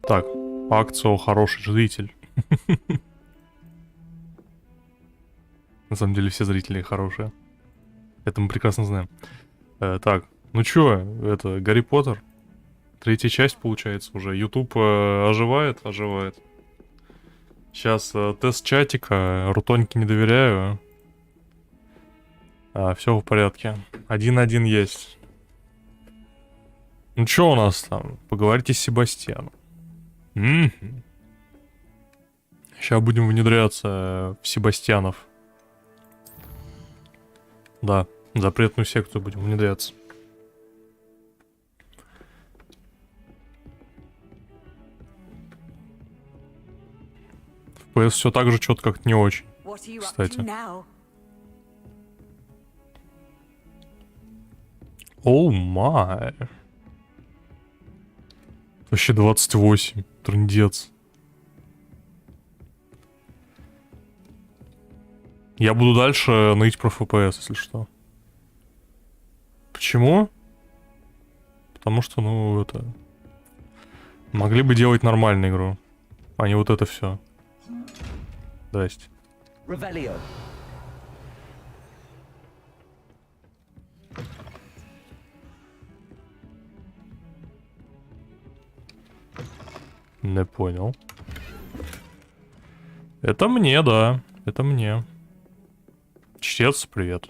Так, акция хороший зритель. На самом деле все зрители хорошие. Это мы прекрасно знаем. Так, ну чё, это Гарри Поттер. Третья часть получается уже. YouTube оживает, оживает. Сейчас тест чатика. Рутоньке не доверяю. Все в порядке. 1-1 есть. Ну чё у нас там? Поговорите с Себастьяном. Сейчас будем внедряться в Себастьянов. Да, в запретную секту будем внедряться. В PS все так же что-то как-то не очень, кстати. Оу май. Вообще 28. Трындец. Я буду дальше ныть про FPS, если что. Почему? Потому что, ну, это... Могли бы делать нормальную игру, а не вот это все. Здрасте. Не понял. Это мне, да. Это мне. Чтец, привет.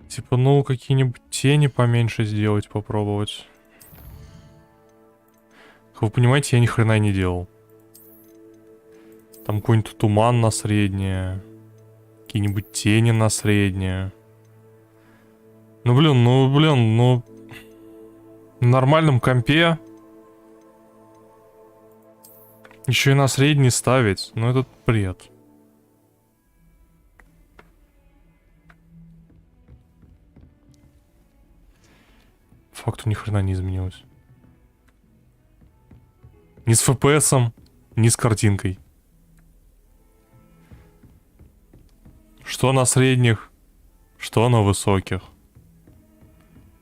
Типа, ну, какие-нибудь тени поменьше сделать, попробовать. Как вы понимаете, я ни хрена не делал. Там какой-нибудь туман на среднее. Какие-нибудь тени на среднее. Ну, блин, ну... В нормальном компе... Еще и на средний ставить. Ну, это бред. Факту ни хрена не изменилось. Ни с FPS-ом, ни с картинкой. Что на средних, что на высоких.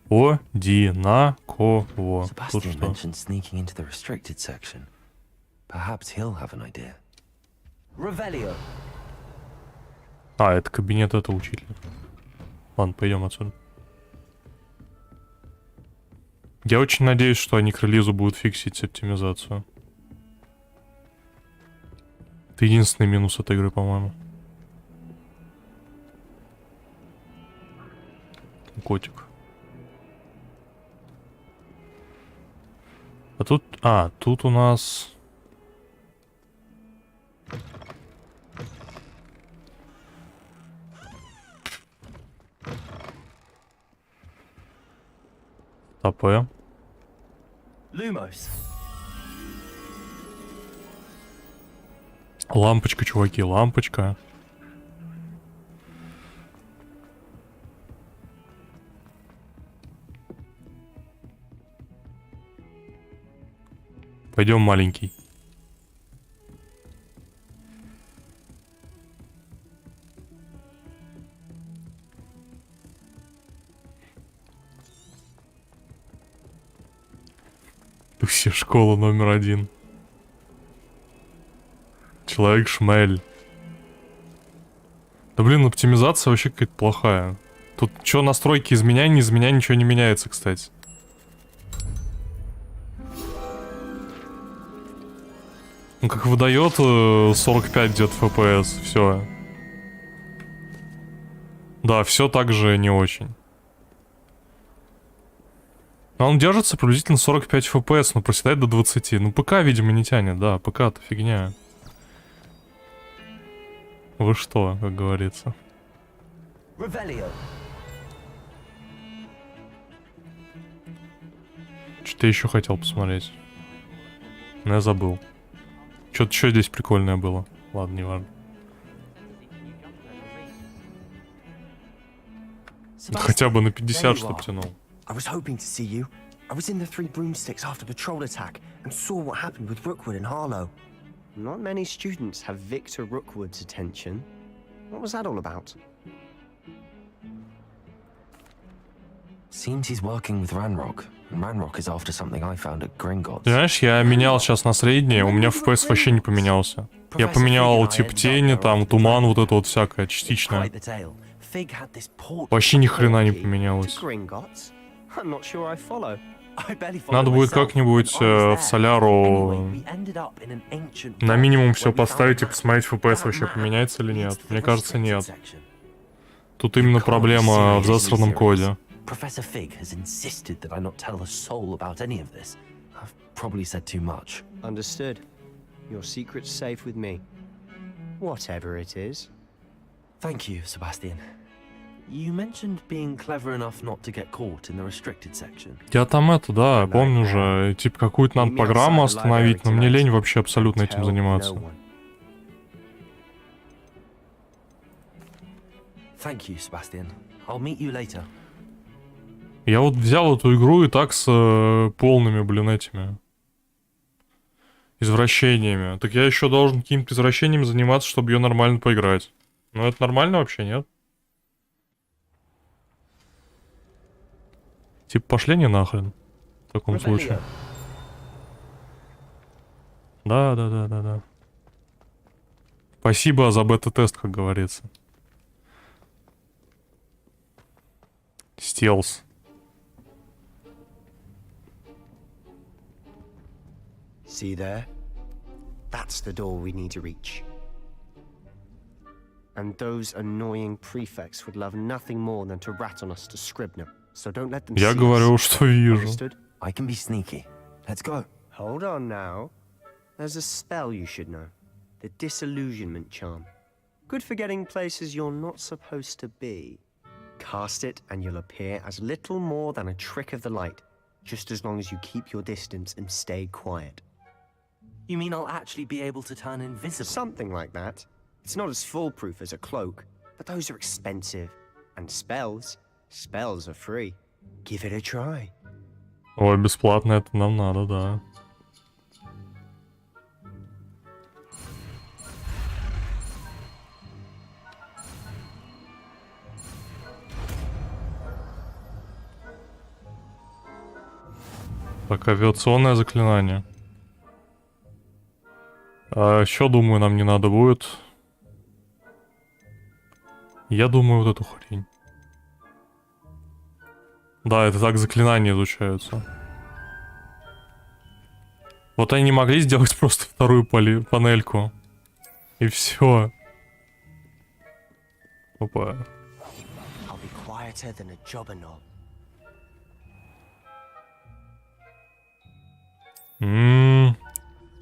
Одинаково. Тут что? Это кабинет этого учителя. Ладно, пойдем отсюда. Я очень надеюсь, что они к релизу будут фиксить оптимизацию. Это единственный минус этой игры, по-моему. Котик. А тут... тут у нас... АП. Лампочка, чуваки, лампочка. Пойдем, маленький. Все, школа номер 1. Человек-шмель. Да блин, оптимизация вообще какая-то плохая. Тут что, настройки изменяй, не изменяй, ничего не меняется, кстати. Ну как выдает 45 где-то FPS, все. Да, все так же не очень. Но он держится приблизительно 45 FPS, но проседает до 20. Ну ПК, видимо, не тянет, да, ПК-то фигня. Вы что, как говорится. Что-то еще хотел посмотреть. Но я забыл. Что-то еще здесь прикольное было. Ладно, не важно. Хотя бы на 50, чтоб тянул. I was hoping to see you. I was in the Three Broomsticks after the troll attack and saw what happened with Rookwood and Harlow. Not many students have Victor Rookwood's attention. What was that all about? Seems he's working with Ranrock, and Ranrock is after something I found at Gringotts. Знаешь, я менял сейчас на среднее, у меня FPS вообще не поменялся. Я поменял тип тени, там, туман, вот это вот всякое, частичное. Вообще ни хрена не поменялось. Надо будет как-нибудь в соляру на минимум все поставить и посмотреть, FPS вообще поменяется или нет. Мне кажется, нет. Тут именно проблема в засранном коде. Professor Fig has insisted that I not tell a soul about any of this. I've probably said too much. Understood. Your secret's safe with me. Whatever it is. Thank you, Sebastian. You mentioned being clever enough not to get caught in the restricted section. Я там это, да, помню же, типа какую-то надо программу остановить, но мне лень вообще абсолютно этим заниматься. Thank you, Sebastian. I'll meet you later. Я вот взял эту игру и так с полными, блин, этими извращениями. Так я еще должен какими-то извращениями заниматься, чтобы ее нормально поиграть. Ну это нормально вообще, нет? Типа пошли не нахрен. В таком случае. Да. Спасибо за бета-тест, как говорится. Стелс. See there? That's the door we need to reach. And those annoying prefects would love nothing more than to rat on us to Scribner. So don't let them see Я us. говорю, что вижу. Understood? I can be sneaky. Let's go. Hold on now. There's a spell you should know. The disillusionment charm. Good for getting places you're not supposed to be. Cast it and you'll appear as little more than a trick of the light. Just as long as you keep your distance and stay quiet. You mean I'll actually be able to turn invisible? Something like that. It's not as foolproof as a cloak, but those are expensive. And spells are free. Give it a try. Ой, бесплатно это нам надо, да. Так, авиационное заклинание. А еще, думаю, нам не надо будет. Я думаю, вот эту хрень. Да, это так заклинания изучаются. Вот они не могли сделать просто вторую панельку. И все. Опа.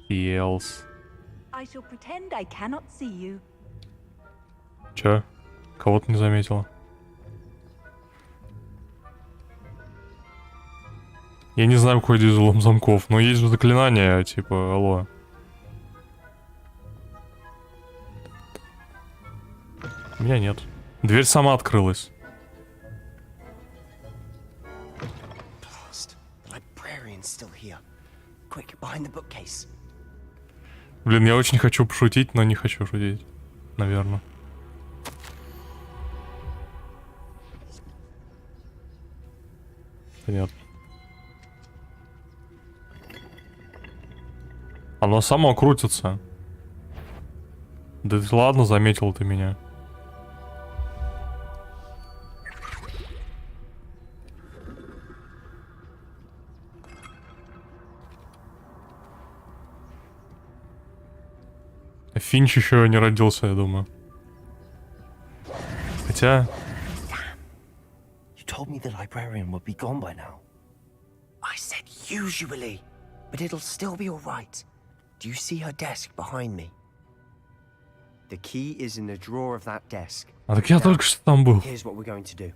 Елс. Чё? Кого-то не заметила. Я не знаю, какой здесь взлом замков, но есть же заклинания, типа, алло. У меня нет. Дверь сама открылась. Блин, я очень хочу пошутить, но не хочу шутить. Наверное. Понятно. Оно само крутится. Да ты ладно, заметил ты меня. Финч еще не родился, я думаю. Хотя... You told me the librarian would be gone by now. I said usually, but it'll still be all right. Do you see her desk behind me? The key is in the drawer of that desk. А так я только что там был. Here's what we're going to do.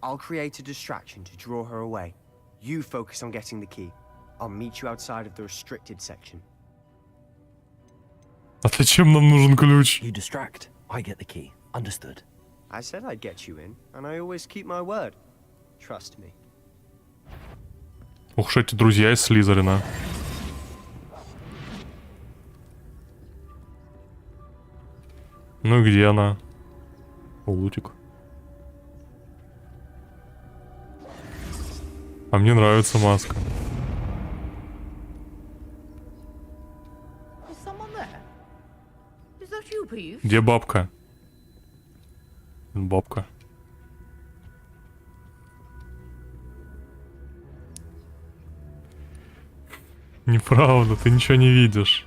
I'll create a distraction to draw her away. You focus on getting the key. I'll meet you outside of the restricted section. А зачем нам нужен ключ? You distract, I get the key. Understood. I said I'd get you in, and I always keep my word. Trust me. Ух, эти друзья из Слизерина. Ну и где она? Лутик. А мне нравится маска. Is someone there? Is that you, Peeves? Где бабка? Бабка. Неправда, ты ничего не видишь.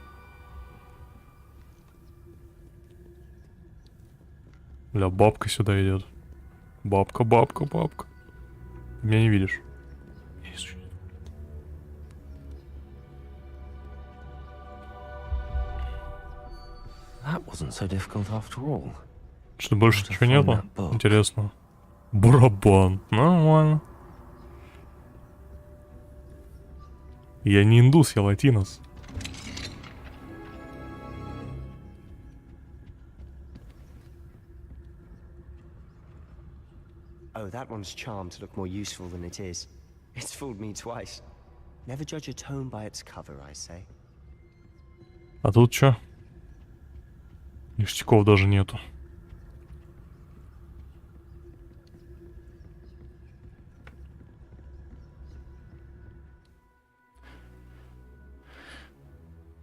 Бля, бабка сюда идет. Бабка, бабка, бабка. Ты меня не видишь. That wasn't so difficult after all. Что, больше ничего нету? Интересно. Барабан. Нормально. Я не индус, я латинос. Oh, that one's charmed to look more useful than it is. It's fooled me twice. Never judge a tome by its cover, I say. А тут чё? Ништяков даже нету.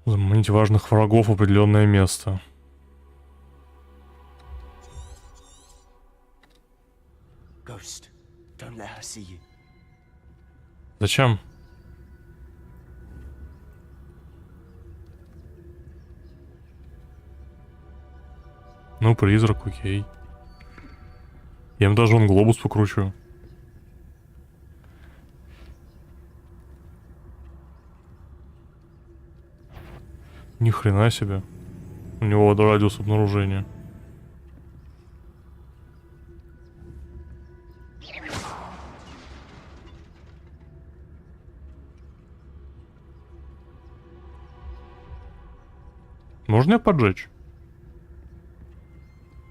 Заманить важных врагов в определенное место. Ghost, don't let her see you. Зачем? Ну, призрак, окей. Я им даже вон глобус покручу. Ни хрена себе. У него радиус обнаружения. Можно я поджечь?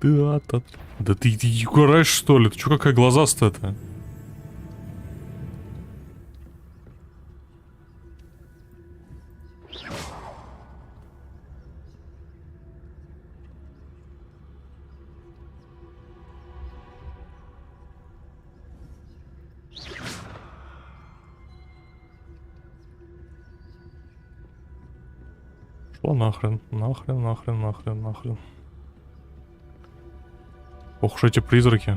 Да ты угораешь, что ли? Ты чё, какая глазастая-то? Что нахрен? Нахрен, нахрен, нахрен, нахрен. Ох уж эти призраки.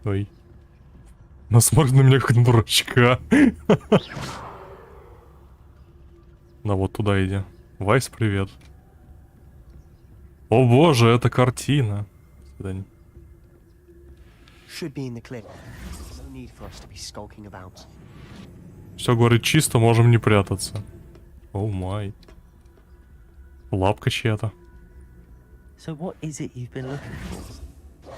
Ой. Она смотрит на меня как на дурачка. На вот туда иди. Вайс, привет. О боже, это картина. До свидания. Should be in the clip. No need for us to be skulking about. Все, говорит, чисто, можем не прятаться. О май. Лапка чья-то. So what is it you've been looking for?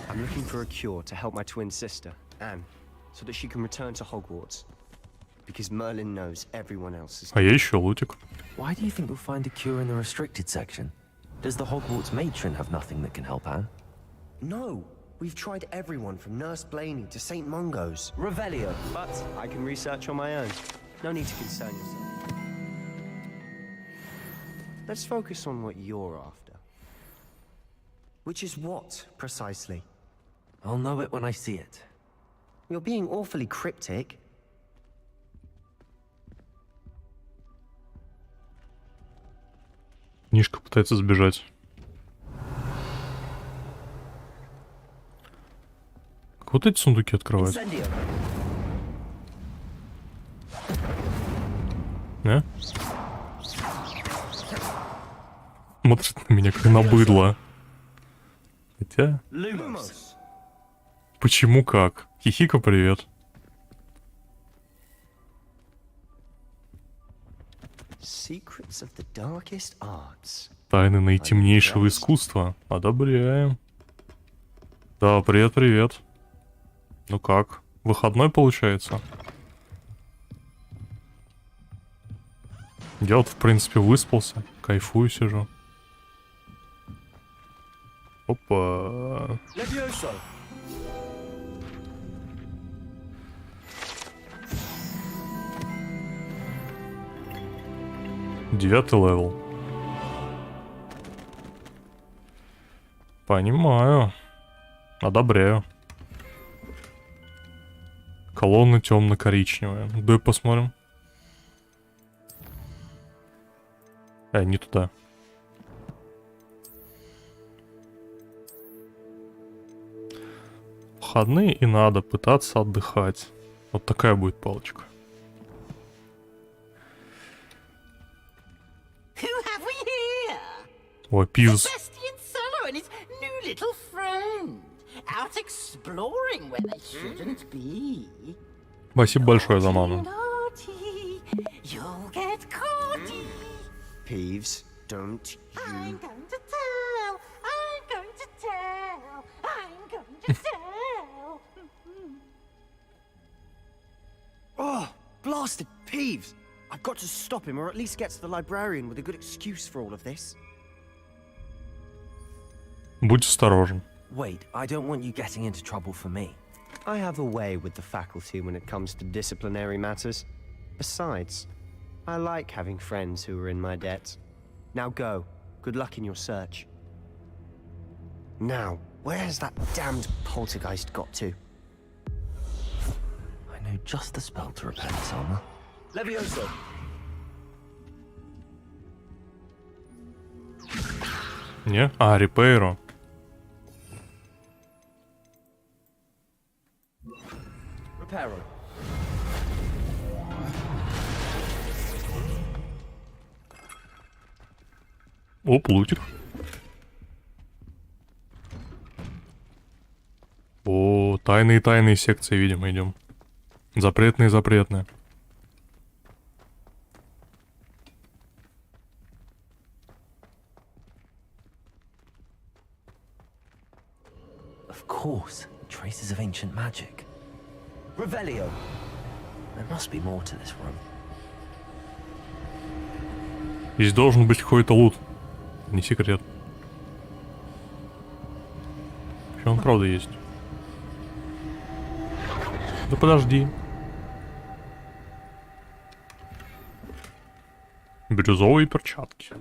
I'm looking for a cure to help my twin sister, Anne, so that she can return to Hogwarts. Because Merlin knows everyone else is... А я ищу лутик. Why do you think you'll find a cure in the restricted section? Does the Hogwarts matron have nothing that can help Anne? No, we've tried everyone from Nurse Blaney to St. Mungo's. Revelio. But I can research on my own. No need to concern yourself. Let's focus on what you're after. Which is what, precisely? I'll know it when I see it. You're being awfully cryptic. Книжка пытается сбежать. Как вот эти сундуки открывают? А? Смотрит на меня как на быдло. Хотя... Lumos. Почему как? Хихика, привет. Secrets of the darkest arts. Тайны наитемнейшего искусства. Одобряем. Да, привет, привет. Ну как? Выходной получается? Я вот, в принципе, выспался. Кайфую, сижу. Опа. Levioso. Девятый левел. Понимаю. Одобряю. Колонна темно-коричневая. Давай посмотрим. Не туда. Выходные и надо пытаться отдыхать. Вот такая будет палочка. Who have we here? О, пивз. Sebastian Sallow and his new little friend. Out exploring where they shouldn't be. Спасибо большое за ману. Naughty, you'll get caughty. Peeves, don't I'm you... going to tell. I'm going to tell. I'm going to tell. Oh, blasted Peeves! I've got to stop him, or at least get to the librarian with a good excuse for all of this. Будь осторожен. Wait, I don't want you getting into trouble for me. I have a way with the faculty when it comes to disciplinary matters. Besides, I like having friends who are in my debt. Now go. Good luck in your search. Now, where's that damned poltergeist got to? I know just the spell to repair this armor. Levioso! Не? Репейро. Reparo. О, плутик. О, тайные секции, видимо, идем. Запретные. Of course, traces of ancient magic. Revelio. There must be more to this room. Здесь должен быть какой-то лут. Не секрет. Вообще он правда есть. Да подожди. Бирюзовые перчатки.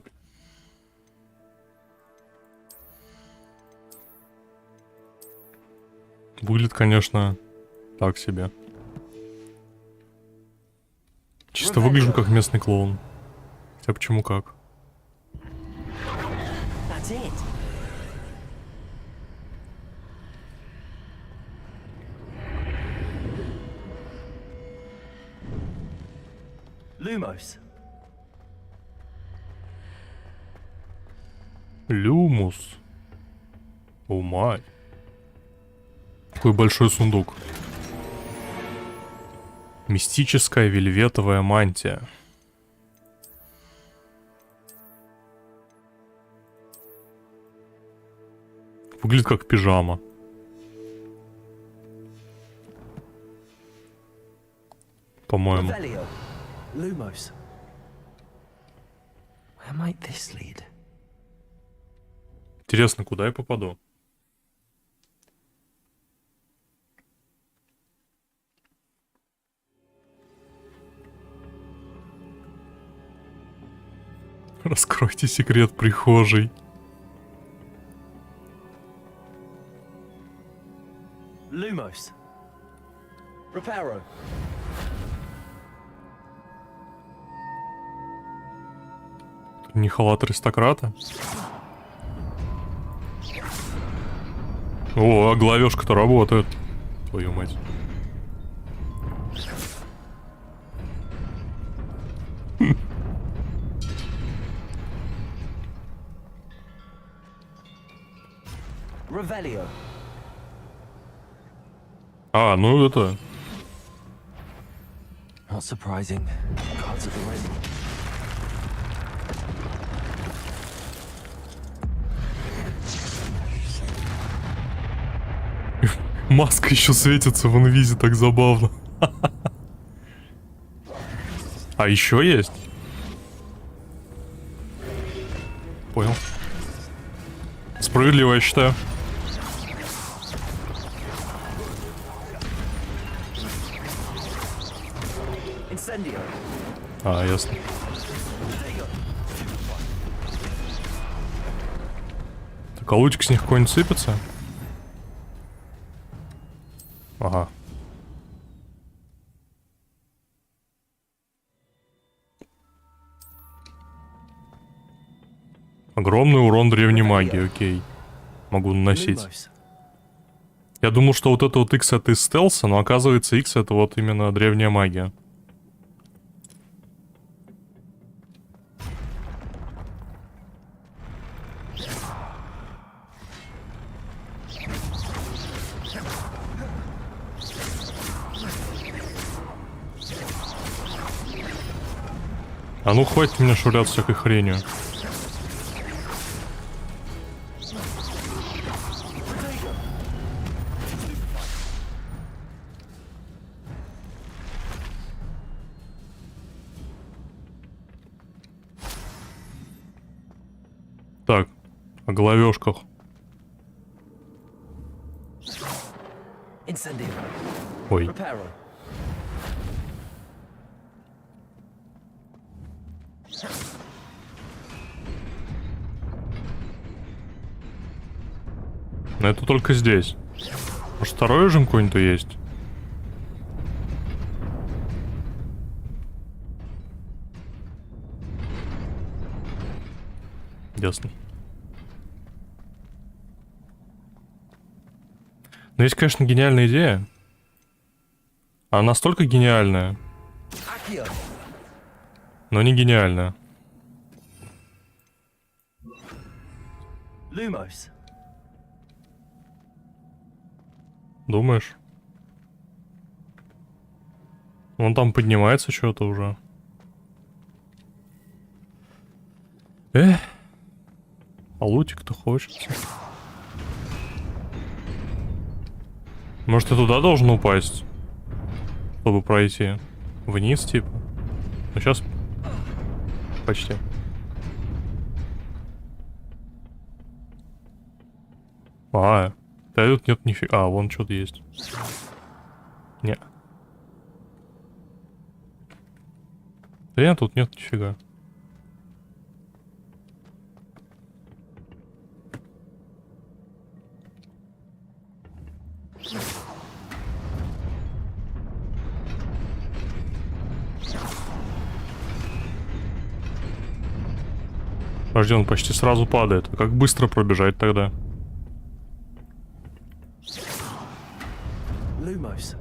Выглядит, конечно, так себе. Чисто выгляжу как местный клоун. Хотя почему как? That's it. Lumos. Люмус. О май. Какой большой сундук. Мистическая вельветовая мантия. Выглядит как пижама. По-моему. Revelio. Lumos. Where might this lead? Интересно, куда я попаду? Раскройте секрет прихожей. Lumos. Reparo. Не халат аристократа? О, а головешка-то работает. Твою мать. Revelio. Ну это... Not surprising. Cards at the ready. Маска еще светится в инвизе, так забавно. А еще есть? Понял. Справедливо, я считаю. Incendio. Ясно. Так, а лучик с них какой-нибудь сыпется? Ага. Огромный урон древней магии, окей. Могу наносить. Lumos. Я думал, что вот это вот X это из стелса, но оказывается X это вот именно древняя магия. А ну хватит меня швыряться всякой хренью. Так, о головешках. Incendio. Ой. Reparo. Но это только здесь. Может, второй режим какой-нибудь есть? Ясно. Но есть, конечно, гениальная идея. Она настолько гениальная, Accio. но не гениальная. Lumos. Думаешь? Он там поднимается что-то уже. А лутик-то хочется. Может, я туда должен упасть? Чтобы пройти. Вниз, типа. Ну, сейчас... Почти. Да тут нет нифига. Вон что-то есть. Не. Да нет, тут нет нифига. Подожди, он почти сразу падает. А как быстро пробежать тогда? Lumos.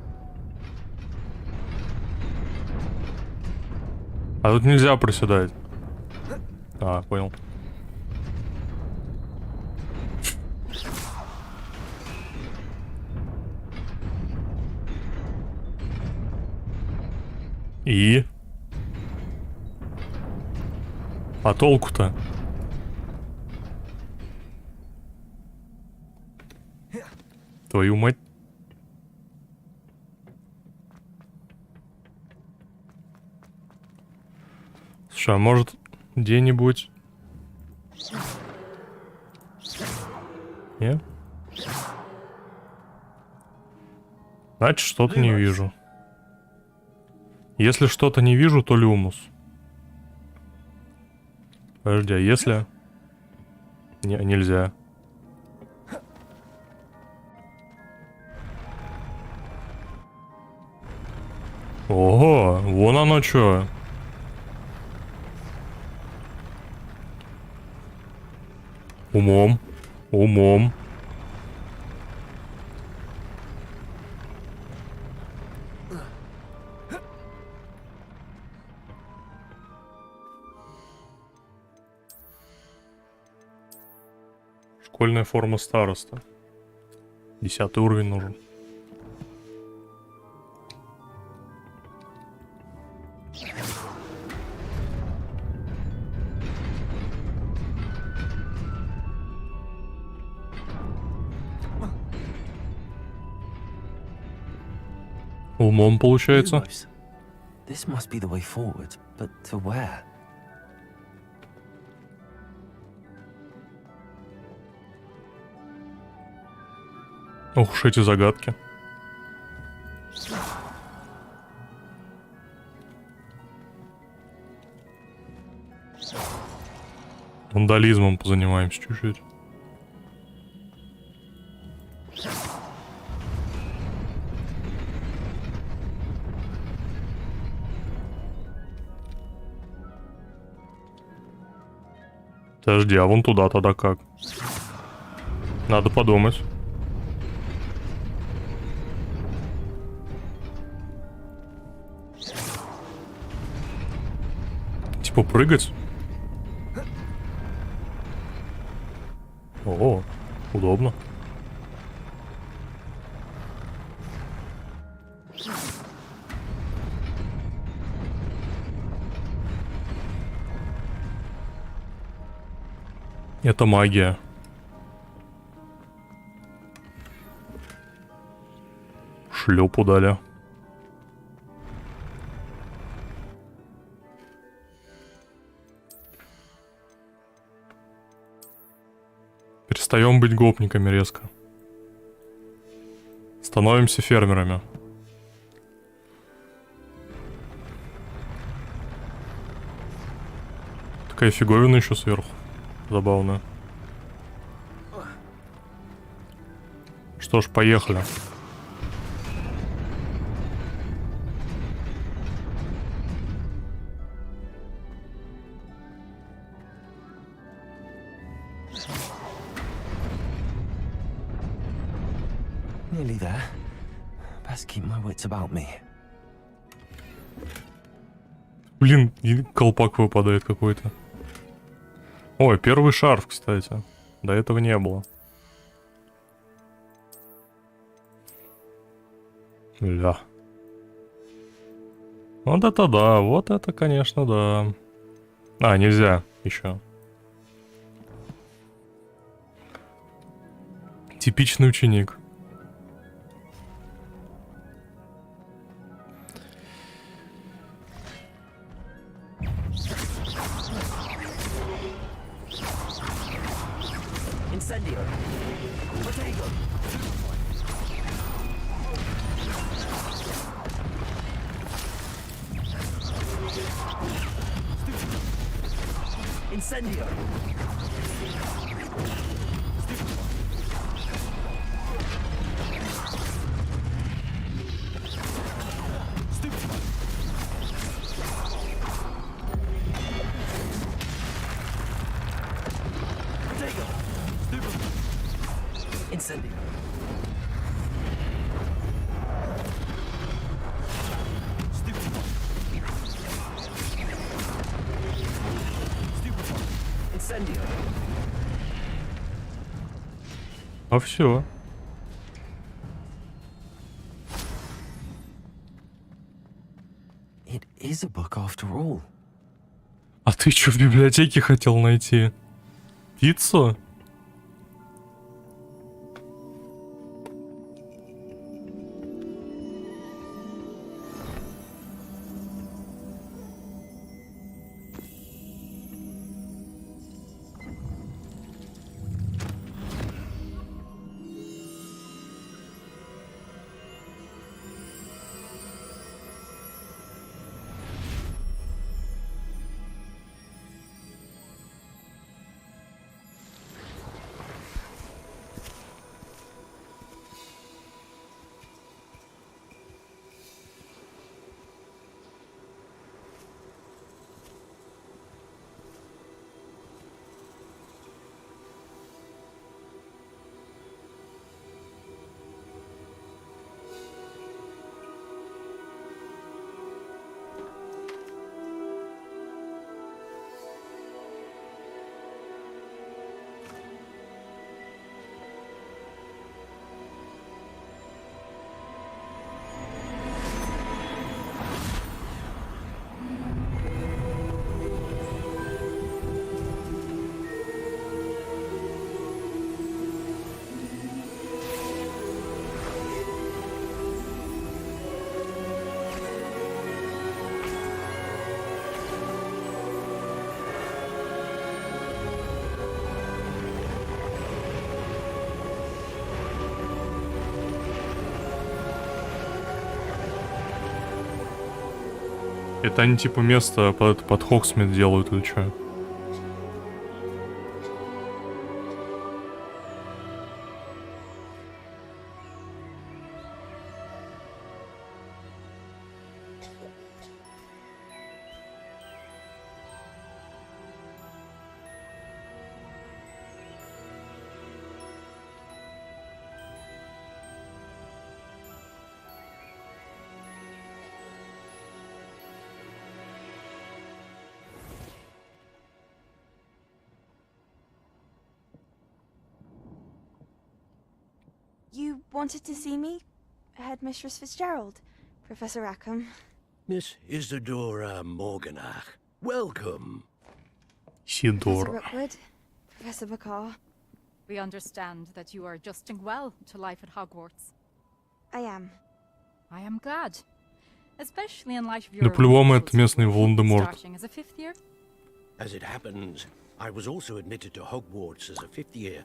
А тут нельзя приседать. Понял. И? А толку-то? Твою мать. Слушай, а может где-нибудь... Не? Значит, что-то не вижу. Если что-то не вижу, то люмус. Подожди, а если... нельзя. Ого, вон оно чё. Умом. Умом. Школьная форма староста. 10 уровень нужен. Умом получается. Lumos. This must be the way forward, but to where? Ох уж эти загадки. Вандализмом позанимаемся чуть-чуть. Подожди, а вон туда тогда как? Надо подумать. Типа прыгать? О, удобно. Это магия. Шлепу дали. Перестаем быть гопниками резко. Становимся фермерами. Такая фиговина еще сверху. Забавно. Что ж, поехали. Nearly there. Best keep my wits about me. Блин, и колпак выпадает какой-то. Ой, первый шарф, кстати. До этого не было. Ля. Вот это да, вот это, конечно, да. А, нельзя еще. Типичный ученик. Incendio. Potato. Incendio. Incendio. Incendio. А все. It is a book after all. А ты что в библиотеке хотел найти? Пиццу? Это они типа место под Хогсмит делают или что? wanted to see me? Headmistress Fitzgerald, Professor Rackham. Miss Isadora Morganach, welcome. Professor Сидор. Rookwood, Professor Bakar. We understand that you are adjusting well to life at Hogwarts. I am. I am glad. Especially in light of Да your по-любому это unusual местный situation Волан-де-Морт. starting as a 5th year. As it happens, I was also admitted to Hogwarts as a 5th year.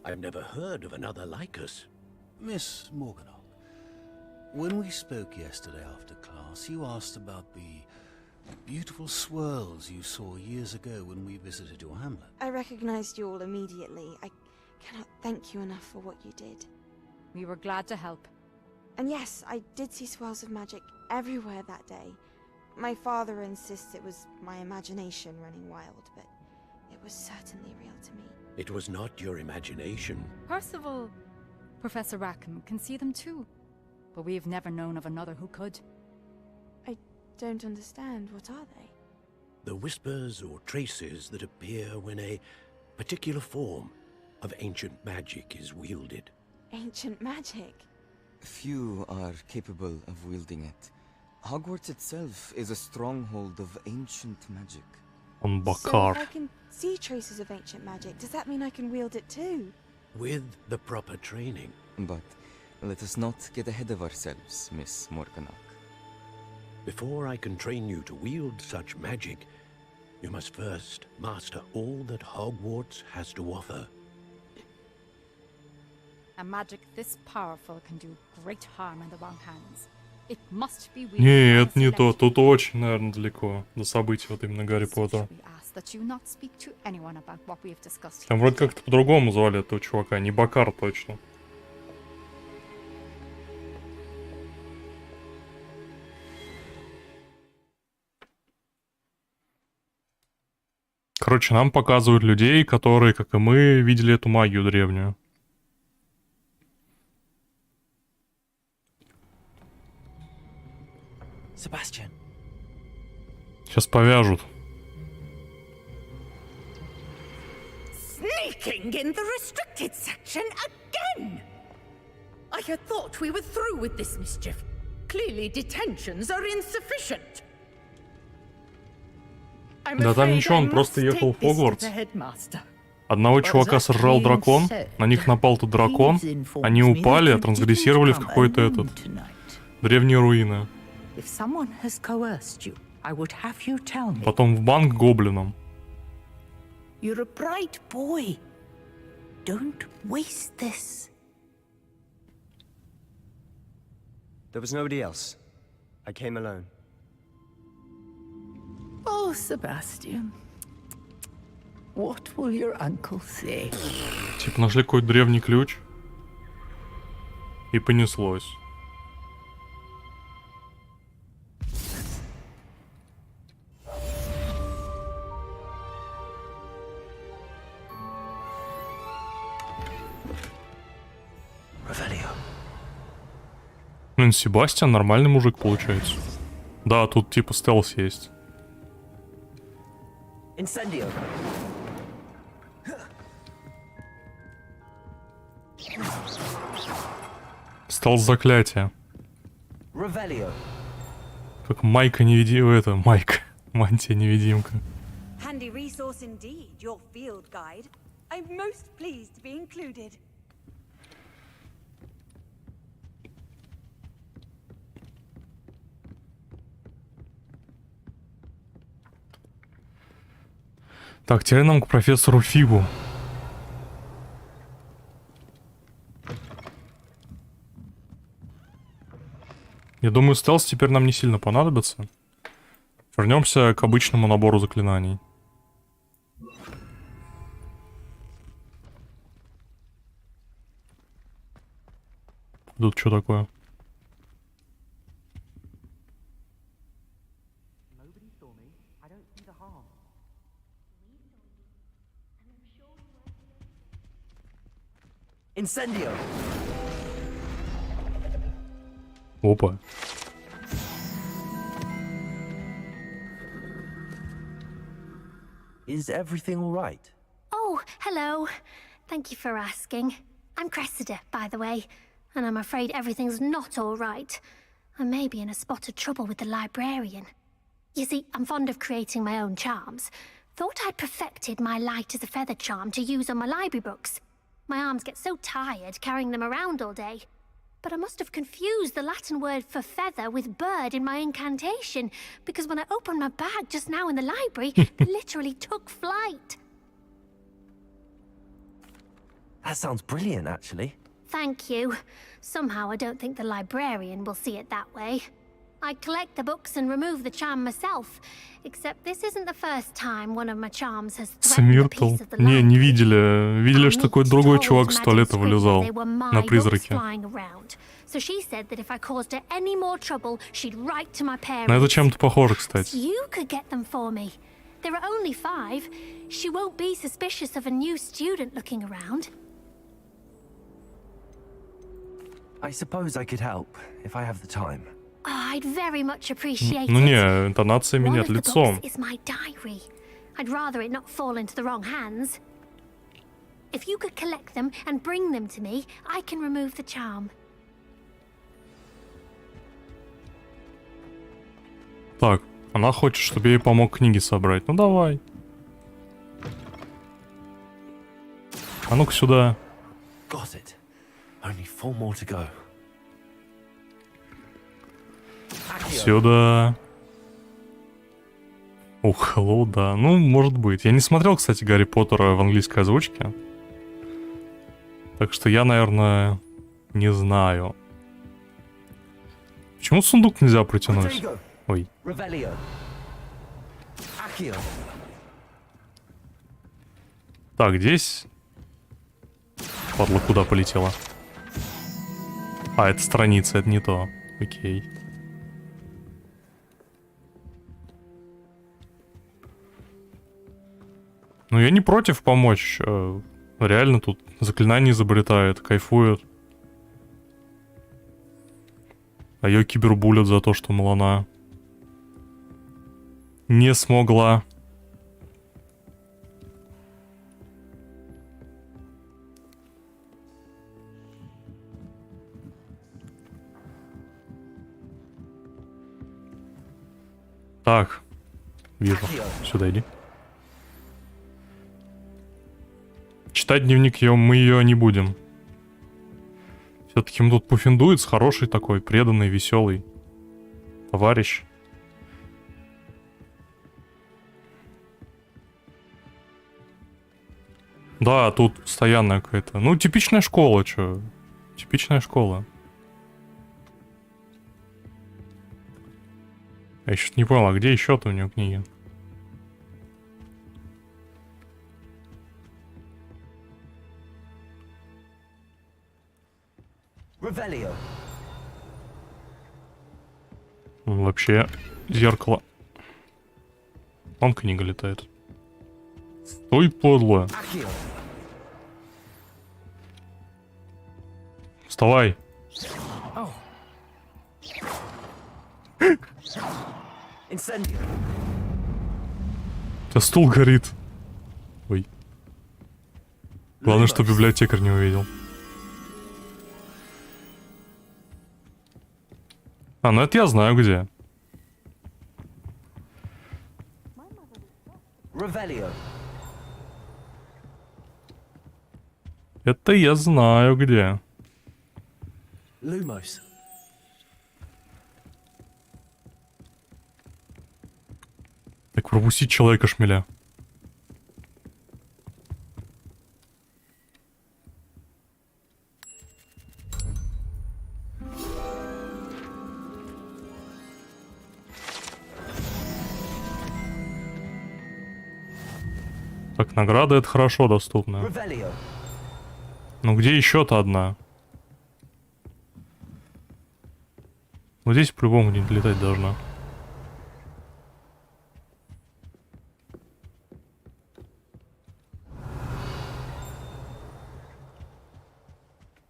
I've never heard of another like us. Miss Morganock, when we spoke yesterday after class, you asked about the beautiful swirls you saw years ago when we visited your hamlet. I recognized you all immediately. I cannot thank you enough for what you did. We were glad to help. And yes, I did see swirls of magic everywhere that day. My father insists it was my imagination running wild, but it was certainly real to me. It was not your imagination. Percival, Professor Rackham can see them too. But we have never known of another who could. I don't understand. What are they? The whispers or traces that appear when a particular form of ancient magic is wielded. Ancient magic? Few are capable of wielding it. Hogwarts itself is a stronghold of ancient magic. Он So Бакар. if I can see traces of ancient magic, does that mean I can wield it too? With the proper training. But let us not get ahead of ourselves, Miss Morganock. Before I can train you to wield such magic, you must first master all that Hogwarts has to offer. A magic this powerful can do great harm in the wrong hands. It must be wielded Не, by это не a то. select Тут очень, наверное, далеко до событий вот именно Гарри Поттера. We ask that you not speak to anyone about what we have discussed Там here. вроде как-то по-другому звали этого чувака, не Бакар точно. Короче, нам показывают людей, которые, как и мы, видели эту магию древнюю. Sebastian. Сейчас повяжут. Sneaking in the restricted section again! I had thought we were through with this mischief. Clearly detentions are insufficient. Да там ничего, он просто ехал в Хогвартс. Одного чувака сожрал дракон, на них напал тут дракон, они упали, трансгрессировали в какой-то этот... древние руины. Потом в банк гоблином. You're a bright boy. Don't waste this. There was nobody else. I came alone. Oh, Sebastian. What will your uncle say? Типа нашли какой-то древний ключ. И понеслось. Блин, Себастьян нормальный мужик получается. Да, тут типа стелс есть. Incendio. Стелс заклятие. Revelio. Как Майка невидимка. Это Майк. Мантия невидимка. Handy resource indeed, your field guide. I'm most pleased to be included. Так, теперь нам к профессору Фигу. Я думаю, стелс теперь нам не сильно понадобится. Вернемся к обычному набору заклинаний. Тут что такое? Incendio. Опа. Is everything all right? Oh, hello. Thank you for asking. I'm Cressida, by the way, and I'm afraid everything's not all right. I may be in a spot of trouble with the librarian. You see, I'm fond of creating my own charms. Thought I'd perfected my light as a feather charm to use on my library books. My arms get so tired carrying them around all day. But I must have confused the Latin word for feather with bird in my incantation, because when I opened my bag just now in the library, it literally took flight. That sounds brilliant, actually. Thank you. Somehow I don't think the librarian will see it that way. I collect the books and remove the charm myself, except this isn't the first time one of my charms has threatened a piece of the library. Не видели. Видели, что такой другой чувак с туалета вылезал на призраке. So she said that if I caused her any more trouble, she'd write to my parents. На это чем-то похоже, кстати. You could get them for me. There are only 5. She won't be suspicious of a new student looking around. I suppose I could help, if I have the time. Oh, I'd very much appreciate Ну it. не, интонация менять One of the лицом. books is my diary. I'd rather it not fall into the wrong hands. If you could collect them and bring them to me, I can remove the charm. Так, она хочет, чтобы я ей помог книги собрать. Ну давай. А ну-ка сюда. Got it. Only 4 more to go. Сюда. Ух, hello, да. Ну, может быть. Я не смотрел, кстати, Гарри Поттера в английской озвучке. Так что я, наверное, не знаю. Почему сундук нельзя протянуть? Ой. Так, здесь... Падла куда полетела? А, это страница, это не то. Окей. Ну, я не против помочь. Реально тут заклинания изобретает, кайфует. А ее кибербулят за то, что, мол, она не смогла. Так, вижу. Сюда иди. Читать дневник мы ее не будем. Все-таки тут пуффендуец хороший такой, преданный, веселый товарищ. Да, тут постоянная какая-то. Ну, типичная школа, чё. Типичная школа. Я что-то не понял, а где еще-то у нее книги? Вообще, зеркало. Вон книга летает. Стой, подлая. Вставай. У тебя стул горит. Ой. Главное, что библиотекарь не увидел. А, ну это я знаю где. Это я знаю где. Lumos. Так пропустить человека шмеля. Так, награда это хорошо доступна. Ну где еще-то одна? Вот здесь по-любому где-нибудь летать должна.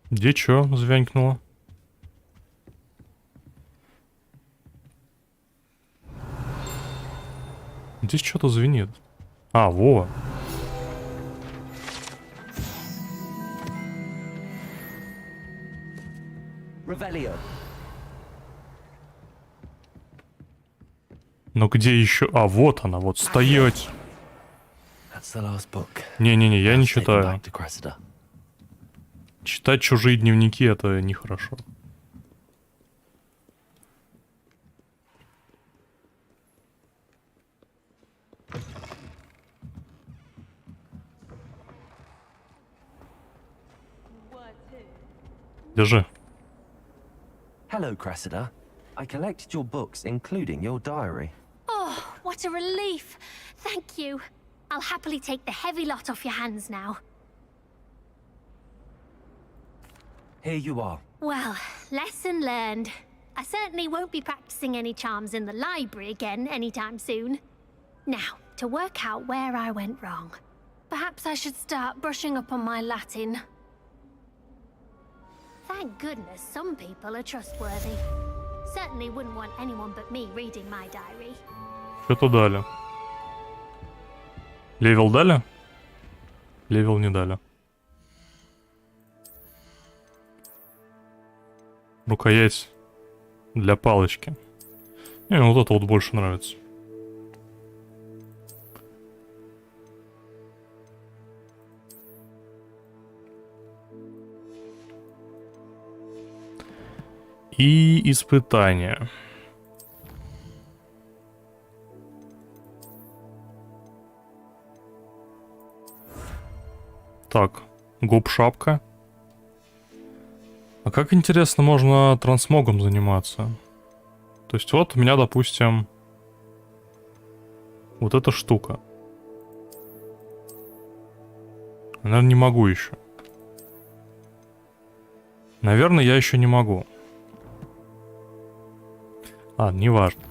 Где чё звянькнуло? Здесь что-то звенит. А, во. Revelio. Но где еще? А, вот она, вот, стоять. That's the last book. Не-не-не, я не Now take them читаю. back to Cressida. Читать чужие дневники — это нехорошо. Держи. Hello, Cressida. I collected your books, including your diary. Oh, what a relief. Thank you. I'll happily take the heavy lot off your hands now. Here you are. Well, lesson learned. I certainly won't be practicing any charms in the library again anytime soon. Now, to work out where I went wrong. Perhaps I should start brushing up on my Latin. Thank goodness some people are trustworthy. Certainly wouldn't want anyone but me reading my diary. Что-то дали. Левел дали? Левел не дали. Рукоять для палочки. Не, вот это вот больше нравится. И испытания. Так, гоп-шапка. А как, интересно, можно трансмогом заниматься? То есть вот у меня, допустим, вот эта штука. Наверное, не могу еще. Наверное, я еще не могу. А, неважно.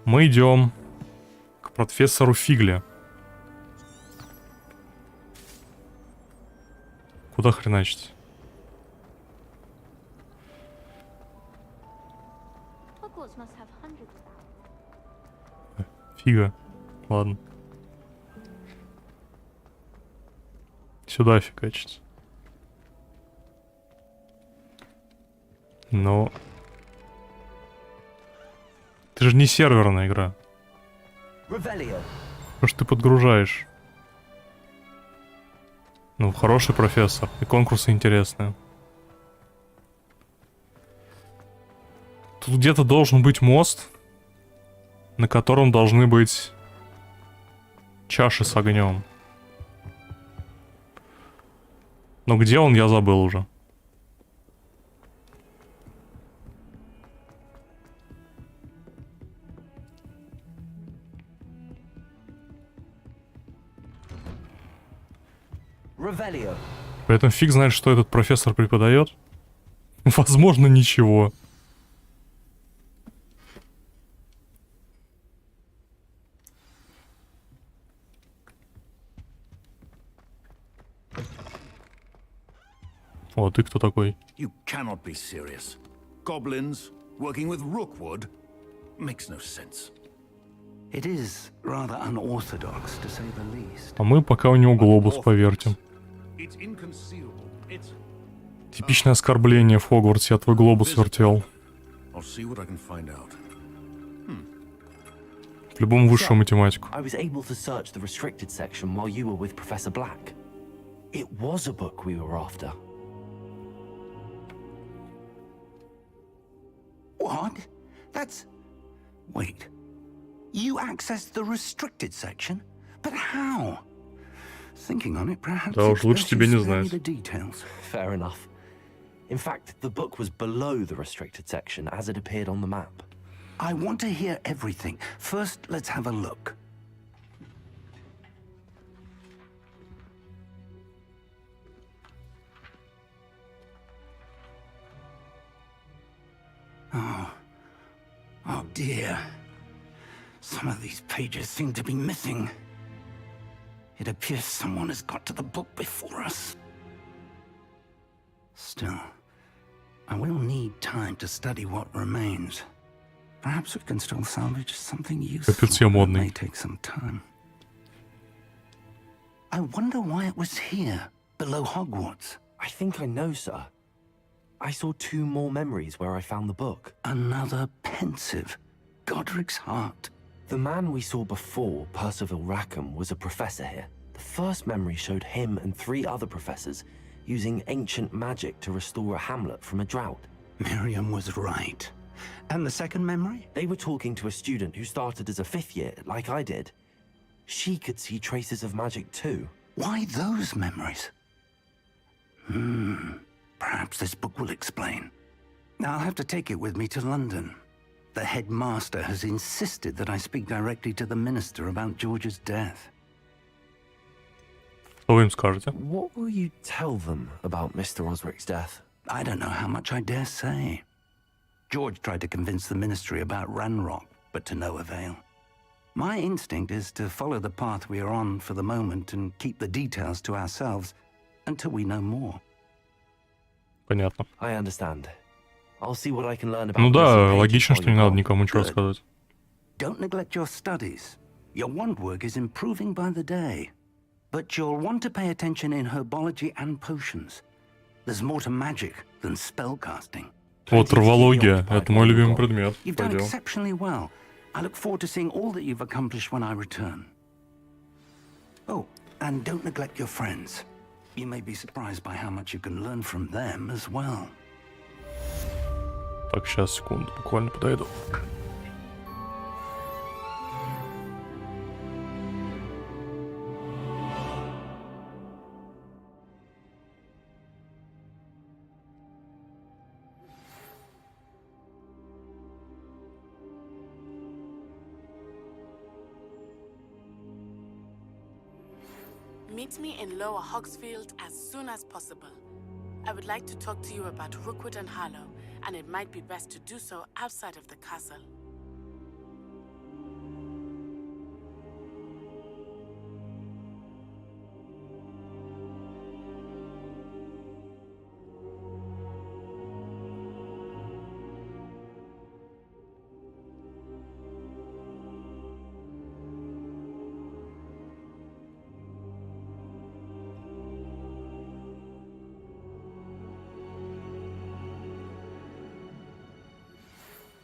Мы идем к профессору Фигле. Куда хреначить? Фига. Ладно. Сюда фигачить. Но... Ты же не серверная игра. Что ж ты подгружаешь? Ну, хороший профессор. И конкурсы интересные. Тут где-то должен быть мост, на котором должны быть чаши с огнем. Но где он, я забыл уже. Поэтому фиг знает, что этот профессор преподает. Возможно, ничего. О, ты кто такой? You cannot be serious. Goblins working with Rookwood makes no sense. It is rather unorthodox, to say the least. А мы пока у него глобус повертим. It's inconceivable. It's... Типичное оскорбление в Хогвартсе, я твой глобус вертел. I'll see what I can find out. В любом высшую математику. I was able to search the restricted section while you were with Professor Black. It was a book we were after. What? That's... Wait. You accessed the restricted section? But how? Thinking on it, perhaps Да уж лучше тебе не знать. Fair enough. In fact, the book was below the restricted section as it appeared on the map. I want to hear everything. First, let's have a look. Oh dear. Some of these pages seem to be missing. It appears someone has got to the book before us. Still, I will need time to study what remains. Perhaps we can still salvage something useful. It may take some time. I wonder why it was here, below Hogwarts. I think I know, sir. I saw 2 more memories where I found the book. Another pensive. Godric's heart. The man we saw before, Percival Rackham, was a professor here. The first memory showed him and 3 other professors using ancient magic to restore a hamlet from a drought. Miriam was right. And the second memory? They were talking to a student who started as a 5th year, like I did. She could see traces of magic too. Why those memories? Perhaps this book will explain. I'll have to take it with me to London. The headmaster has insisted that I speak directly to the minister about George's death. Что вы им скажете? What will you tell them about Mr. Osric's death? I don't know how much I dare say. George tried to convince the ministry about Ranrock, but to no avail. My instinct is to follow the path we are on for the moment and keep the details to ourselves until we know more. Понятно. I understand. I'll see what I can learn about. Ну да, логично, что не надо никому ничего рассказывать. Don't neglect your studies. Your wand work is improving by the day. But you'll want to pay attention in herbology and potions. There's more to magic than spellcasting. Вот, травология. Это мой любимый предмет. You've done Пойдем. exceptionally well. I look forward to seeing all that you've accomplished when I return. Oh, and don't neglect your friends. You may be surprised by how much you can learn from them as well. Так, сейчас, секунду, буквально подойду. Meet me in Lower Hogsfield as soon as possible. I would like to talk to you about Rookwood and Harlow, and it might be best to do so outside of the castle.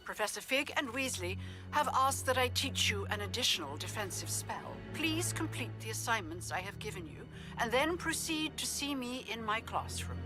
Professor Fig and Weasley have asked that I teach you an additional defensive spell. Please complete the assignments I have given you, and then proceed to see me in my classroom.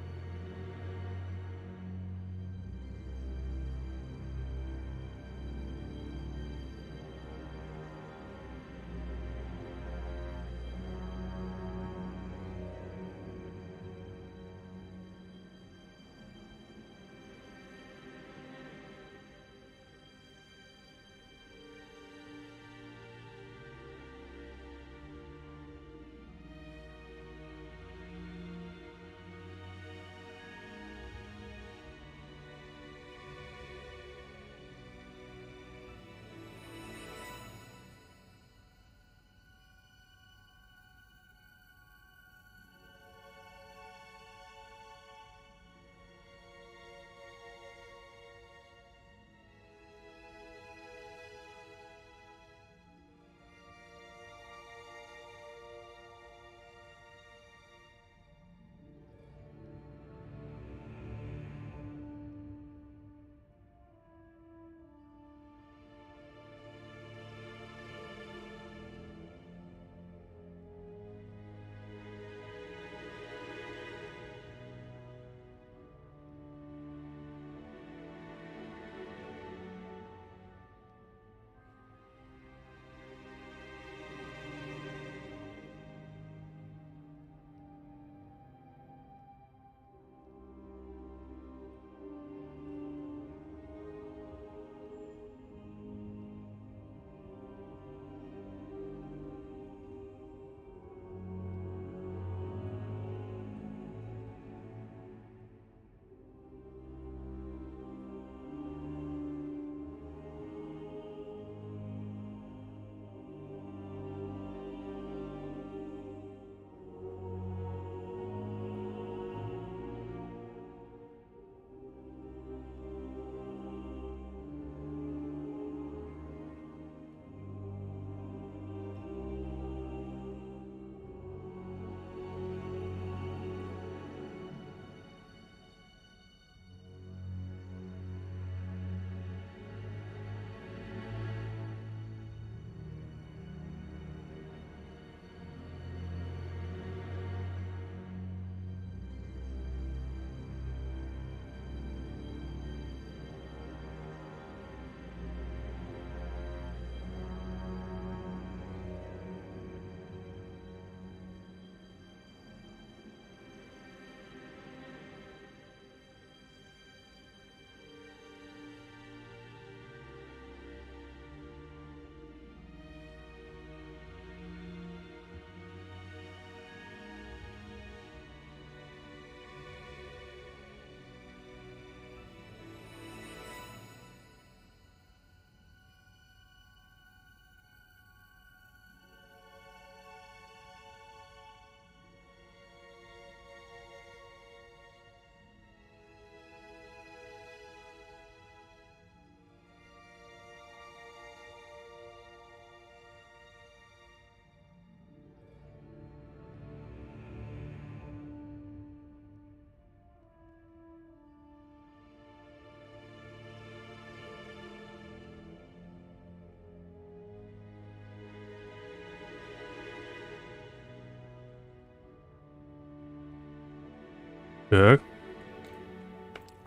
Так.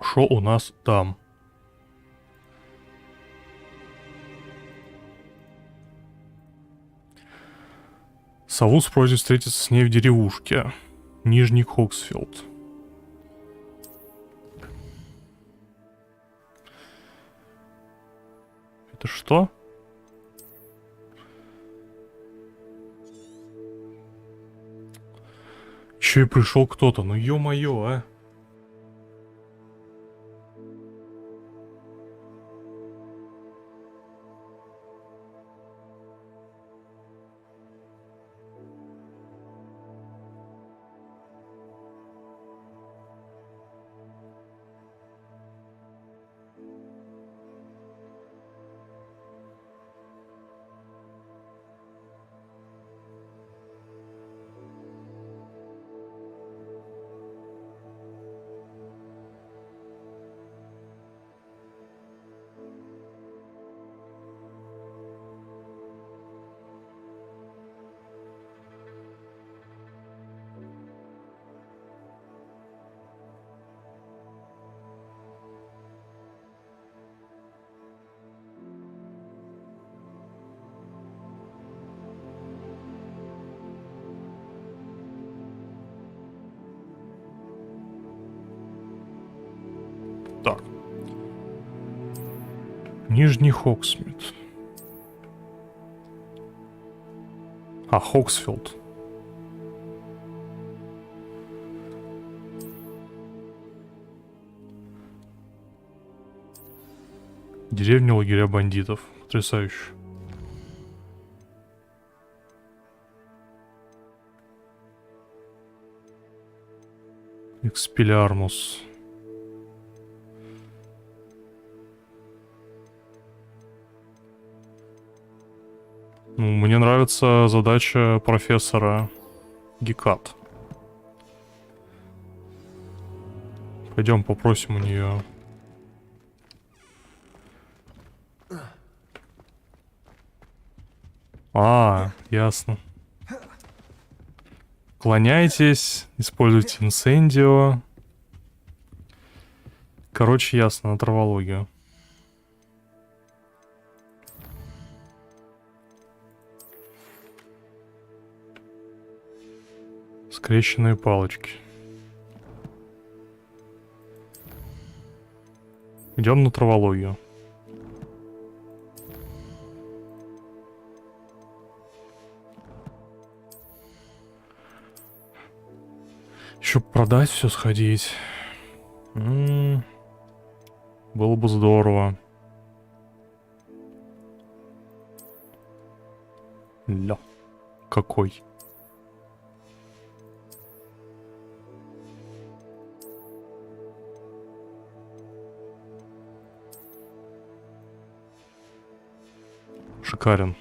Что у нас там? Совус просит встретиться с ней в деревушке. Нижний Хоксфилд. Это что? Еще и пришел кто-то. Ну ё-моё, а. Так. Нижний Хоксмит. А, Хоксфилд. Деревня лагеря бандитов. Потрясающе. Экспеллиармус. Ну, мне нравится задача профессора Гекат. Пойдем попросим у нее. А, ясно. Клоняйтесь, используйте инсендио. Короче, ясно, на травологию. Скрещенные палочки. Идем на травологию. Еще продать все, сходить. Было бы здорово. Ля. Какой? Шикарен.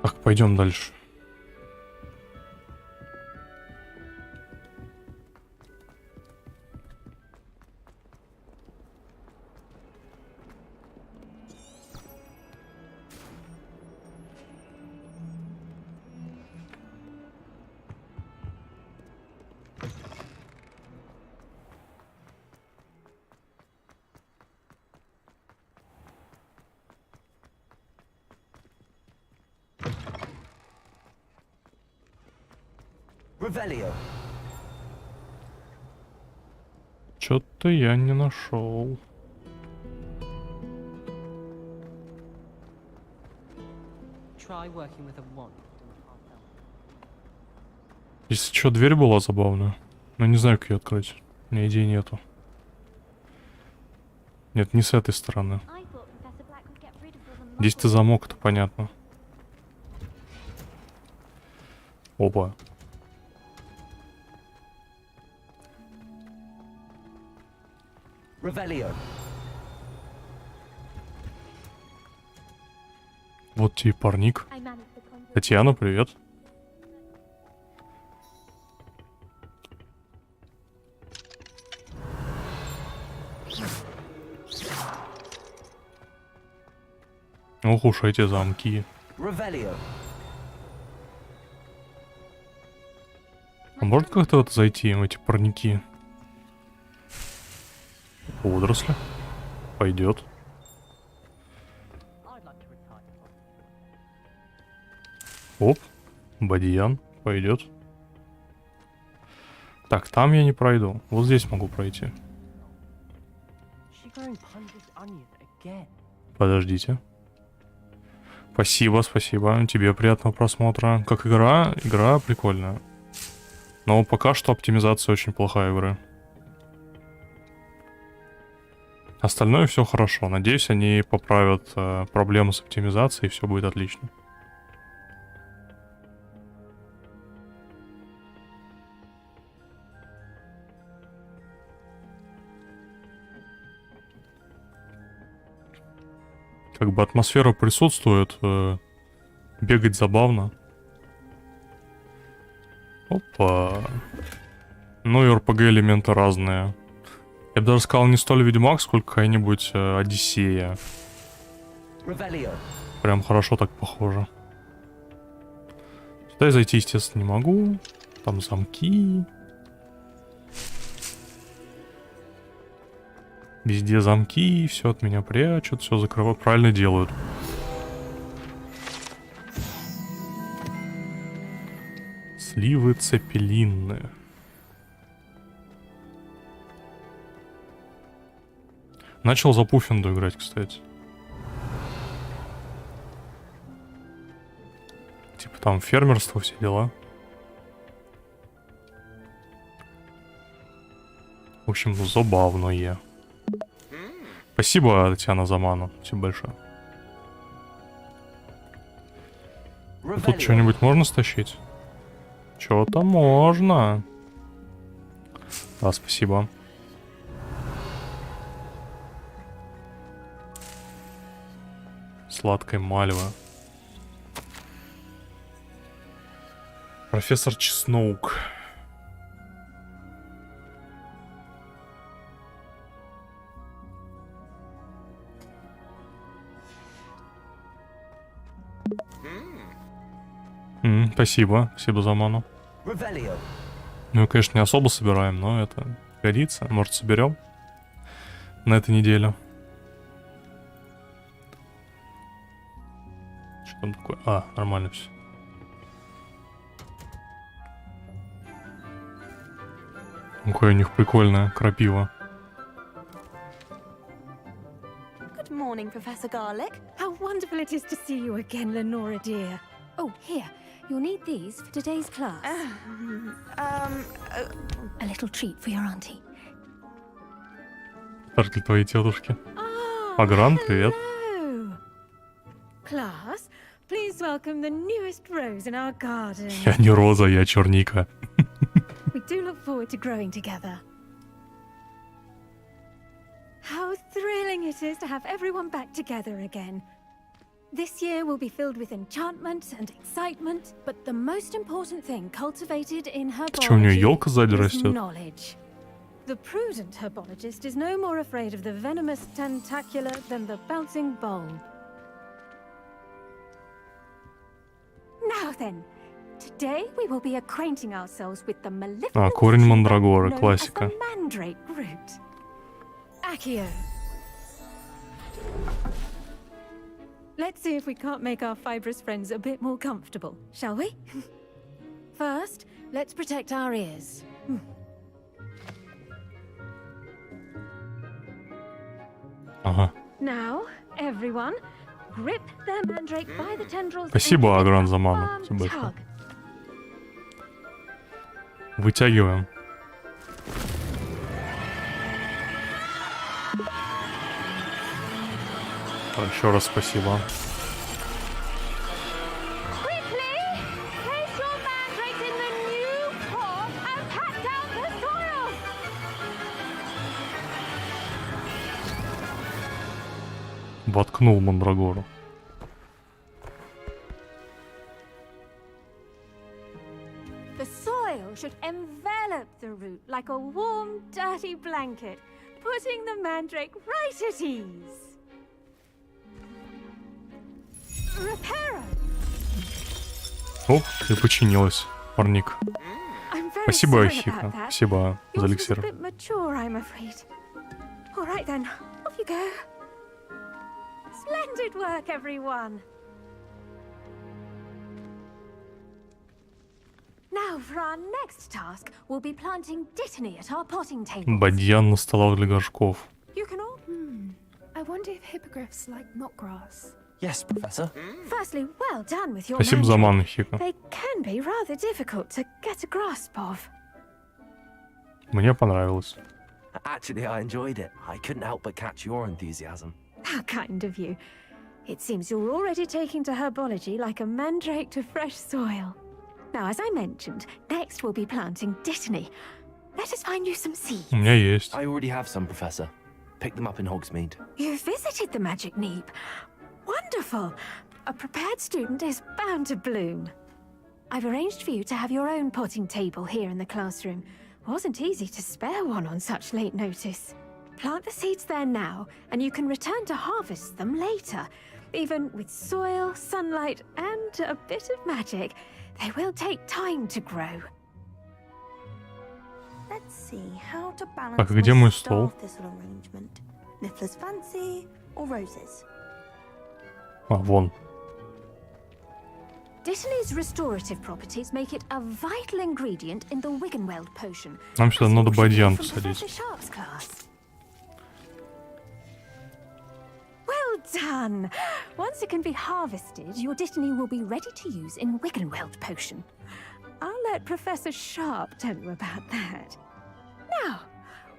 Так, пойдем дальше. Revelio. Что-то я не нашел. Если что, дверь была забавная. Но не знаю, как ее открыть. У меня идей нету. Нет, не с этой стороны. Здесь-то замок, это понятно. Опа. Revelio. Вот тебе парник. Татьяна, привет. Ох уж эти замки. Revelio. А может как-то вот зайти в эти парники? Водоросли. Пойдет. Оп. Бадьян. Пойдет. Так, там я не пройду. Вот здесь могу пройти. Подождите. Спасибо, спасибо. Тебе приятного просмотра. Как игра? Игра прикольная. Но пока что оптимизация очень плохая игры. Остальное все хорошо. Надеюсь, они поправят проблемы с оптимизацией, и все будет отлично. Как бы атмосфера присутствует, бегать забавно. Опа. Ну и РПГ элементы разные. Я бы даже сказал, не столь Ведьмак, сколько какая-нибудь Одиссея. Прям хорошо так похоже. Сюда я зайти, естественно, не могу. Там замки. Везде замки, все от меня прячут, все закрывают. Правильно делают. Сливы цепелинные. Начал за Пуффинду играть, кстати. Типа там фермерство, все дела. В общем, забавное. Спасибо, Татьяна, за ману. Спасибо большое. А тут что-нибудь можно стащить? Что-то можно. Да, спасибо. Сладкая мальва. Профессор Чесноук. Спасибо. Спасибо за ману. Ну, конечно, не особо собираем, но это годится. Может, соберем на этой неделе. Что там такое? А, нормально все. Какое у них прикольное крапива. Good morning, Professor Garlic. How wonderful it is to see you again, Lenora dear. Oh, here. You'll need these for today's class. A little treat for your auntie. Подарки твоей тетушки. Агран, привет. Class, please welcome the newest rose in our garden. Я не роза, я черника. We do look forward to growing together. How thrilling it is to have everyone back together again. This year will be filled with enchantment and excitement, but the most important thing cultivated in herbologist is knowledge. The prudent herbologist is no more afraid of the venomous tentacular than the bouncing bowl. Now then, today we will be acquainting ourselves with the malevolent корень мандрагоры, классика. mandrake root. Accio. Let's see if we can't make our fibrous friends a bit more comfortable, shall we? First, let's protect our ears. Ага. Now, everyone, grip their mandrake by the tendrils. Спасибо, Агран, за ману. Спасибо большое. Вытягиваем. Еще раз спасибо. Воткнул мандрагору. The soil should envelop the root like a warm, dirty blanket, putting the mandrake right at ease. Reparo. О, и починилась, парник. Спасибо, Хика. Спасибо за эликсир. All right then, off you go. Splendid work, everyone. Now, for our next task, we'll be planting dittany at our potting table. Бадьян на столах для горшков. You can all. I wonder if hippogriffs like knotgrass. Yes, Professor. Firstly, well done with your Спасибо за ману, Хика. They can be rather difficult to get a grasp of. Мне понравилось. Actually, I enjoyed it. I couldn't help but catch your enthusiasm. How kind of you. It seems you're already taking to herbology like a mandrake to fresh soil. Now, as I mentioned, next we'll be planting dittany. Let us find you some seeds. У меня есть. I already have some, Professor. Picked them up in Hogsmeade. You visited the Magic Neep. Wonderful. A prepared student is bound to bloom. I've arranged for you to have your own potting table here in the classroom. Wasn't easy to spare one on such late notice. Plant the seeds there now, and you can return to harvest them later. Even with soil, sunlight, and a bit of magic, they will take time to grow. Let's see how to balance Так, где мой my стол? star thistle arrangement. Niffler's fancy or roses? А, вон. Dittany's restorative properties make it a vital ingredient in the Wiggenweld potion. Нам сюда надо бадьян посадить. Well done! Once it can be harvested, your dittany will be ready to use in Wiggenweld potion. I'll let Professor Sharp tell you about that. Now,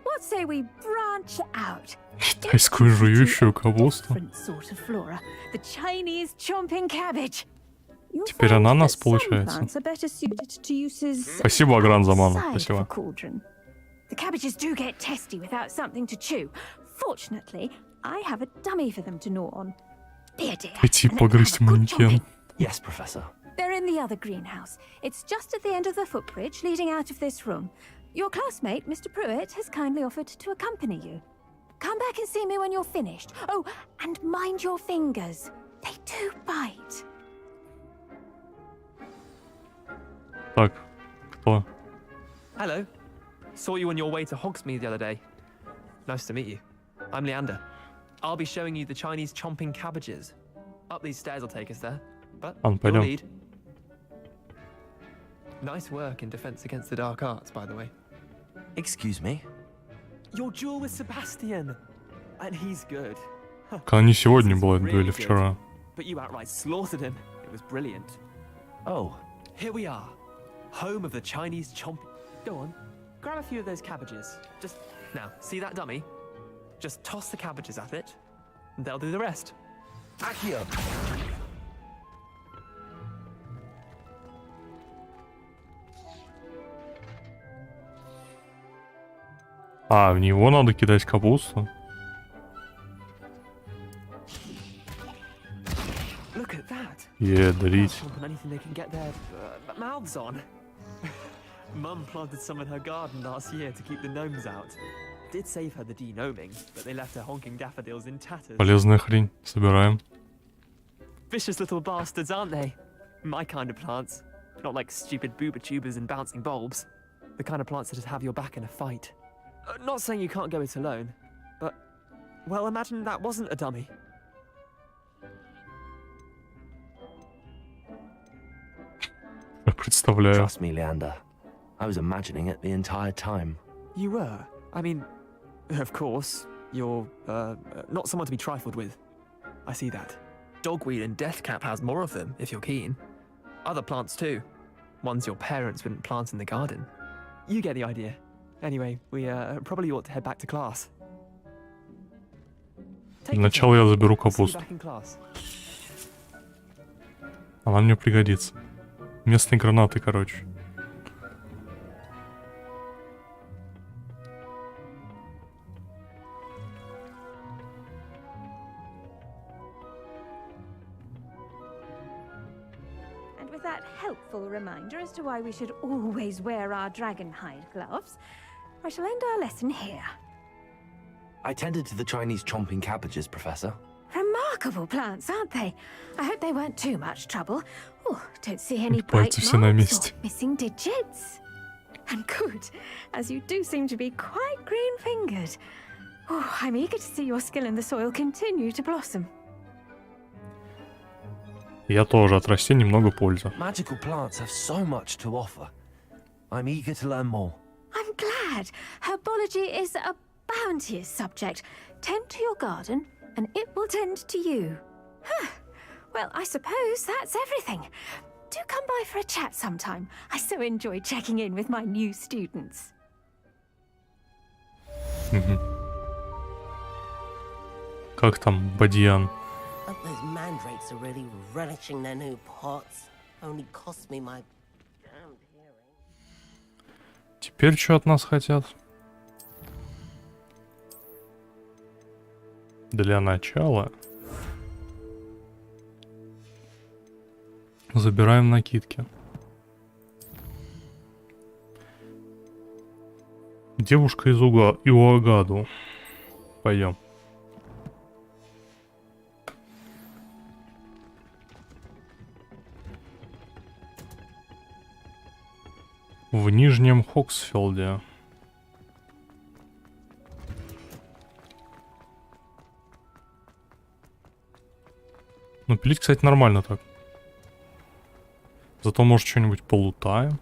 what say we branch out? Китайскую жующую капусту. Different sort of flora, the Chinese chomping cabbage. Теперь ананас получается. Спасибо, Агран, за ману. Спасибо. The cabbages do get testy without something to chew. Fortunately, I have a dummy for them to gnaw on. Here, dear. Пойти погрызть манекен. Yes, Professor. They're in the other greenhouse. It's just at the end of the footbridge leading out of this room. Your classmate, Mr. Pruitt, has kindly offered to accompany you. Come back and see me when you're finished. Oh, and mind your fingers. They do bite. Так, кто? Hello. Saw you on your way to Hogsmeade the other day. Nice to meet you. I'm Leander. I'll be showing you the Chinese chomping cabbages. Up these stairs will take us there. But you'll пойдем. lead. Nice work in defense against the dark arts, by the way. Excuse me? Your duel with Sebastian. And he's good. Когда не сегодня была эта дуэль, вчера. But you outright slaughtered him. It was brilliant. Oh. Here we are. Home of the Chinese chomp. Go on. Grab a few of those cabbages. Just now, see that dummy? Just toss the cabbages at it, and they'll do the rest. Accio. А, в него надо кидать капусту? Look at that. Ядрить. Anything they can get their mouths on. Mum planted some in her garden last year to keep the gnomes out. Did save her the de-gnoming, but they left her honking daffodils in tatters. Полезная хрень. Собираем. Vicious little bastards, aren't they? My kind of plants. Not like stupid booba tubers and bouncing bulbs. The kind of plants that just have your back in a fight. Not saying you can't go it alone, but... Well, imagine that wasn't a dummy. представляю. Trust me, Leander. I was imagining it the entire time. You were? I mean, of course, you're, not someone to be trifled with. I see that. Dogweed and deathcap has more of them, if you're keen. Other plants too. Ones your parents wouldn't plant in the garden. You get the idea. Anyway, we probably ought to head back to class. Для начала я заберу See you капусту. back in class. Она мне пригодится. Местные гранаты, короче. And with that helpful reminder as to why we should always wear our dragon hide gloves, I shall end our lesson here. I tended to the Chinese chomping cabbages, Professor. Remarkable plants, aren't they? I hope they weren't too much trouble. Oh, don't see any bright Пальцы все на marks месте. or missing digits. And good, as you do seem to be quite green-fingered. Oh, I'm eager to see your skill in the soil continue to blossom. Я тоже от растений много пользы. Magical plants have so much to offer. I'm eager to learn more. I'm glad. Herbology is a bounteous subject. Tend to your garden, and it will tend to you. Huh. Well, I suppose that's everything. Do come by for a chat sometime. I so enjoy checking in with my new students. Как там, Бадьян? Hope those mandrakes are really relishing their new pots. Only cost me my damned hearing. Теперь что от нас хотят? Для начала забираем накидки. Девушка из Иоагаду. Пойдем. В Нижнем Хоксфилде. Ну, пилить, кстати, нормально так. Зато, может, что-нибудь полутаем.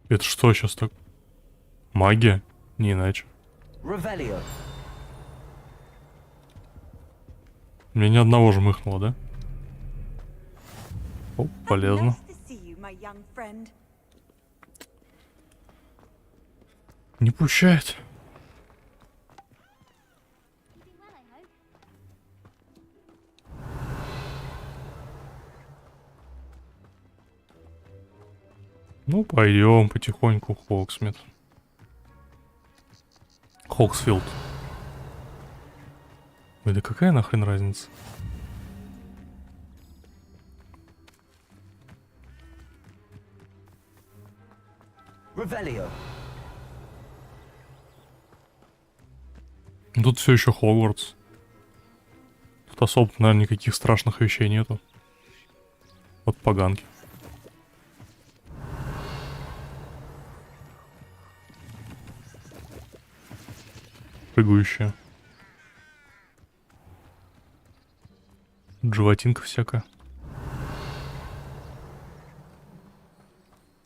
Это что сейчас так? Магия? Не иначе. Revelio. Мне ни одного жмыхнуло, да? О, полезно. Не пущает. Ну, пойдем потихоньку в Хоксмит. Хоксфилд. Ой, да какая нахрен разница? Revelio. Тут все еще Хогвартс. Тут особо, наверное, никаких страшных вещей нету. Вот поганки. Прыгающая. Животинка всякая.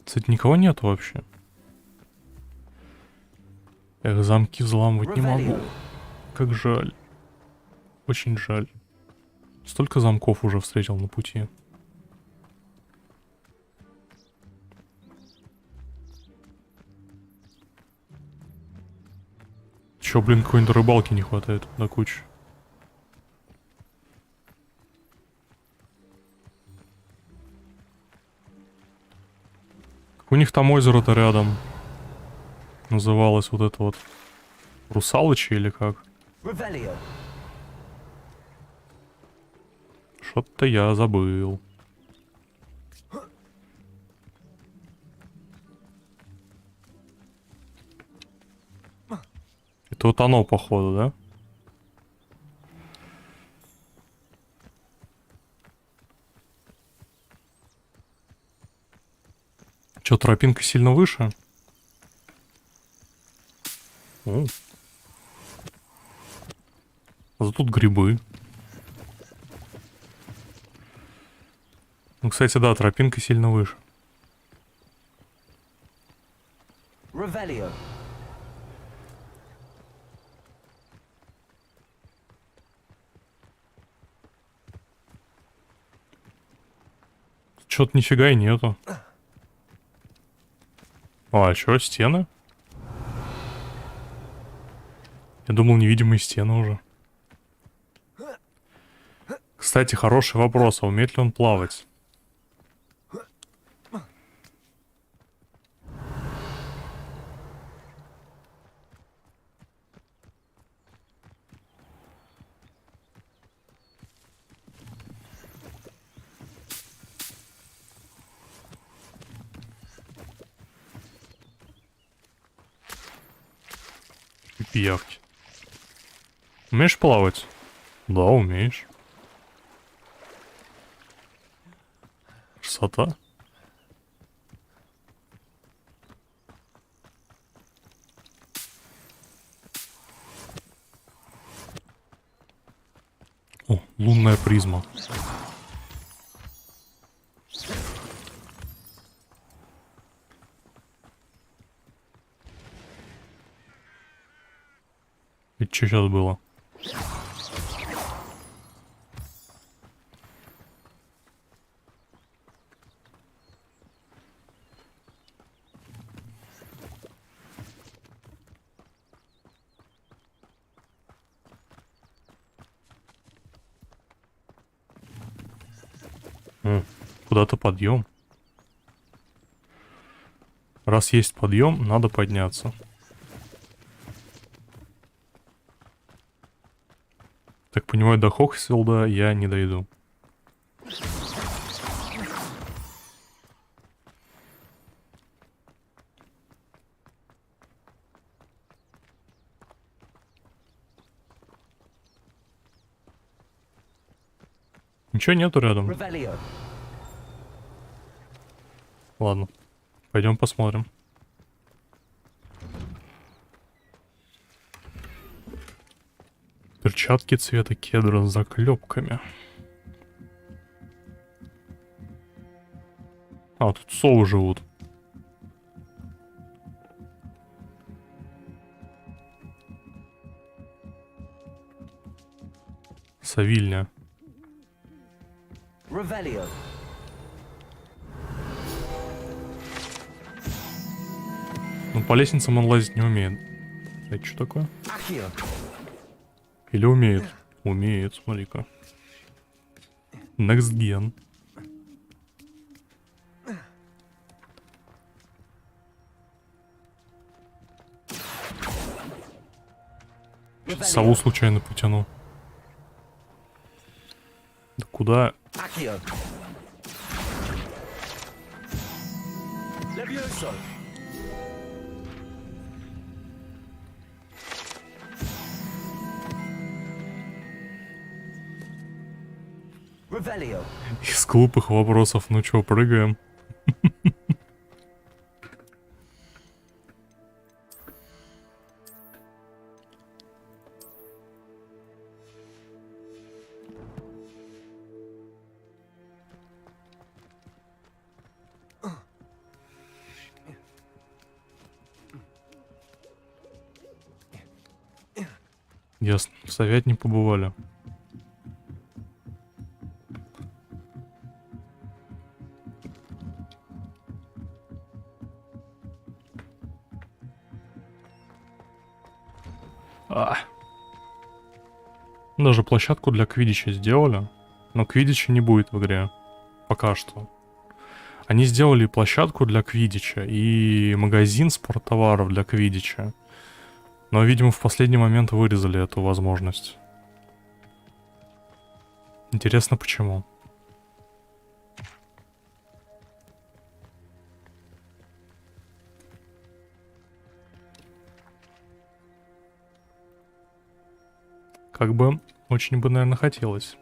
Кстати, никого нету вообще. Эх, замки взламывать не могу. Как жаль. Очень жаль. Столько замков уже встретил на пути. Чё, блин, какой-нибудь рыбалки не хватает на кучу. У них там озеро-то рядом. Называлось вот это вот Русалочи или как? Что-то я забыл. Это вот оно, походу, да? Чё, тропинка сильно выше? О. А тут грибы. Ну, кстати, да, тропинка сильно выше. Revelio. Чё-то нифига и нету. А чё, стены? Я думал, невидимые стены уже. Кстати, хороший вопрос. А умеет ли он плавать? Пиявки. Умеешь плавать? Да, умеешь. Красота. О, лунная призма. Это что сейчас было? Куда-то подъем. Раз есть подъем, надо подняться. Так понимаю, до Хогвартса я не дойду. Ничего нету рядом. Ладно, пойдем посмотрим. Перчатки цвета кедра с заклепками. А, тут совы живут. Совильня. Revelio. Ну, по лестницам он лазить не умеет. Это что такое? Accio. Или умеет? Умеет, смотри-ка. Next Gen. Сову случайно потяну. Да куда? Accio. Levioso. Revelio. Из глупых вопросов, ну чё, прыгаем? Ясно, в совет не побывали. Даже площадку для квиддича сделали, но квиддича не будет в игре. Пока что. Они сделали площадку для квиддича и магазин спорттоваров для квиддича. Но, видимо, в последний момент вырезали эту возможность. Интересно, почему? Как бы, очень бы, наверное, хотелось.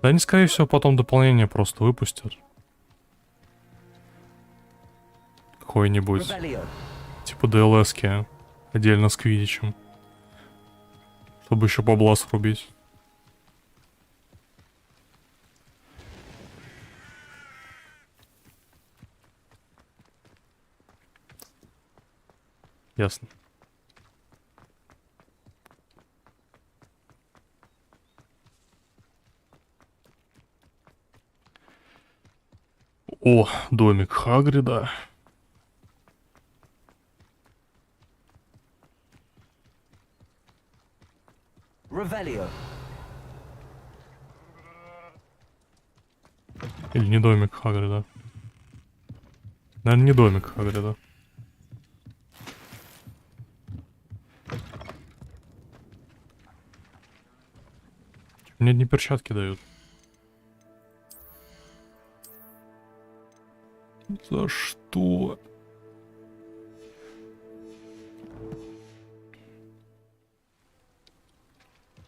Да они, скорее всего, потом дополнение просто выпустят. Какой-нибудь. Типа DLS-ки. Отдельно с квидичем. Чтобы еще бабла срубить. Ясно. О, домик Хагрида. Или не домик Хагрида? Наверное, не домик Хагрида. Мне одни перчатки дают. За что?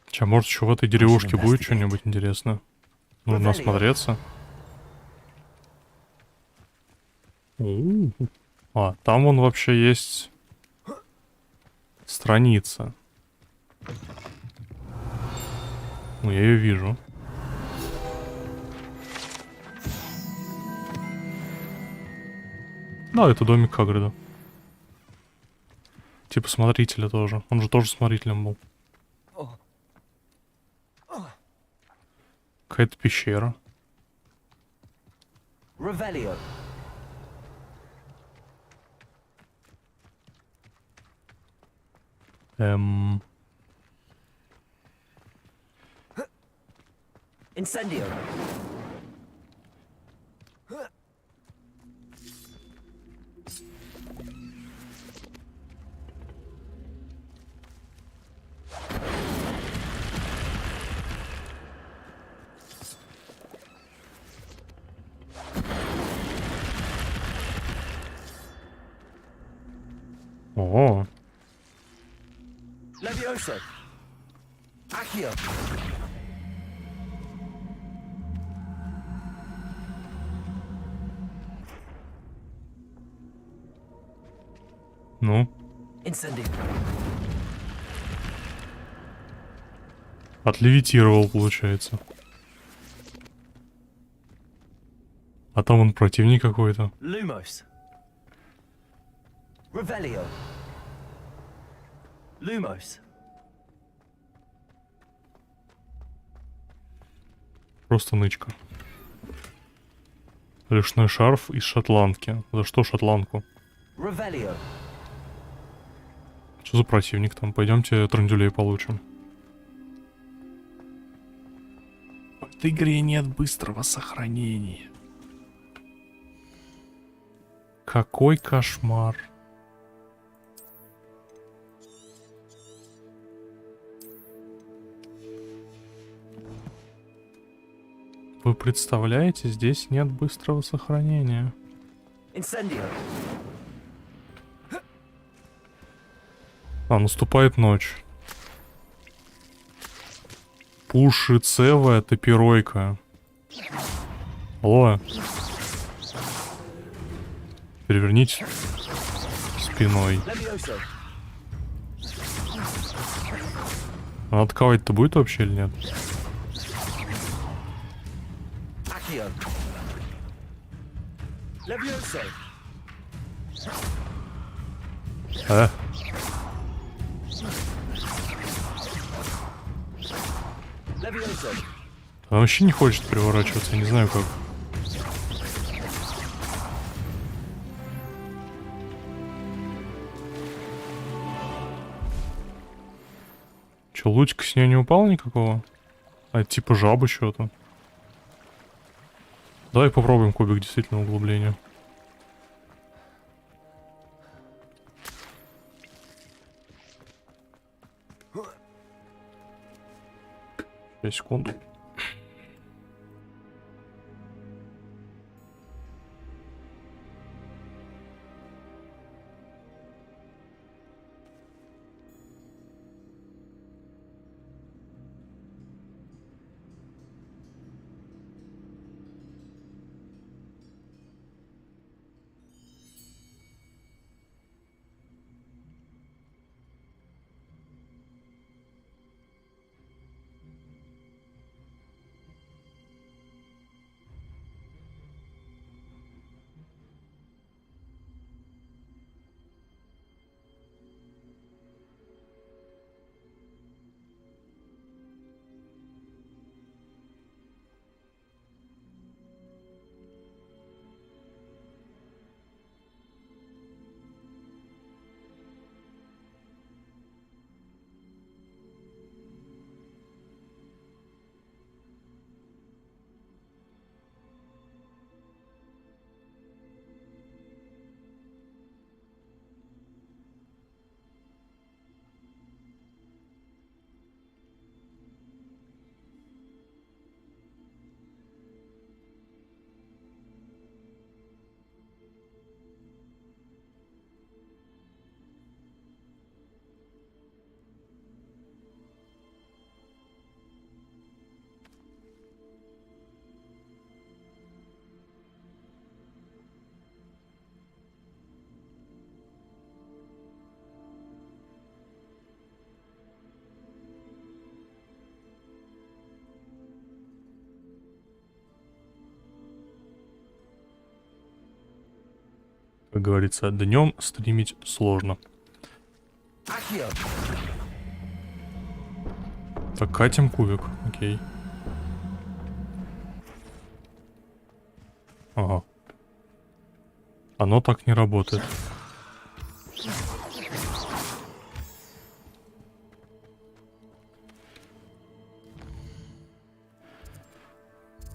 Че, может, еще в этой деревушке будет что-нибудь интересное? Нужно осмотреться. А, там вон вообще есть страница. Ну, я ее вижу. Да, это домик Хагрида. Типа смотрителя тоже. Он же тоже смотрителем был. Какая-то пещера. Incendio. О. Levioso. Accio. Ну? Incendio. Отлевитировал, получается. А там он противник какой-то. Lumos. Revelio. Lumos. Просто нычка. Лишной шарф из шотландки. За что шотландку? Revelio. Что за противник там? Пойдемте трандюлей получим. В этой игре нет быстрого сохранения. Какой кошмар. Вы представляете, здесь нет быстрого сохранения. Incendio. А, наступает ночь. Пушицевая топиройка. Алло. Перевернитесь спиной. Levioso. Она атаковать-то будет вообще или нет? Accio. Levioso. А? Levioso. Она вообще не хочет переворачиваться, я не знаю как. Че, лучик с нее не упал никакого? А это типа жаба что-то. Давай попробуем кубик действительно углубления. Сейчас, секунду. Как говорится, днем стримить сложно. Так, катим кубик, окей. Ага. Оно так не работает.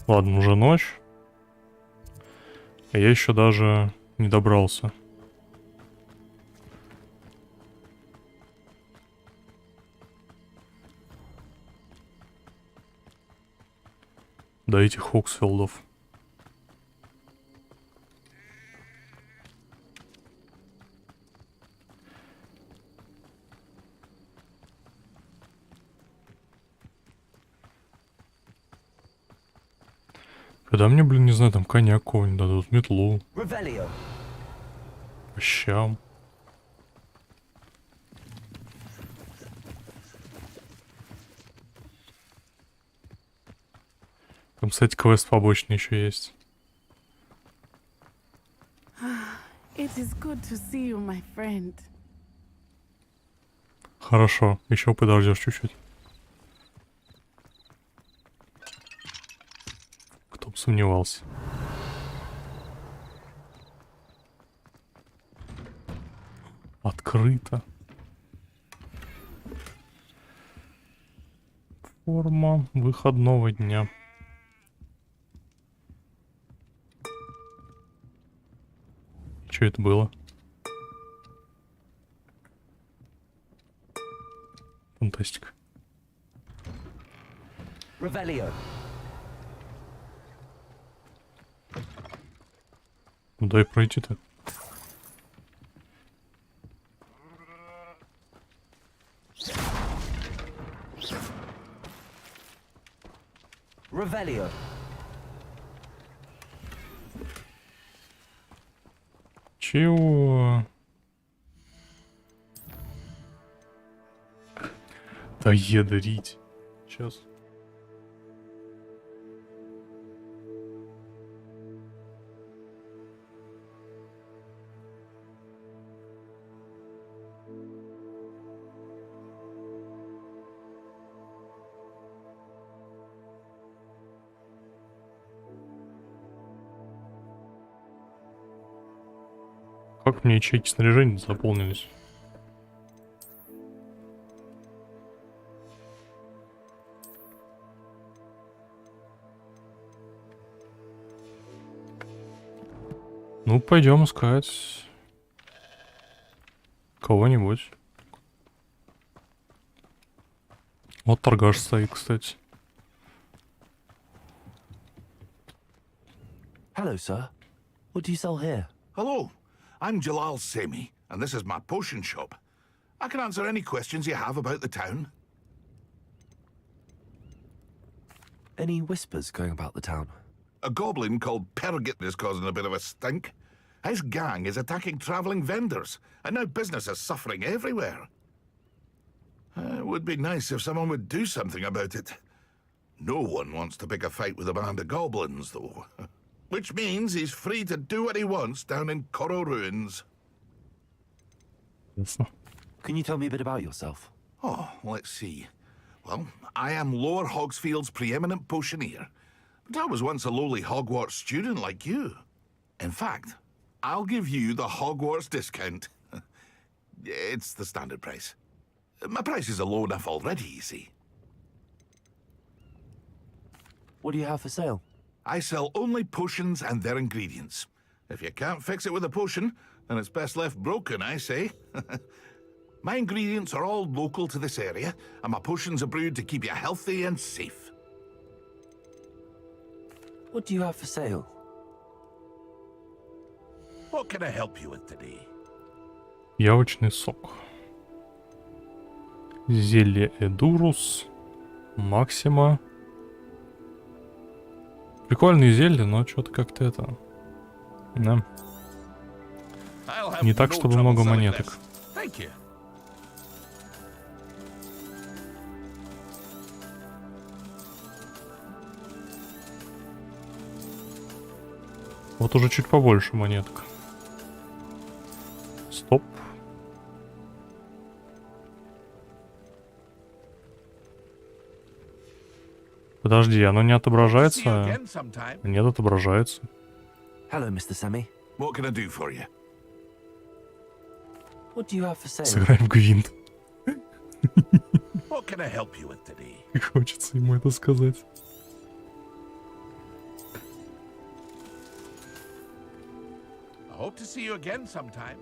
Ладно, уже ночь. А я еще даже не добрался. До этих Хоксфилдов. Когда мне, блин, не знаю, там коня какого-нибудь дадут, метлу. По щам. Там, кстати, квест побочный еще есть. It is good to see you, my friend. Хорошо, еще подождешь чуть-чуть. Кто бы сомневался. Открыто. Форма выходного дня. Что это было? Фантастика. Ну дай пройти-то. Чего? Да ядрить. Сейчас. Как мне ячейки снаряжения заполнились? Ну, пойдем искать кого-нибудь. Вот торгаш стоит, кстати. Hello, sir. What do you sell here? Hello, I'm Jalal Semi, and this is my potion shop. I can answer any questions you have about the town. Any whispers going about the town? A goblin called Pergit is causing a bit of a stink. His gang is attacking travelling vendors, and now business is suffering everywhere. It would be nice if someone would do something about it. No one wants to pick a fight with a band of goblins, though. Which means he's free to do what he wants down in Coral Ruins. Can you tell me a bit about yourself? Oh, let's see. Well, I am Lower Hogsfield's preeminent potioneer, but I was once a lowly Hogwarts student like you. In fact, I'll give you the Hogwarts discount. It's the standard price. My prices are low enough already, you see. What do you have for sale? I sell only potions and their ingredients. If you can't fix it with a potion, then it's best left broken, I say. My ingredients are all local to this area, and my potions are brewed to keep you healthy and safe. What do you have for sale? What can I help you with today? Яблочный сок. Зелье Эдурус. Максима. Прикольные зелья, но что-то как-то это... Да. Не так, чтобы много монеток. Вот уже чуть побольше монеток. Подожди, оно не отображается? Нет, отображается. Hello, Mr. Semi. What can I do for you? What do you have for sale? Сыграем в гвинт. What can I help you with today? Как хочется ему это сказать. I hope to see you again sometime.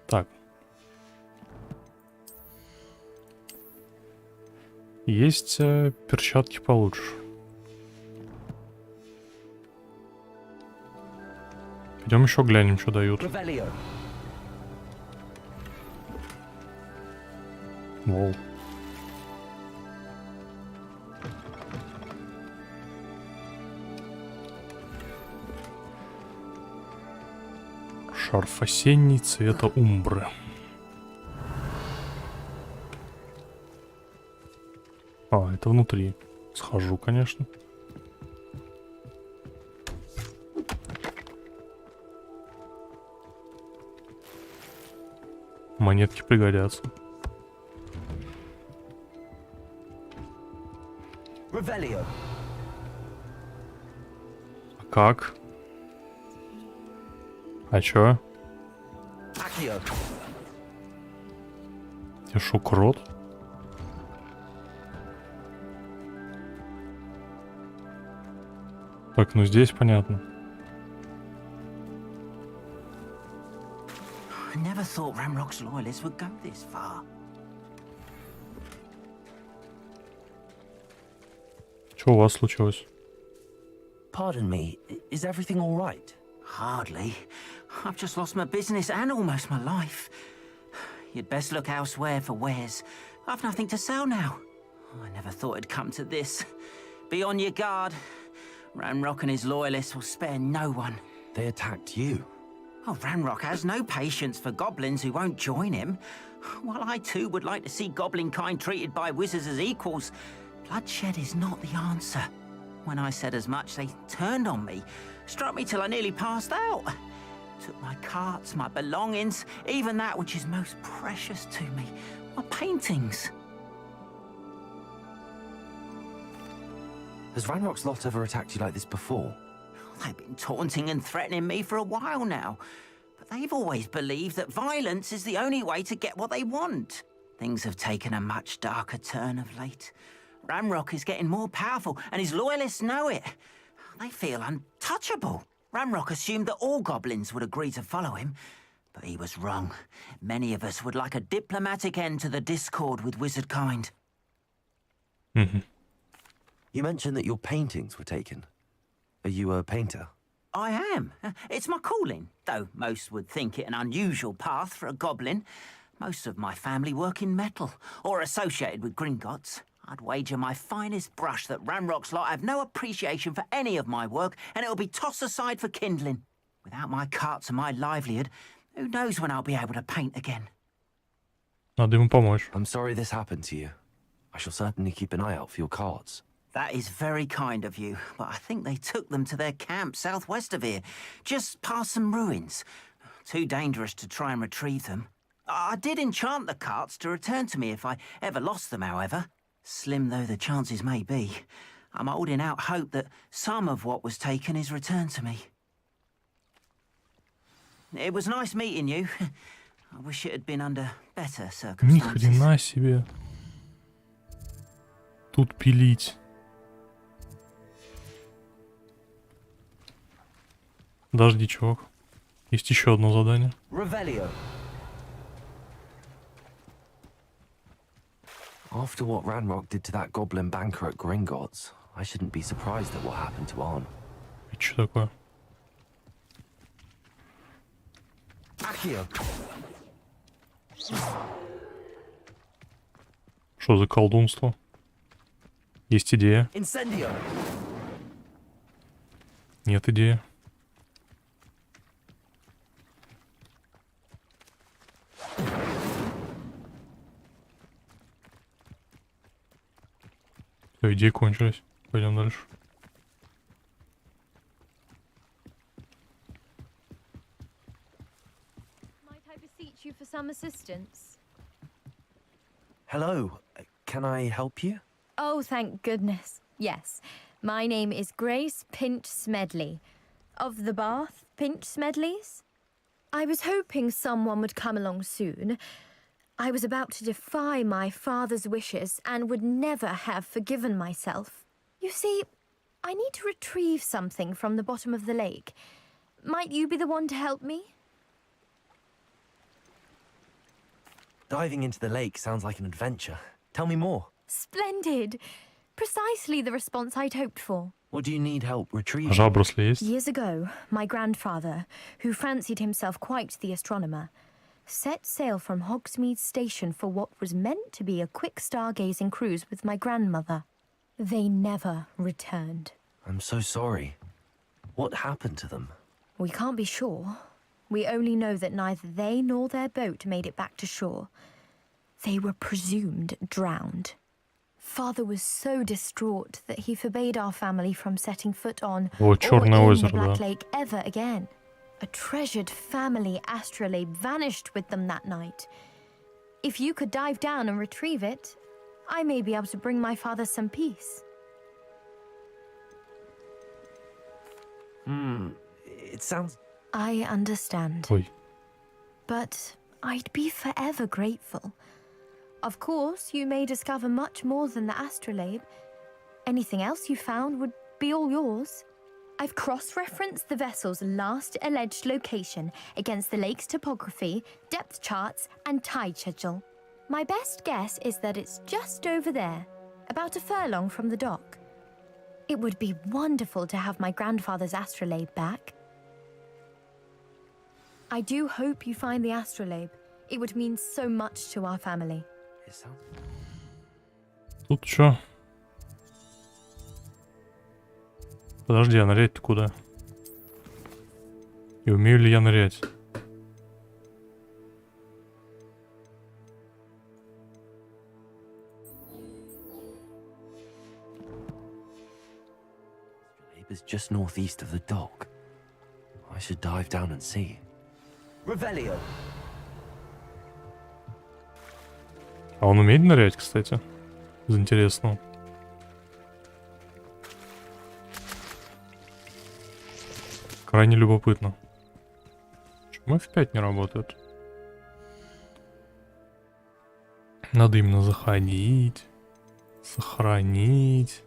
Так. Есть перчатки получше. Идем еще глянем, что дают. Воу. Шарф осенний цвета умбры. А, это внутри. Схожу, конечно. Монетки пригодятся. А как? А чё? Ты шо, крот? Так, ну здесь понятно. I never thought Ranrock's loyalists would go this far. Что у вас случилось? Pardon me, is everything all right? Hardly. I've just lost my business and almost my life. You'd best look elsewhere for wares. I've nothing to sell now. I never thought it'd come to this. Be on your guard. Ranrock and his loyalists will spare no one. They attacked you. Oh, Ranrock has no patience for goblins who won't join him. While I too would like to see goblin kind treated by wizards as equals, bloodshed is not the answer. When I said as much, they turned on me, struck me till I nearly passed out. Took my carts, my belongings, even that which is most precious to me, my paintings. Has Ranrock's lot ever attacked you like this before? They've been taunting and threatening me for a while now, but they've always believed that violence is the only way to get what they want. Things have taken a much darker turn of late. Ranrock is getting more powerful, and his loyalists know it. They feel untouchable. Ranrock assumed that all goblins would agree to follow him, but he was wrong. Many of us would like a diplomatic end to the discord with wizard kind. You mentioned that your paintings were taken. Are you a painter? I am. It's my calling, though most would think it an unusual path for a goblin. Most of my family work in metal, or associated with Gringotts. I'd wager my finest brush that Ranrock's lot have no appreciation for any of my work, and it'll be tossed aside for kindling. Without my carts and my livelihood, who knows when I'll be able to paint again. Надо ему помочь. I'm sorry this happened to you. I shall certainly keep an eye out for your carts. That is very kind of you, but I think they took them to their camp southwest of here, just past some ruins. Too dangerous to try and retrieve them. I did enchant the carts to return to me if I ever lost them, however. Slim though the chances may be, I'm holding out hope that some of what was taken is returned to me. It was nice meeting you. I wish it had been under better Ни circumstances. хрена себе. Тут пилить. Подожди, чувак. Есть еще одно задание. After what Ranrock did to that goblin banker at Gringotts, I shouldn't be surprised at what happened to Arn. Это что такое? Что за колдунство? Есть идея? Нет идеи. Все, идеи кончились. Пойдем дальше. Might I beseech you for some assistance? Hello. can I help you? Oh, thank goodness. Yes. My name is Grace Pinch Smedley. Of the Bath Pinch Smedleys? I was hoping someone would come along soon. I was about to defy my father's wishes and would never have forgiven myself. You see, I need to retrieve something from the bottom of the lake. Might you be the one to help me? Diving into the lake sounds like an adventure. Tell me more. Splendid. Precisely the response I'd hoped for. What do you need help retrieving? Years ago, my grandfather, who fancied himself quite the astronomer, set sail from Hogsmeade Station for what was meant to be a quick stargazing cruise with my grandmother. They never returned. I'm so sorry. What happened to them? We can't be sure. We only know that neither they nor their boat made it back to shore. They were presumed drowned. Father was so distraught that he forbade our family from setting foot on or in the Black Lake ever again. A treasured family astrolabe vanished with them that night. If you could dive down and retrieve it, I may be able to bring my father some peace. It sounds... I understand. Oi. But I'd be forever grateful. Of course, you may discover much more than the astrolabe. Anything else you found would be all yours. I've cross-referenced the vessel's last alleged location against the lake's topography, depth charts, and tide schedule. My best guess is that it's just over there, about a furlong from the dock. It would be wonderful to have my grandfather's astrolabe back. I do hope you find the astrolabe. It would mean so much to our family. Тут чё? Подожди, а нырять-то куда? И умею ли я нырять? Is just northeast of the dock. I should dive down and see. Revelio. А он умеет нырять, кстати? Из интересного. Крайне любопытно. Почему F5 не работает? Надо именно заходить. Сохранить.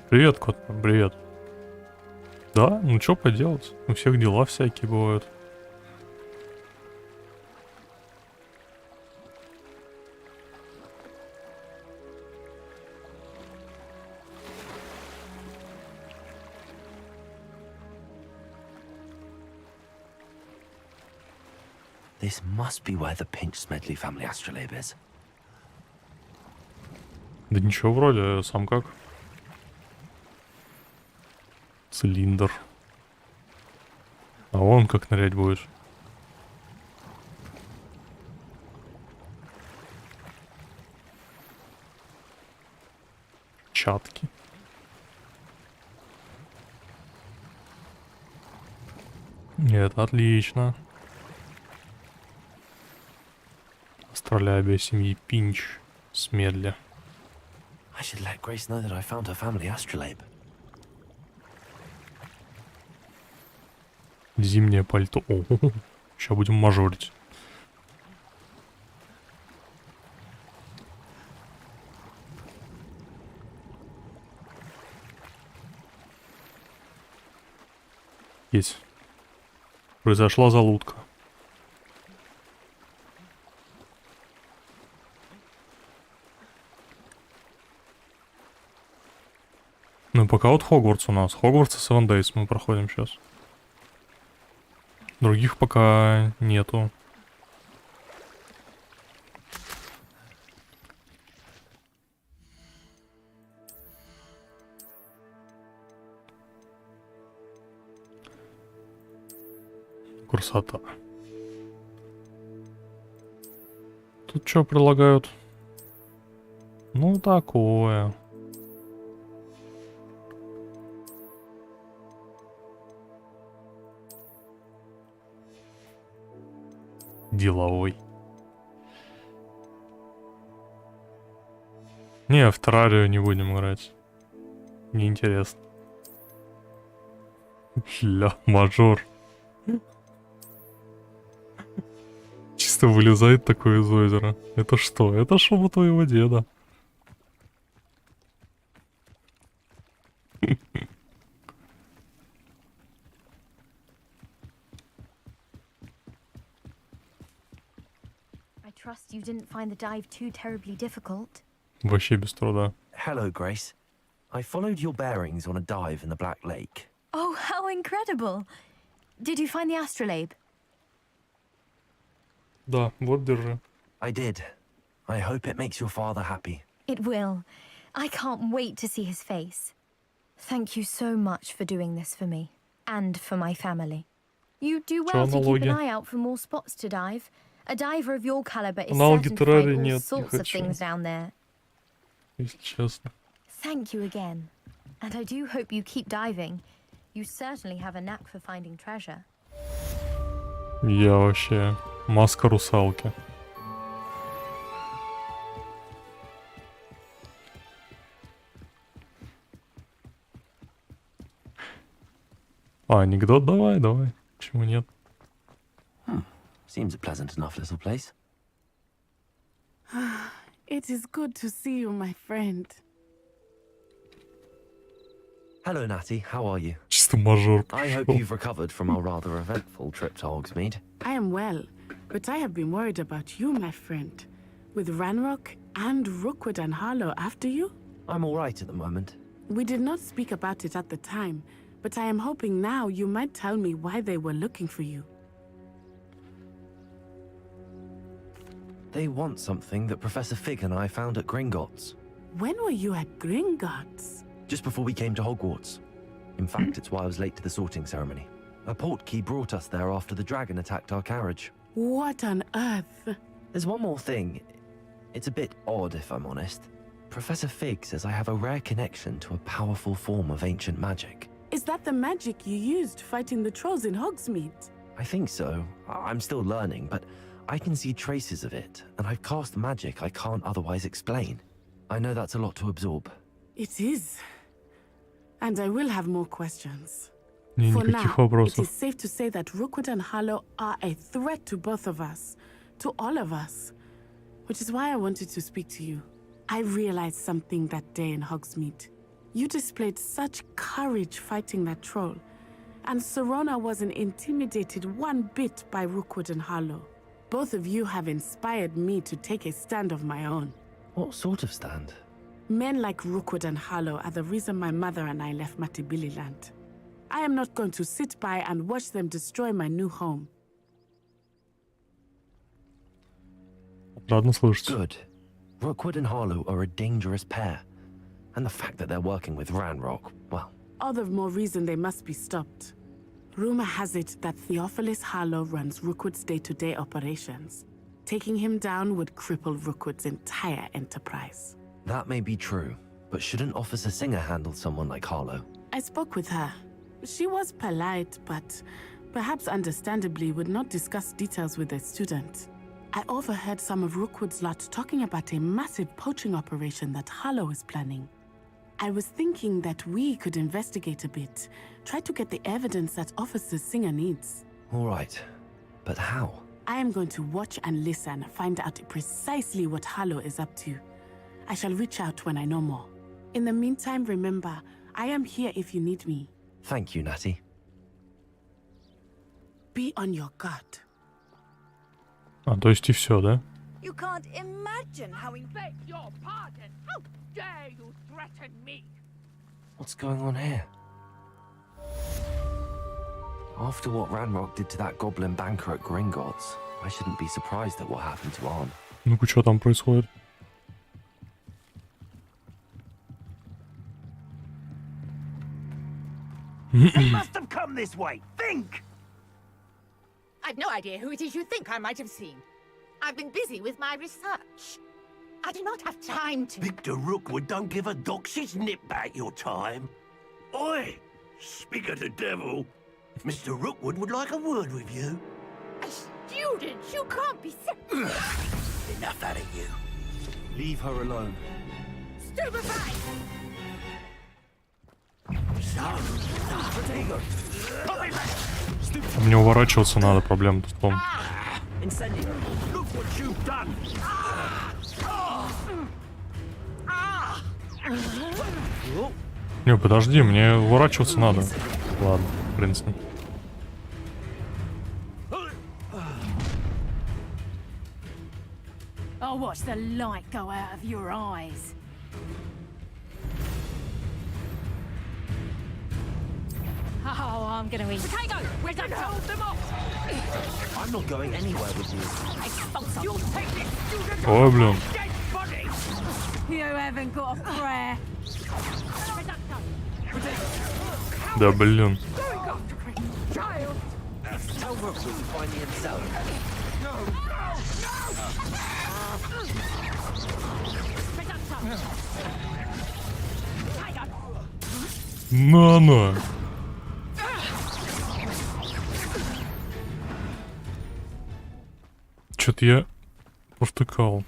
Привет, кот, привет. Да, ну что поделать? У всех дела всякие бывают. This must be where the Pinch Smedley family astrolabe is. Да ничего вроде, сам как. Цилиндр. А он как нырять будешь? Чатки. Нет, отлично. Астролябия семьи Пинч Смедли. I should let Grace know that I found her family astrolabe. Зимнее пальто. О, сейчас будем мажорить. Есть. Произошла залутка. Ну, пока вот Хогвартс у нас. Хогвартс и 7 Days мы проходим сейчас. Других пока нету. Красота. Тут что предлагают? Ну, такое. Деловой. Не, в террарию не будем играть. Неинтересно. Ля, мажор. Чисто вылезает такое из озера. Это что? Это шоу твоего деда. I trust you didn't find the dive too terribly difficult. Вообще без труда. Hello, Grace. I followed your bearings on a dive in the Black Lake. Oh, how incredible! Did you find the astrolabe? Да, вот держи. I did. I hope it makes your father happy. It will. I can't wait to see his face. Thank you so much for doing this for me. And for my family. You do well to keep an eye out for more spots to dive. A diver of your caliber is certain to find all sorts of things down there. Если честно. Thank you again. And I do hope you keep diving. You certainly have a knack for finding treasure. Я вообще маска русалки. А, анекдот давай, давай. Почему нет? Seems a pleasant enough little place. It is good to see you, my friend. Hello, Natty. How are you? Чисто мажор. I hope you've recovered from our rather eventful trip to Hogsmeade. I am well, but I have been worried about you, my friend. With Ranrock and Rookwood and Harlow after you? I'm all right at the moment. We did not speak about it at the time, but I am hoping now you might tell me why they were looking for you. They want something that Professor Fig and I found at Gringotts. When were you at Gringotts? Just before we came to Hogwarts. In fact, it's why I was late to the sorting ceremony. A portkey brought us there after the dragon attacked our carriage. What on earth? There's one more thing. It's a bit odd, if I'm honest. Professor Fig says I have a rare connection to a powerful form of ancient magic. Is that the magic you used fighting the trolls in Hogsmeade? I think so. I'm still learning, but I can see traces of it, and I've cast magic I can't otherwise explain. I know that's a lot to absorb. It is. And I will have more questions. Не, For никаких now, it вопросов. is safe to say that Rookwood and Harlow are a threat to both of us, to all of us, which is why I wanted to speak to you. I realized something that day in Hogsmeade. You displayed such courage fighting that troll, and Serona wasn't intimidated one bit by Rookwood and Harlow. Both of you have inspired me to take a stand of my own. What sort of stand? Men like Rookwood and Harlow are the reason my mother and I left Matabeleland. I am not going to sit by and watch them destroy my new home. Ладно, слушайте. Good. Rookwood and Harlow are a dangerous pair. And the fact that they're working with Ranrock, well... All the more reason they must be stopped. Rumor has it that Theophilus Harlow runs Rookwood's day-to-day operations. Taking him down would cripple Rookwood's entire enterprise. That may be true, but shouldn't Officer Singer handle someone like Harlow? I spoke with her. She was polite, but perhaps understandably would not discuss details with a student. I overheard some of Rookwood's lot talking about a massive poaching operation that Harlow is planning. I was thinking that we could investigate a bit, try to get the evidence that Officer Singer needs. All right, but how? I am going to watch and listen, find out precisely what Harlow is up to. I shall reach out when I know more. In the meantime, remember, I am here if you need me. Thank you, Natty. Be on your guard. А, то есть и все, да? You can't imagine how Beg your pardon! How dare you threaten me? What's going on here? After what Ranrock did to that goblin banker at Gringotts, I shouldn't be surprised at what happened to Arn. Ну-ка, что там происходит? They must have come this way. Think! I've no idea who it is you think I might have seen. I've been busy with my research. I do not have time to... Victor Rookwood don't give a doxy's nip back your time. Oi! Speak of the devil. Mr. Rookwood would like a word with you. students. You can't be Enough out of you. Leave her alone. stupefied. Мне уворачиваться надо, проблема тут в том. Не, подожди, мне уворачиваться надо. Ладно, в принципе. I'll watch the light go out of your eyes. Oh, I'm gonna eat. Potato! We're done. Hold them off! I'm not going anywhere with you. You'll take this student Ой, блин. dead body! You haven't got a prayer. Да, блин. Going after a child! Tell Rookwood to find me himself. На-на. Чё-то я повтыкал.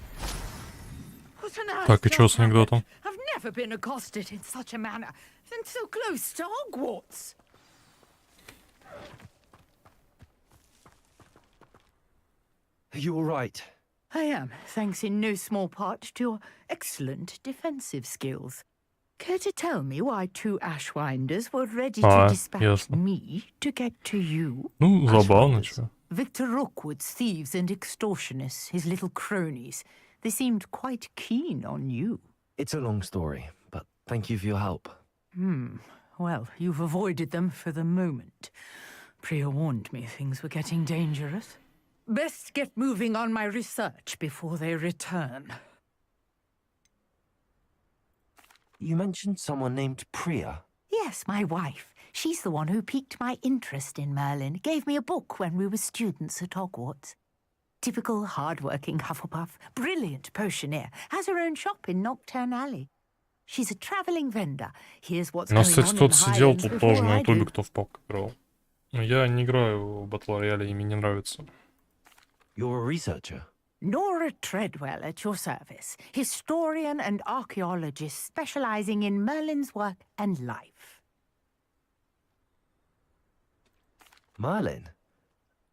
Так, и чё с анекдотом? I've never been accosted in such a manner and so close to Hogwarts. Are you all right? I am, thanks in no small part to your excellent defensive skills. Care to tell me why two Ashwinders were ready to dispatch ясно. me to get to you? Ну, забавно, чё. Victor Rookwood's thieves and extortionists, his little cronies, they seemed quite keen on you. It's a long story, but thank you for your help. Well, you've avoided them for the moment. Priya warned me things were getting dangerous. Best get moving on my research before they return. You mentioned someone named Priya. Yes, my wife. She's the one who piqued my interest in Merlin, gave me a book when we were students at Hogwarts. Typical hard-working Hufflepuff, brilliant potioneer, has her own shop in Nocturne Alley. She's a traveling vendor. Here's what's У нас, going кстати, on in кто-то the сидел Highlands тут тоже before на I ютубе, do. кто в ПОК играл. Но я не играю в Battle Royale, и мне не нравится. You're a researcher. Nora Treadwell at your service, historian and archaeologist specializing in Merlin's work and life. Merlin?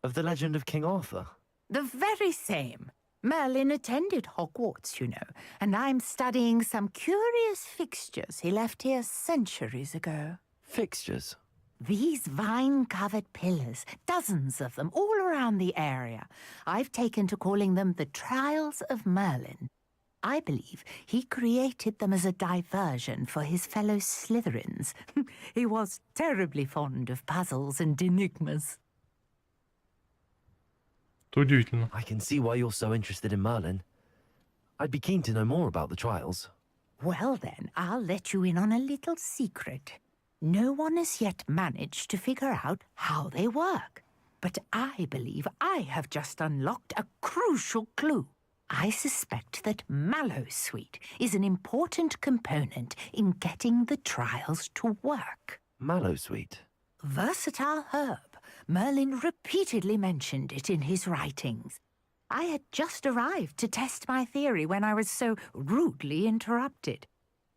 Of the legend of King Arthur? The very same. Merlin attended Hogwarts, you know, and I'm studying some curious fixtures he left here centuries ago. Fixtures? These vine-covered pillars, dozens of them, all around the area. I've taken to calling them the Trials of Merlin. I believe he created them as a diversion for his fellow Slytherins. He was terribly fond of puzzles and enigmas. Удивительно. I can see why you're so interested in Merlin. I'd be keen to know more about the trials. Well then, I'll let you in on a little secret. No one has yet managed to figure out how they work. But I believe I have just unlocked a crucial clue. I suspect that Mallowsweet is an important component in getting the trials to work. Mallowsweet? Versatile herb. Merlin repeatedly mentioned it in his writings. I had just arrived to test my theory when I was so rudely interrupted.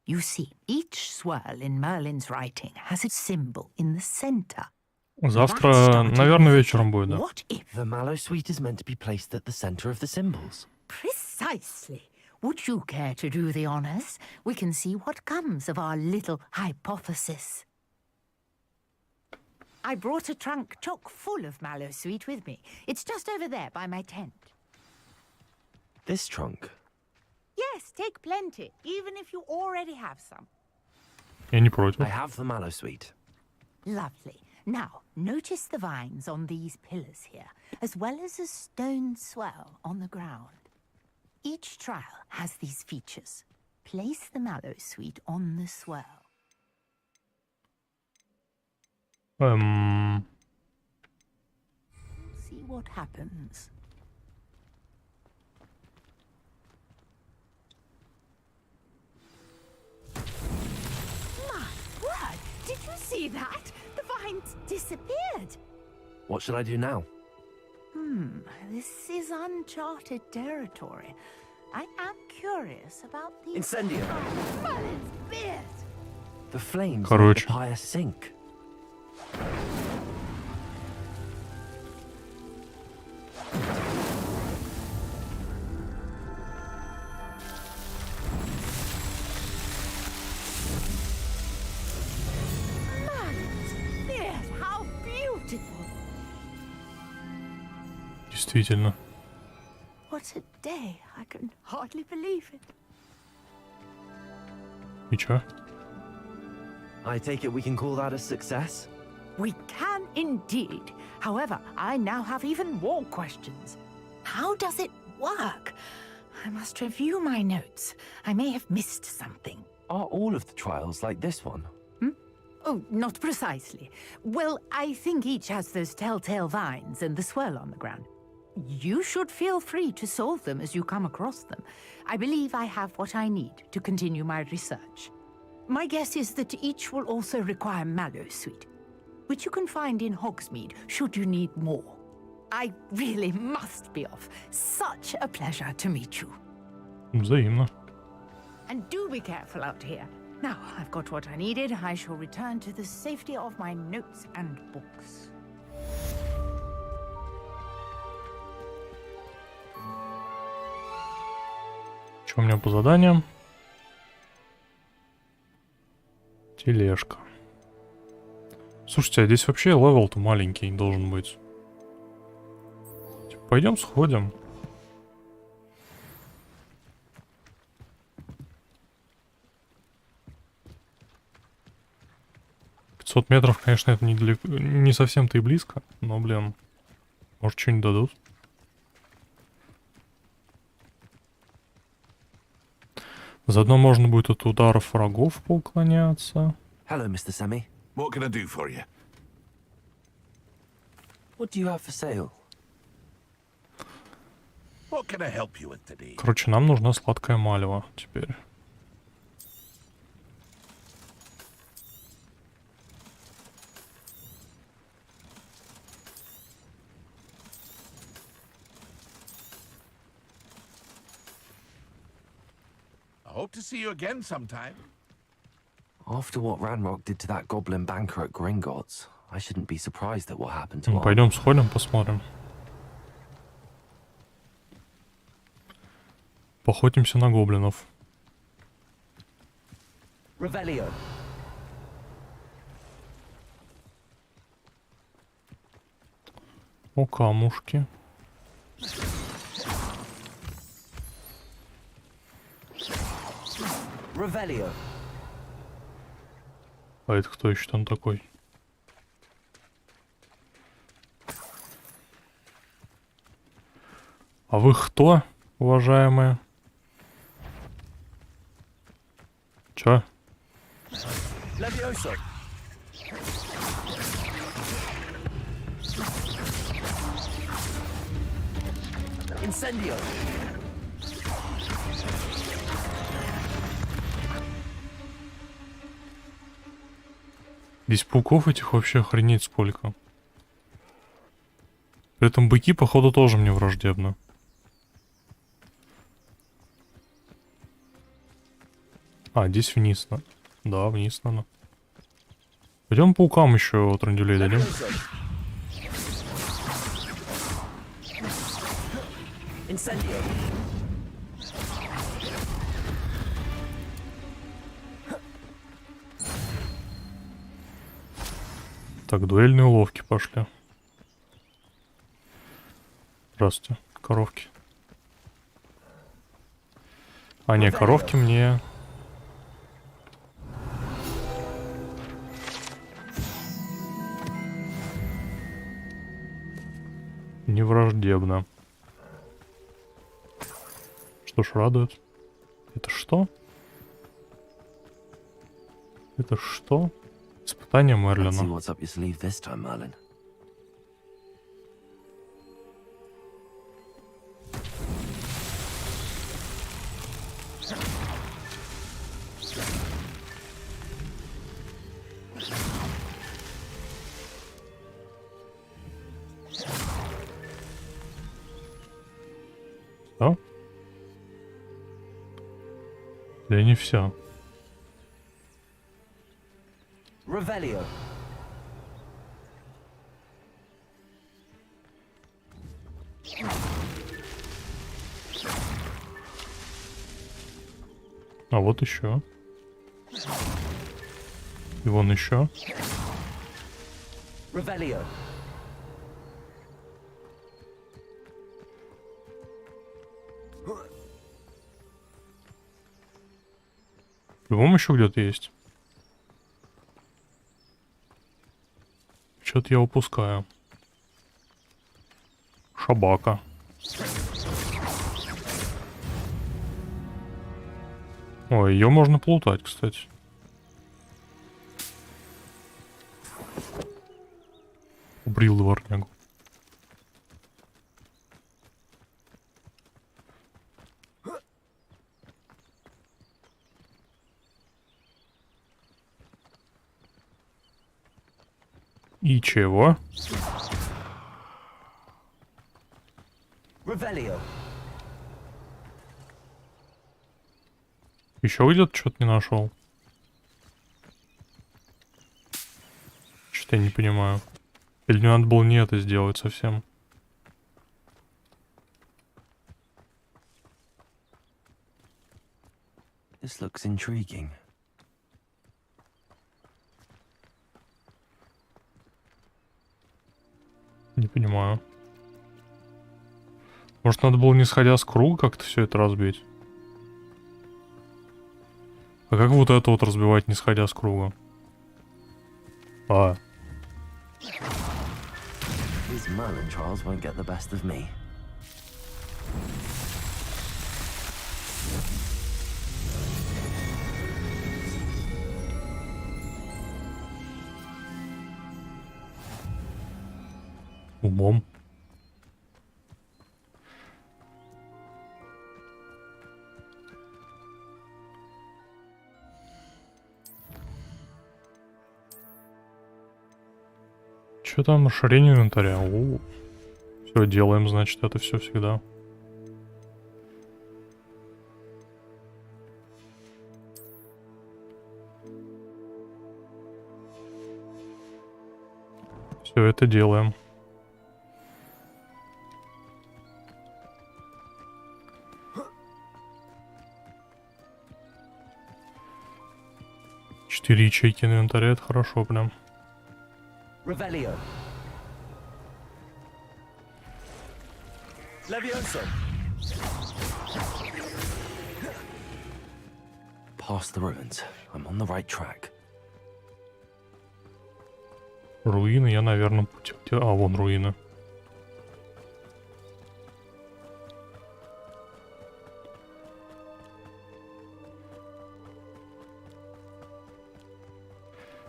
You see, each swirl in Merlin's writing has its symbol in the center. Завтра, наверное, вечером будет, да. What if? The Mallowsweet is meant to be placed at the center of the symbols. Precisely. Would you care to do the honors? We can see what comes of our little hypothesis. I brought a trunk chock full of Mallowsweet with me. It's just over there by my tent. This trunk? Yes, take plenty, even if you already have some. Я не против. I have the Mallowsweet. Lovely. Now, notice the vines on these pillars here, as well as a stone swell on the ground. Each trial has these features. Place the Mallowsweet on the swell. See what happens. My word! Did you see that? The vines disappeared. What should I do now? This is uncharted territory. I am curious about the... Incendio! The flames Короче. make the pyre sink. Yes, how beautiful! Действительно. What a day! I can hardly believe it. И чё? I take it we can call that a success? We can indeed. However, I now have even more questions. How does it work? I must review my notes. I may have missed something. Are all of the trials like this one? Oh, not precisely. Well, I think each has those telltale vines and the swirl on the ground. You should feel free to solve them as you come across them. I believe I have what I need to continue my research. My guess is that each will also require mallow sweet, which you can find in Hogsmeade should you need more. I really must be off. Such a pleasure to meet you. Взаимно. And do be careful out here. Now I've got what I needed. I shall return to the safety of my notes and books. Что у меня по заданиям? Тележка. Слушайте, а здесь вообще левел-то маленький должен быть. Пойдем сходим. Метров, конечно, это недалеко, не совсем-то и близко, но, блин, может, что-нибудь дадут. Заодно можно будет от ударов врагов поуклоняться. Hello, Mr. Sammy. What can I do for you? What do you have for sale? What can I help you with today? Короче, нам нужна сладкая мальва теперь. Hope to see you again sometime. After what Ranrock did to that goblin banker at Gringotts, I shouldn't be surprised at what happened to him. Пойдем сходим, посмотрим. Поохотимся на гоблинов. Revelio. О, камушки. Revelio. А это кто еще там такой? А вы кто, уважаемые? Чё? Levioso. Incendio. Здесь пауков этих вообще охренеть сколько. При этом быки, походу, тоже мне враждебны. А, здесь вниз надо. Да, вниз надо. Пойдем паукам еще трандюлей дадим. Так, дуэльные уловки пошли. Здравствуйте, коровки. А, не, коровки мне... не враждебно. Что ж, радует. Это что? Это что? Испытание Мерлина. Да? Да не все. Revelio. А вот еще. И вон еще. Revelio. По-моему, еще где-то есть. Что-то я упускаю. Шабака. Ой, ее можно плутать, кстати. Убрил дворнягу. И чего? Revelio. Еще где-то что-то не нашел. Что-то я не понимаю. Или мне надо было не это сделать совсем. This looks intriguing. Не понимаю. Может, надо было, не сходя с круга, как-то все это разбить? А как вот это вот разбивать, не сходя с круга? А. These Merlin trials won't get the best of me. Умом. Что там, расширение инвентаря? Все делаем, значит, это все всегда. Все это делаем. Четыре ячейки инвентаря, это хорошо прям. Revelio. Levioso. Past the ruins. I'm on the right track. Руины, я, наверное, путем... А, вон руины.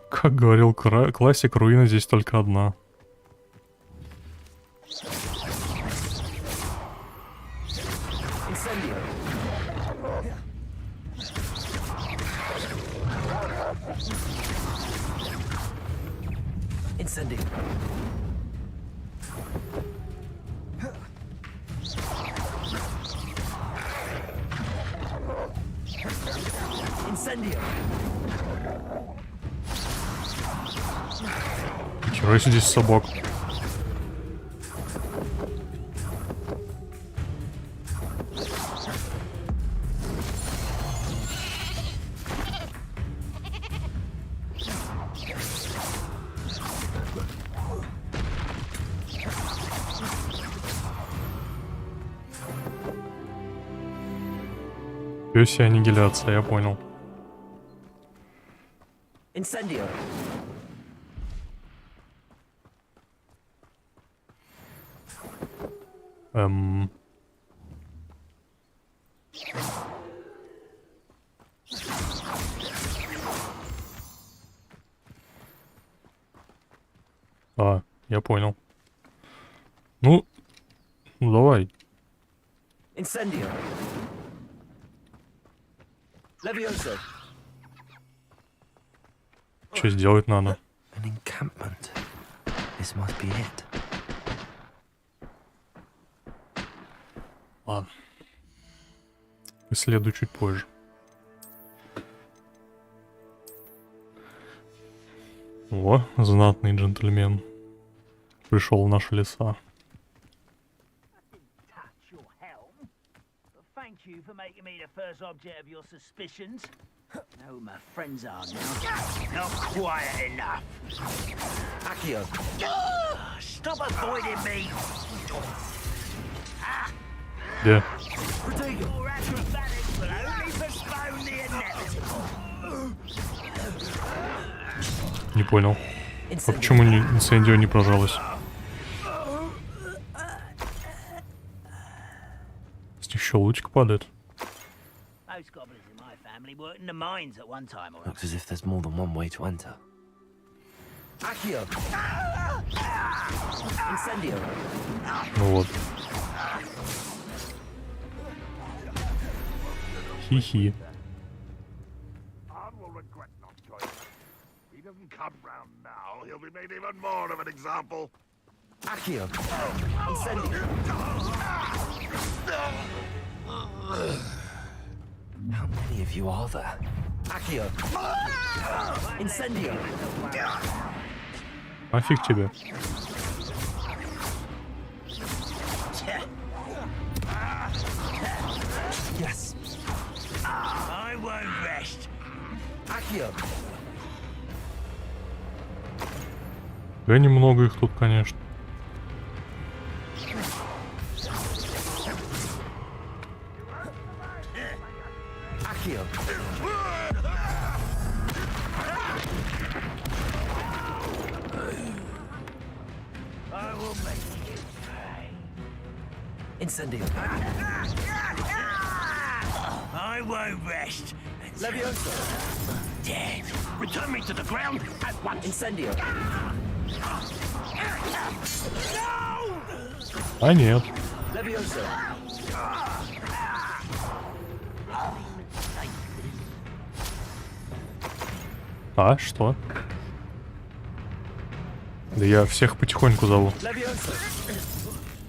Как говорил классик, руина здесь только одна. Incendio. Incendio. Чего здесь собак? Пёсья аннигиляция, я понял. Incendio. А, я понял. Ну давай. Incendio. Levioso. Что сделать надо? An encampment. This must be it. Ладно. Исследую чуть позже. О, знатный джентльмен. Пришел в наши леса. Thank you for making me the first object of your suspicions. No, my friends are now. Not quiet enough. Accio. Stop avoiding me. Где? Your acrobatics will only postpone the inevitable. Не понял. А почему инцендио не прожалось? С них еще лучик падает. Most goblins in my family worked in the mines at one time or Looks as if there's more than one way to enter. Accio. Incendio. Ну вот. Хи-хи. He doesn't come round now, he'll be made even more of an example. Accio. Incendio. How many of you are there? Accio. Incendio. А фиг тебе. Yes. I won't rest. Accio. Да немного их тут, конечно. Accio. I will make you pay. Incendio. I won't rest. Levioso. Dead. Return me to the ground at once. Incendio. No! А нет. Levioso. А, что? Да я всех потихоньку зову. Levioso.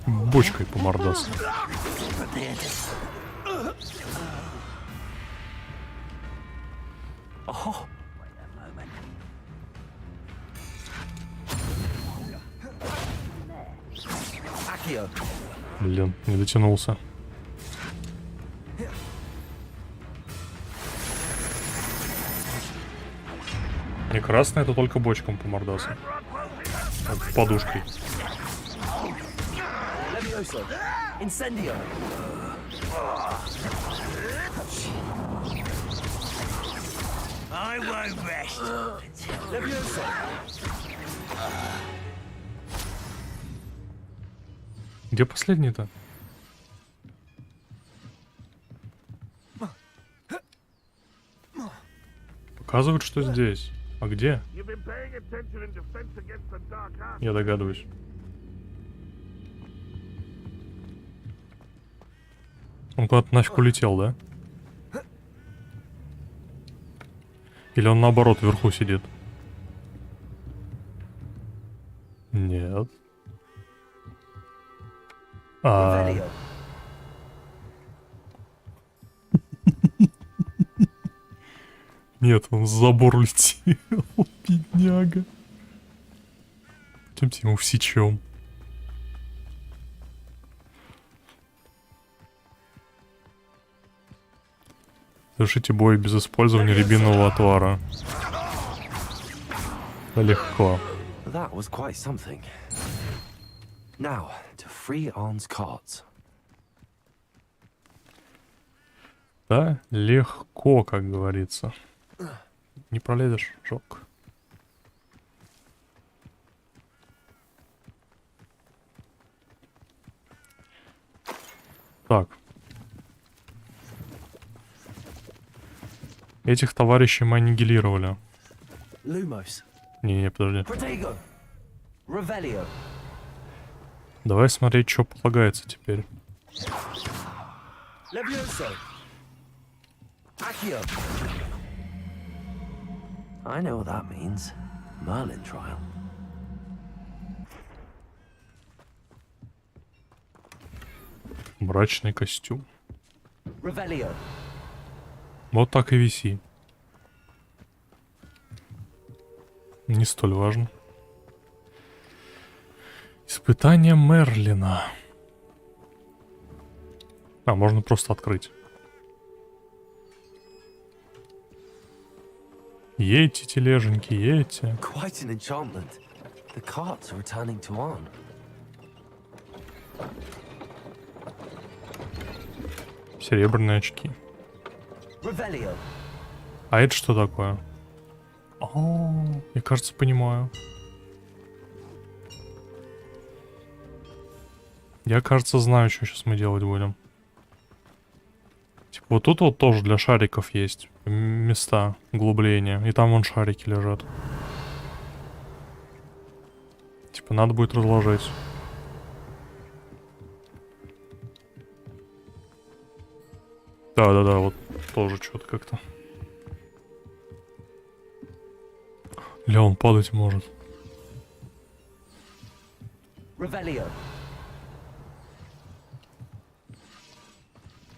Бочкой по мордасу. Oh. Accio. Блин, не дотянулся. Не красный, это только бочком по мордасу. Вот, подушкой. Levioso. Incendio. I won't rest. Levioso. Где последний-то? Показывают, что здесь. А где? Я догадываюсь. Он куда-то нафиг улетел, да? Или он наоборот вверху сидит? Нет. Нет, он в забор летел, бедняга. Пойдемте ему всечем. Совершите бой без использования рябинового отвара. Легко. That was quite something. Now to free Arn's cards. Да, легко, как говорится. Не пролезешь, жок. Так. Этих товарищей мы аннигилировали. Lumos. Не, подожди. Protego. Revelio. Давай смотреть, что полагается теперь. Levioso. Accio. I know what that means. Merlin trial. Брачный костюм. Вот так и виси. Не столь важно. Испытание Мерлина. А, можно просто открыть. Едьте, тележеньки, едьте. Quite an enchantment. The carts are returning to Arn. Серебряные очки. А это что такое? О, я, кажется, понимаю. Я, кажется, знаю, что сейчас мы делать будем. Типа вот тут вот тоже для шариков есть места углубления. И там вон шарики лежат. Типа надо будет разложить. Да-да-да, вот тоже что-то как-то. Ля, он падать может.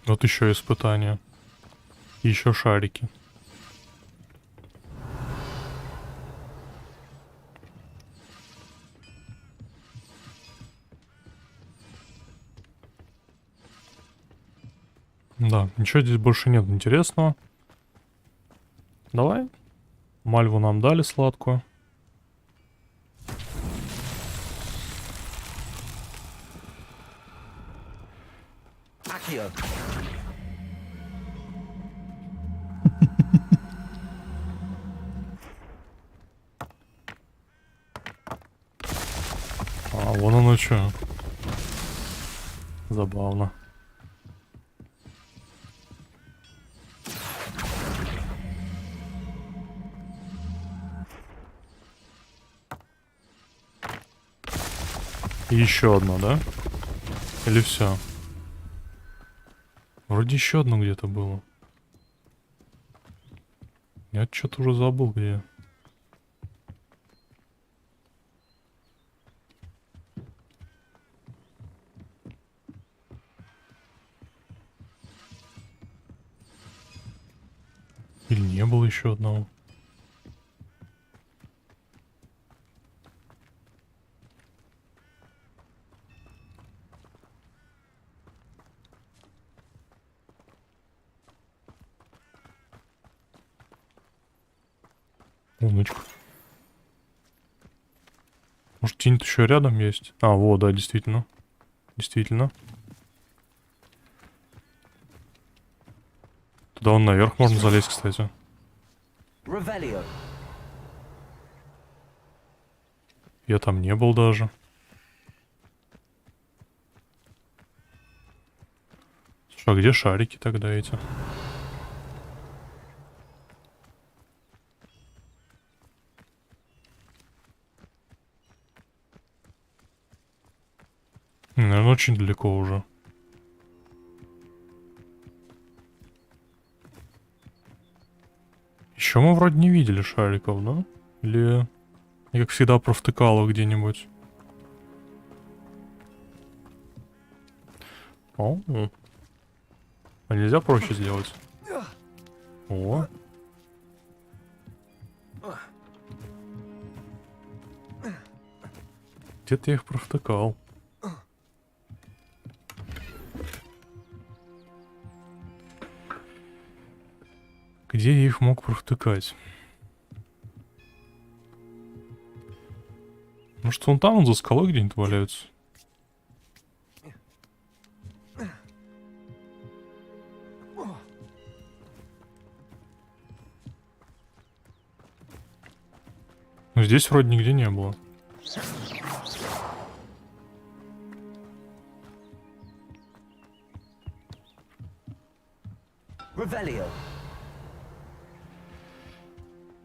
Вот еще испытания. Еще шарики. Да, ничего здесь больше нет интересного. Давай. Мальву нам дали сладкую. А, вон оно что. Забавно. И еще одно, да? Или все? Вроде еще одно где-то было. Я что-то уже забыл, где. Или не было еще одного? Умничка. Может, тень еще рядом есть? А, вот, да, действительно. Действительно. Туда вон наверх можно залезть, кстати. Я там не был даже. Слушай, а где шарики тогда эти? Наверное, очень далеко уже. Еще мы вроде не видели шариков, да? Или я, как всегда, провтыкал их где-нибудь. О, а нельзя проще сделать? О. Где-то я их провтыкал. Где я их мог провтыкать? Может, вон там, за скалой где-нибудь валяются? Но здесь вроде нигде не было.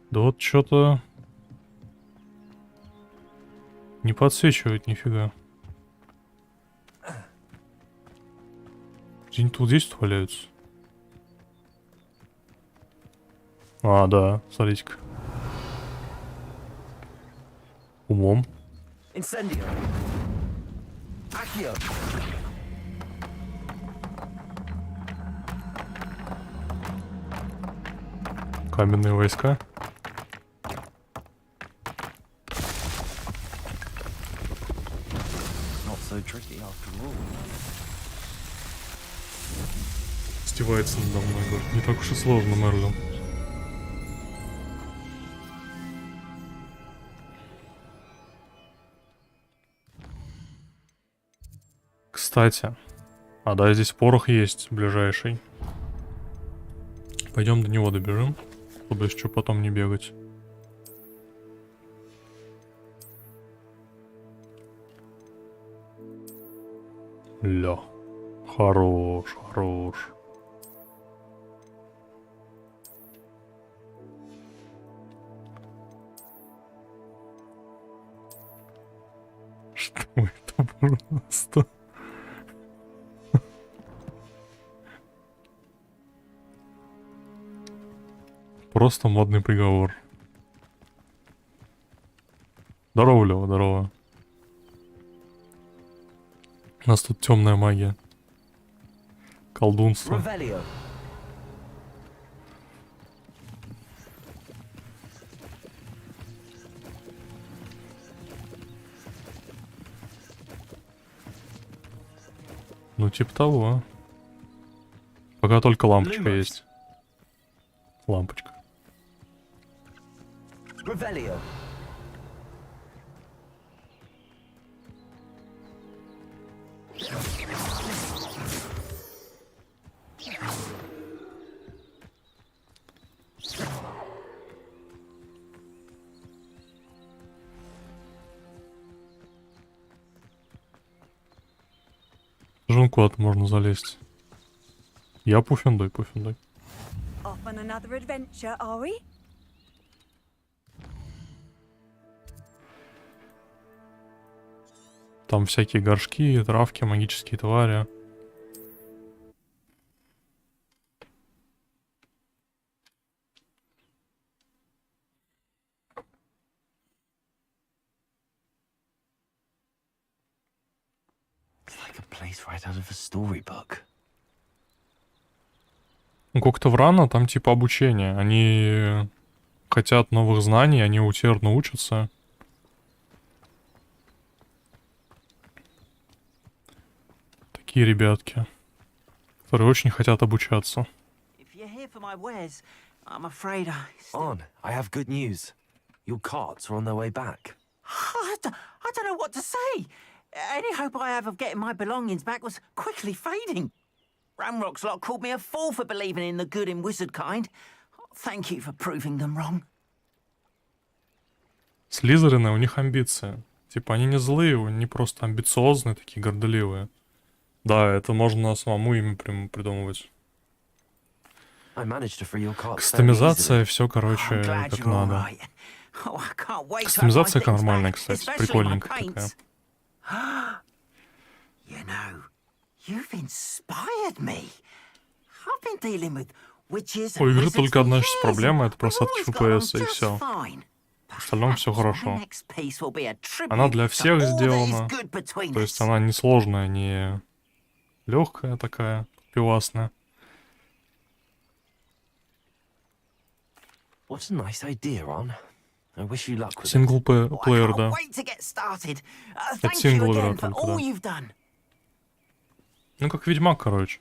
Да вот что-то не подсвечивает нифига. Где-нибудь вот здесь валяются. А, да, смотрите-ка. Умом. Каменные войска. Издевается надо мной, говорит, не так уж и сложно, Мерлин. Кстати, а да, здесь порох есть ближайший. Пойдем до него добежим, чтобы еще потом не бегать. Ля, хорош, хорош. Что это просто? Просто модный приговор. Здорово, Лёва, здорово. У нас тут темная магия. Колдунство. Ну, типа того. Пока только лампочка есть. Лампочка. Жен куда-то можно залезть. Я пуфендой, пуфендой. Off on another adventure, are we? Там всякие горшки, травки, магические твари. Ну, как-то врано, там типа обучение. Они хотят новых знаний, они усердно учатся. Такие ребятки, которые очень хотят обучаться. On, I have good news. Your carts are on their way back. I don't know what to say. Any hope I have of getting my belongings back was quickly fading. Ramrock's lot called me a fool for believing in the good in wizard kind. Thank you for proving them wrong. Слизерины, у них амбиции. Типа они не злые, они просто амбициозные, такие горделивые. Да, это можно самому ими придумывать. Кастомизация, все, короче, как надо. Кастомизация нормальная, кстати, прикольненькая такая. You know, you've inspired me. I've been dealing with witches. У игры только одна сейчас проблема, это просадка FPS, и все. В остальном все хорошо. Она для всех сделана. То есть она не сложная, не легкая такая, пивасная. Синглплеер, да. Это сингл игра только, да. Ну, как Ведьмак, короче.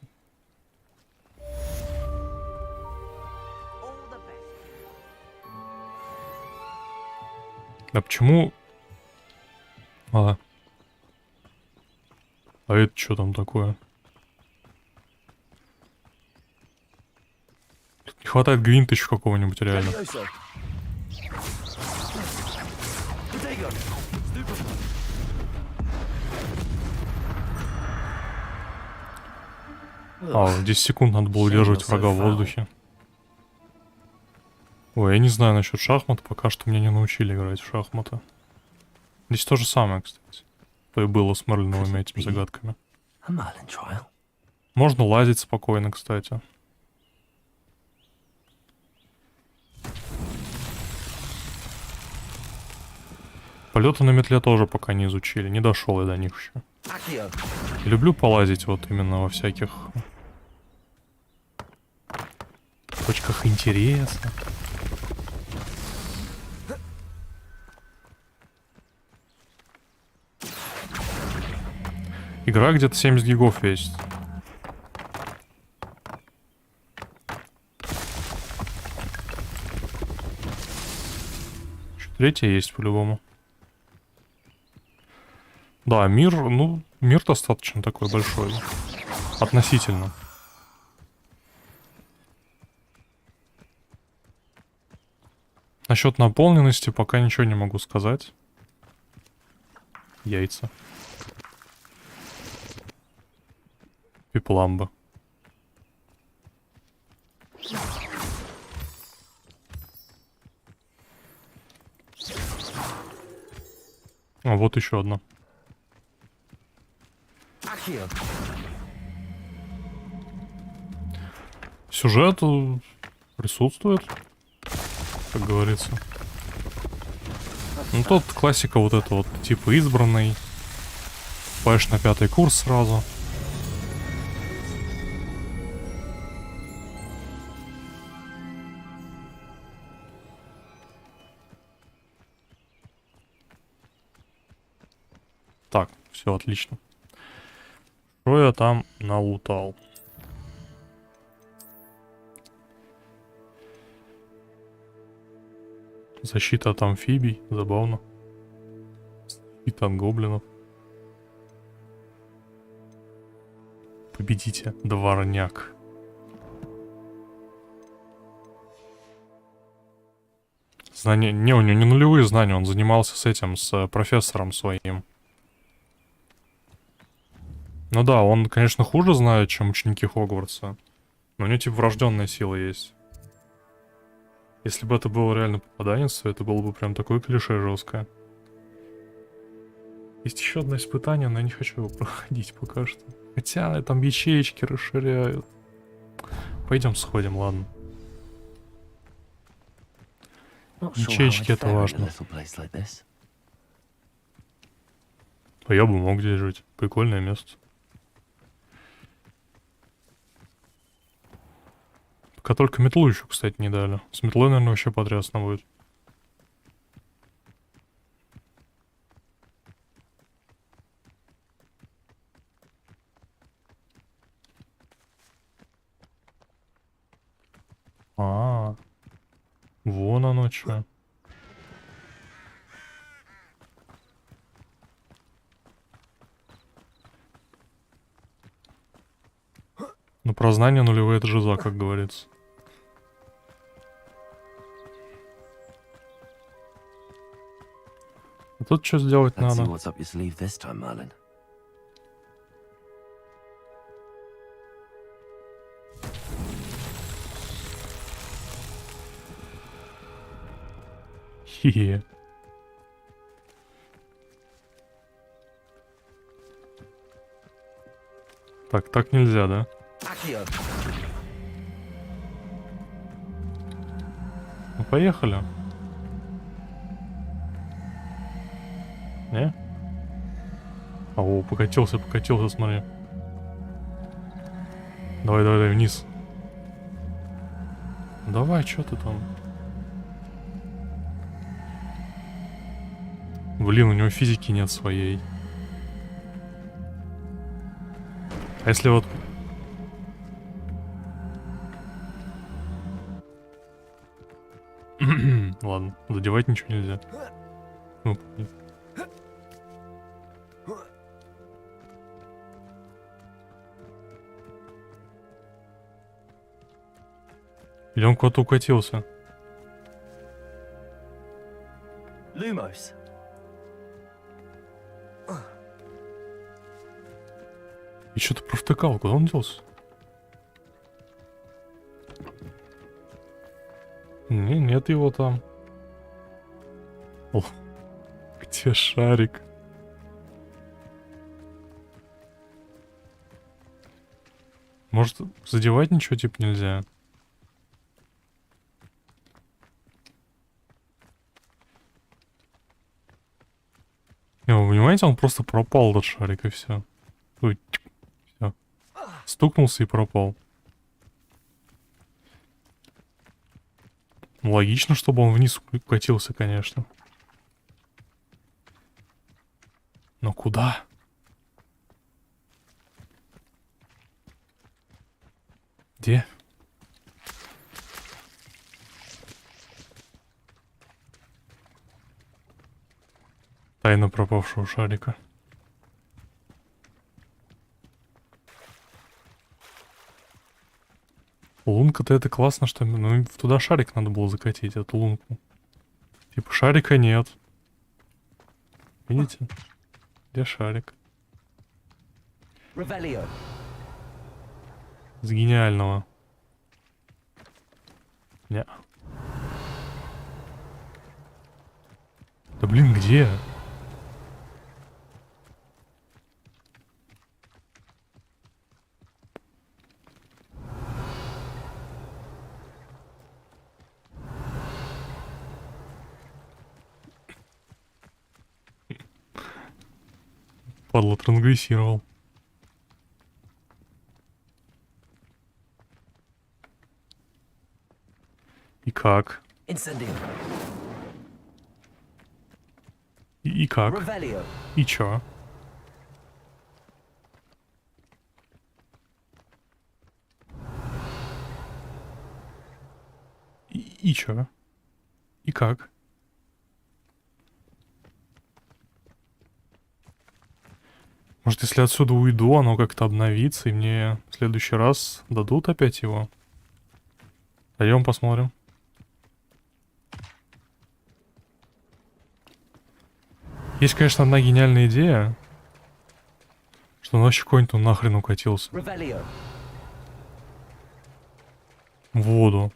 А почему... А это что там такое? Тут не хватает гвинточка какого-нибудь реально. А, 10 секунд надо было удерживать врага в воздухе. Ой, я не знаю насчет шахмат, пока что меня не научили играть в шахматы. Здесь то же самое, кстати. То и было с Мерлиновыми этими загадками. Можно лазить спокойно, кстати. Полеты на метле тоже пока не изучили, не дошел я до них еще. Люблю полазить вот именно во всяких точках интереса. Игра где-то 70 гигов весит. Третья есть по-любому. Да, мир, ну, мир достаточно такой большой. Относительно. Насчет наполненности пока ничего не могу сказать. Яйца. Пепламба. А вот еще одна. Сюжет присутствует, как говорится. Ну, тот классика вот это вот, типа избранный. Паешь на 5-й курс сразу. Так, все отлично. Что я там налутал? Защита от амфибий, забавно. Защита от гоблинов. Победите, дворняк. Знания... Не, у него не нулевые знания, он занимался с этим, с профессором своим. Ну да, он, конечно, хуже знает, чем ученики Хогвартса. Но у него типа врожденная сила есть. Если бы это было реально попаданец, то это было бы прям такое клише жесткое. Есть еще одно испытание, но я не хочу его проходить пока что. Хотя там ячеечки расширяют. Пойдем сходим, ладно. Ячеечки это важно. А я бы мог здесь жить. Прикольное место. Пока только метлу еще, кстати, не дали. С метлой, наверное, вообще потрясно будет. Вон оно что. Ну, про знания нулевые это жиза, как говорится. А тут что сделать надо? Хе-хе. Так нельзя, да? Ну, поехали. Не? О, покатился, смотри. Давай, вниз. Давай, что ты там? Блин, у него физики нет своей. А если вот... Ладно, задевать ничего нельзя. Ну, или он куда-то укатился? Lumos. И что-то провтыкал, куда он делся? Нет его там. О, где шарик? Может, задевать ничего типа нельзя? Не, вы понимаете, он просто пропал, этот шарик, и все. Все. Стукнулся и пропал. Логично, чтобы он вниз укатился, конечно. Но куда? Где? Тайна пропавшего шарика. Лунка-то это классно, что... Ну, туда шарик надо было закатить, эту лунку. Типа шарика нет. Видите? Где шарик? С гениального. Не. Да блин, где? Падла трансгрессировал. И как? И как? И чё? И чё? И как? Может, если отсюда уйду, оно как-то обновится, и мне в следующий раз дадут опять его? Пойдем посмотрим. Есть, конечно, одна гениальная идея, что он вообще какой-нибудь нахрен укатился. В воду.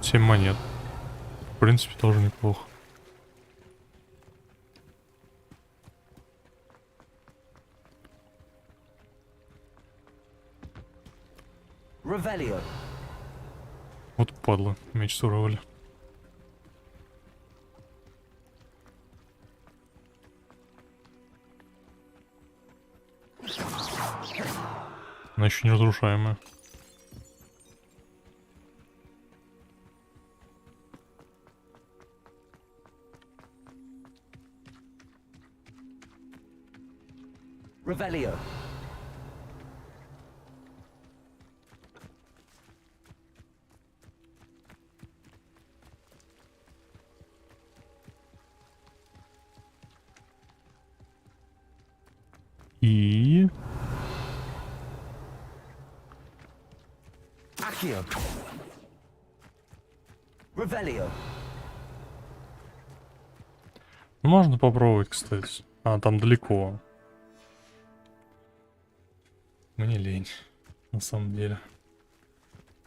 Семь монет. В принципе, тоже неплохо. Вот падла, меч суровали. Она еще не разрушаемая. И... Можно попробовать, кстати. А, там далеко. Мне лень, на самом деле.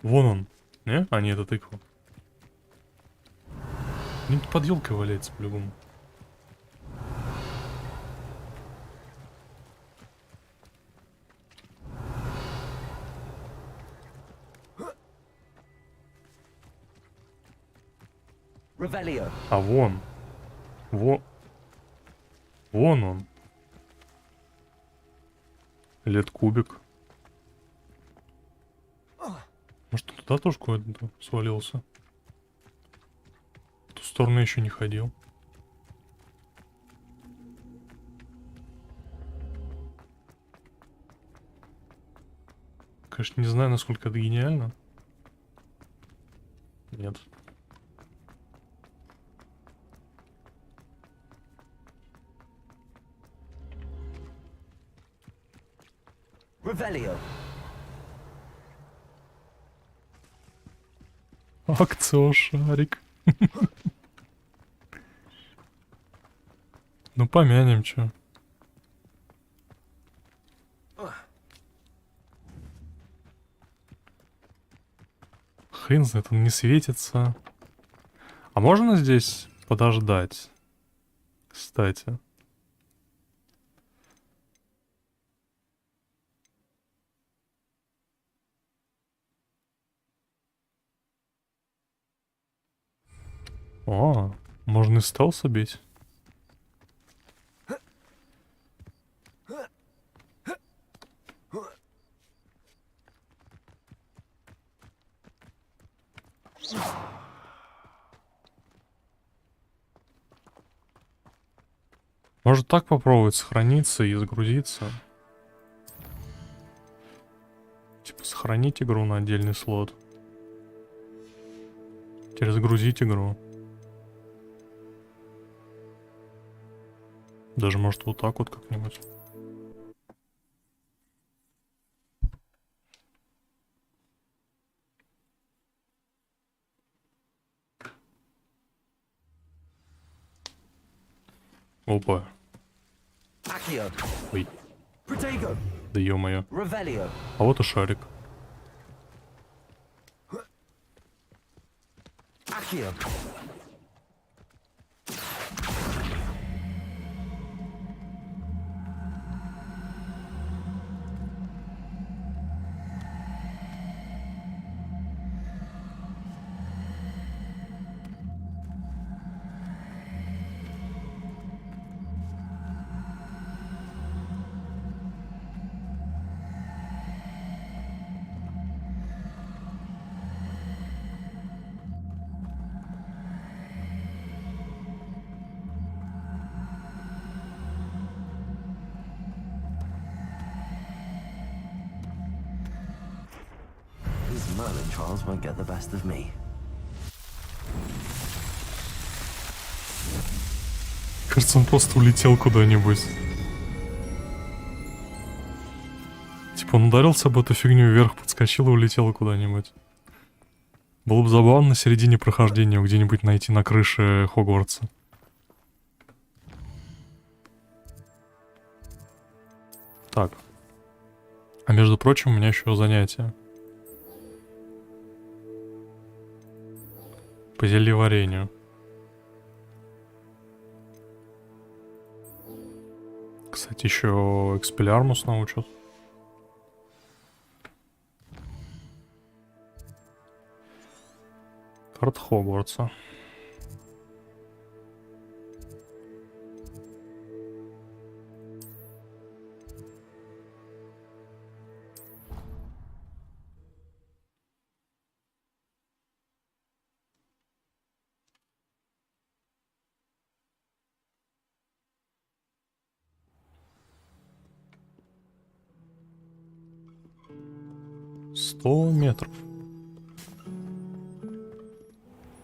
Вон он. Не? А, нет, это тыква. Где-нибудь под елкой валяется по-любому. А вон. Вон он. Лет кубик. Может, он туда тоже куда-то свалился? В ту сторону еще не ходил. Конечно, не знаю, насколько это гениально. Нет. Акцио шарик. Ну помянем, чё. Хрен знает, он не светится. А можно здесь подождать? Кстати. О, можно и стелса бить. Может так попробовать сохраниться и загрузиться? Типа сохранить игру на отдельный слот. Теперь загрузить игру. Даже может вот так вот как-нибудь. Опа. Ой. Да ё-моё. А вот и шарик. These Merlin trials won't get the best of me. Кажется, он просто улетел куда-нибудь. Типа он ударился об эту фигню вверх, подскочил и улетел куда-нибудь. Было бы забавно на середине прохождения где-нибудь найти на крыше Хогвартса. Так. А между прочим, у меня еще занятие. По зельеварению. Кстати, еще экспеллиармус научат. Карта Хогвартса. $100 метров.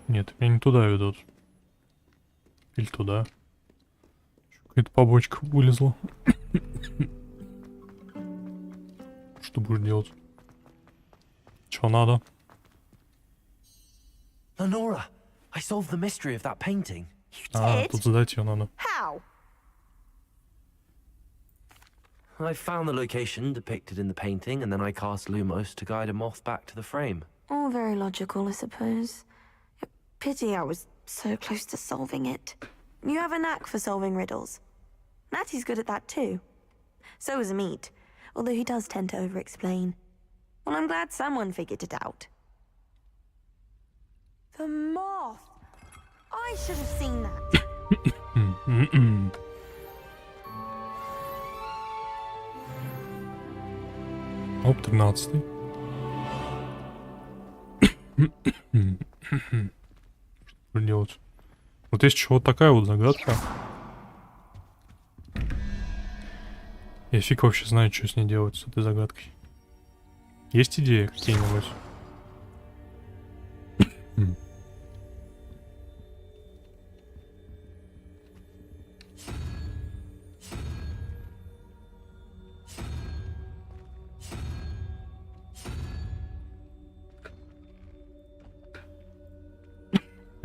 Нет, меня не туда ведут. Или туда. Какая-то побочка вылезла. Что будешь делать? Чё надо? Lenora, I solved the mystery of that painting. А, тут задать ее надо. How? I found the location depicted in the painting, and then I cast Lumos to guide a moth back to the frame. All very logical, I suppose. Pity I was so close to solving it. You have a knack for solving riddles. Natty's good at that too. So is Meat, although he does tend to over-explain. Well, I'm glad someone figured it out. The moth! I should have seen that. Оп, 13-й. Что делать? Вот есть еще вот такая вот загадка. Я фиг вообще знаю, что с ней делать, с этой загадкой. Есть идеи какие-нибудь?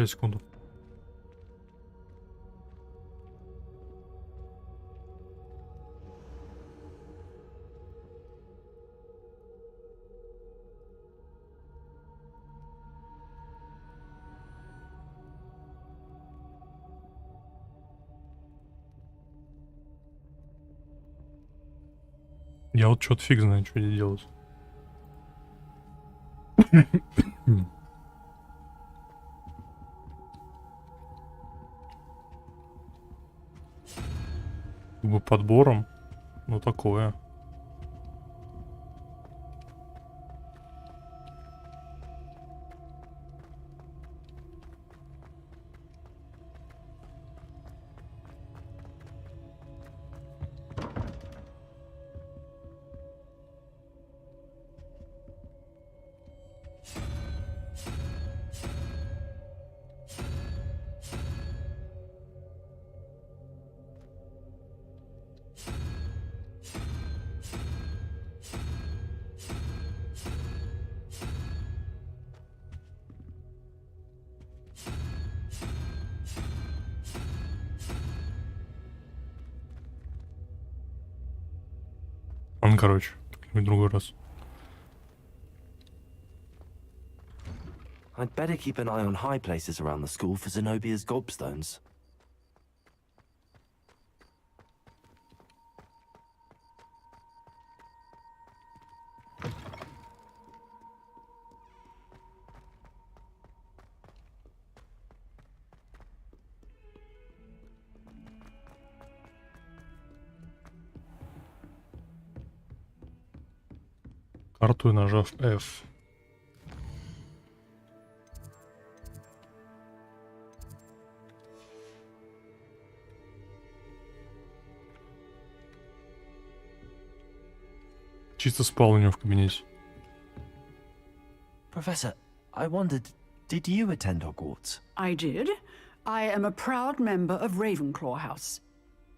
Секунду. Я вот что-то фиг знаю, что здесь делать. Как бы подбором, ну такое. короче, в другой раз. I'd better keep an eye on high places around the school for Zenobia's gobstones. Карту и нажав F. Чисто спал у него в кабинете. Professor, I wondered, did you attend Hogwarts? I did. I am a proud member of Ravenclaw House.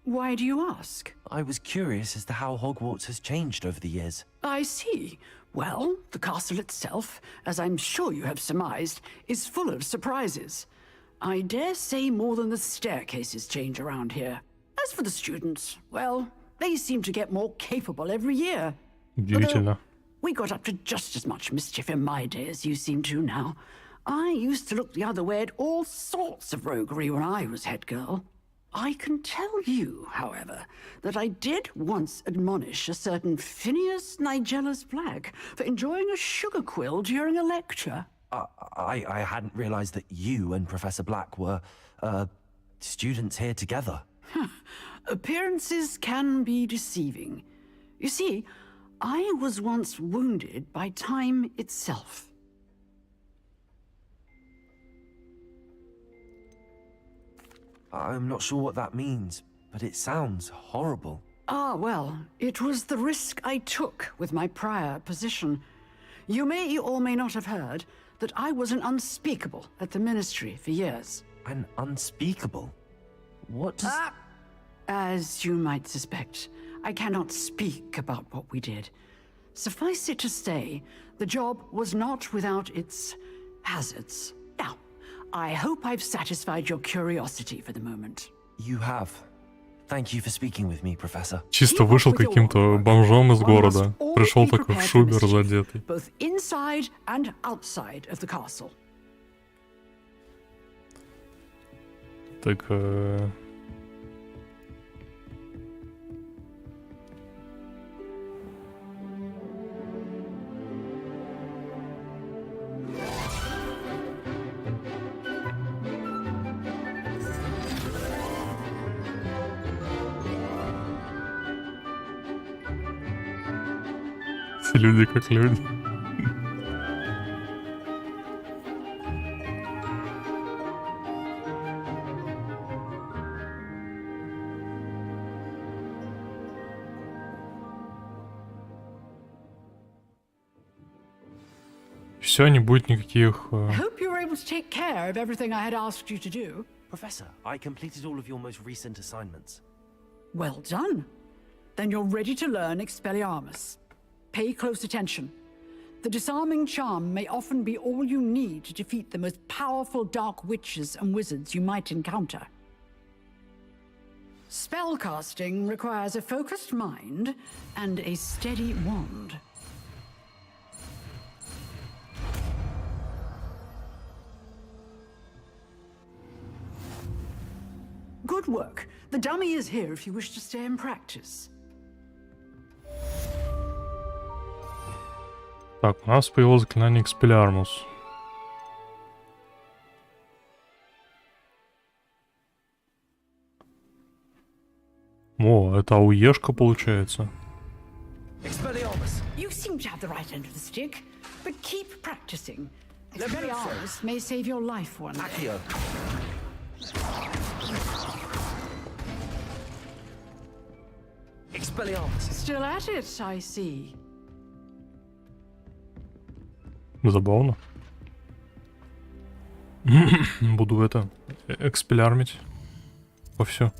Why do you ask? I was curious as to how Hogwarts has changed over the years. I see. Well, the castle itself, as I'm sure you have surmised, is full of surprises. I dare say more than the staircases change around here. As for the students, well, they seem to get more capable every year. Удивительно. We got up to just as much mischief in my day as you seem to now. I used to look the other way at all sorts of roguery when I was head girl. I can tell you, however, that I did once admonish a certain Phineas Nigella's Black for enjoying a sugar quill during a lecture. I hadn't realized that you and Professor Black were, students here together. Appearances can be deceiving. You see, I was once wounded by time itself. I'm not sure what that means, but it sounds horrible. Ah, well, it was the risk I took with my prior position. You may or may not have heard that I was an unspeakable at the Ministry for years. An unspeakable? What does... As you might suspect, I cannot speak about what we did. Suffice it to say, the job was not without its hazards. Now, I hope I've satisfied your curiosity for the moment. You have. Thank you for speaking with me, Professor. Чисто вышел каким-то бомжом из города. Пришел такой в шубе разодетый. Both inside and outside of the castle. Так, все люди как люди. Все, не будет никаких... I hope you were able to take care of everything I had asked you to do. Professor, I completed all of your most recent assignments. Well done. Then you're ready to learn Expelliarmus. Pay close attention. The disarming charm may often be all you need to defeat the most powerful dark witches and wizards you might encounter. Spellcasting requires a focused mind and a steady wand. Good work. The dummy is here if you wish to stay and practice. Так, у нас появилось заклинание Expelliarmus. О, это ауешка получается. Expelliarmus. You seem to have the right end of the stick, but keep practicing. Expelliarmus may save your life one day. Expelliarmus. Still at it, I see. Забавно. Буду это экспеллярмить вовсю.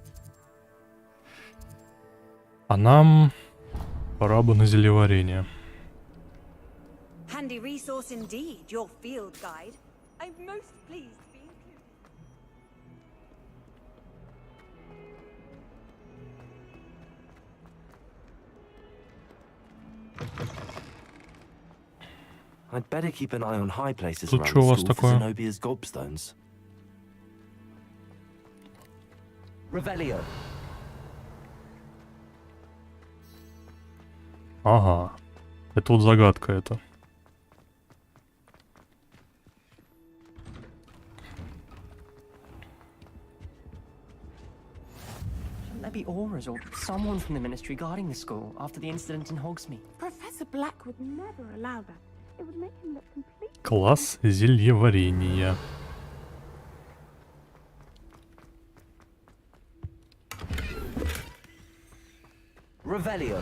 А нам пора бы на зельеварение. Handy resource indeed, your field guide. I'm most pleased to be included. I'd better keep an eye on high places Тут around что у вас the school for такое? Zenobia's gobstones. Revelio. Ага. Это вот загадка это. Shouldn't there be auras or someone from the ministry guarding the school after the incident in Hogsmeade? Professor Black would never allow that. It would make him look completely... Класс зельеварения. Revelio.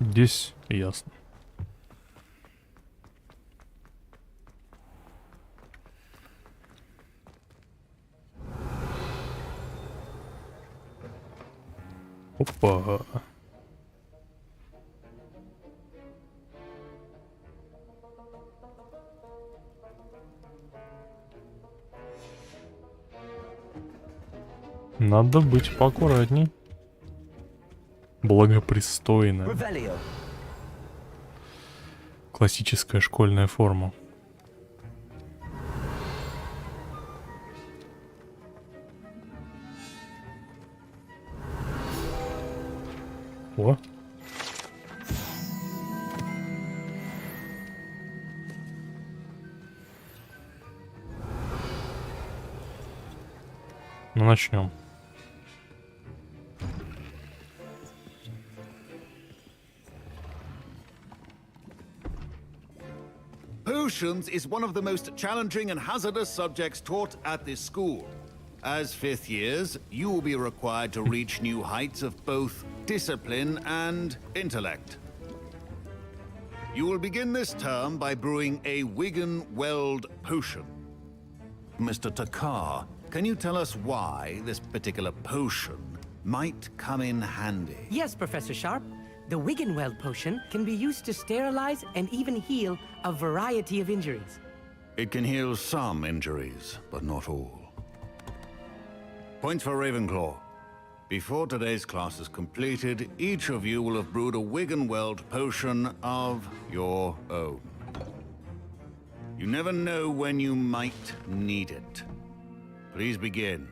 Здесь ясно. Опа. Надо быть поаккуратней. Благопристойно. Revelio. Классическая школьная форма. О. Ну, начнем. Potions is one of the most challenging and hazardous subjects taught at this school. As fifth years, you will be required to reach new heights of both discipline and intellect. You will begin this term by brewing a Wigan-Weld potion. Mr. Takar, can you tell us why this particular potion might come in handy? Yes, Professor Sharp. The Wigan-Weld potion can be used to sterilize and even heal a variety of injuries. It can heal some injuries, but not all. Points for Ravenclaw. Before today's class is completed, each of you will have brewed a Wigan-Weld potion of your own. You never know when you might need it. Please begin.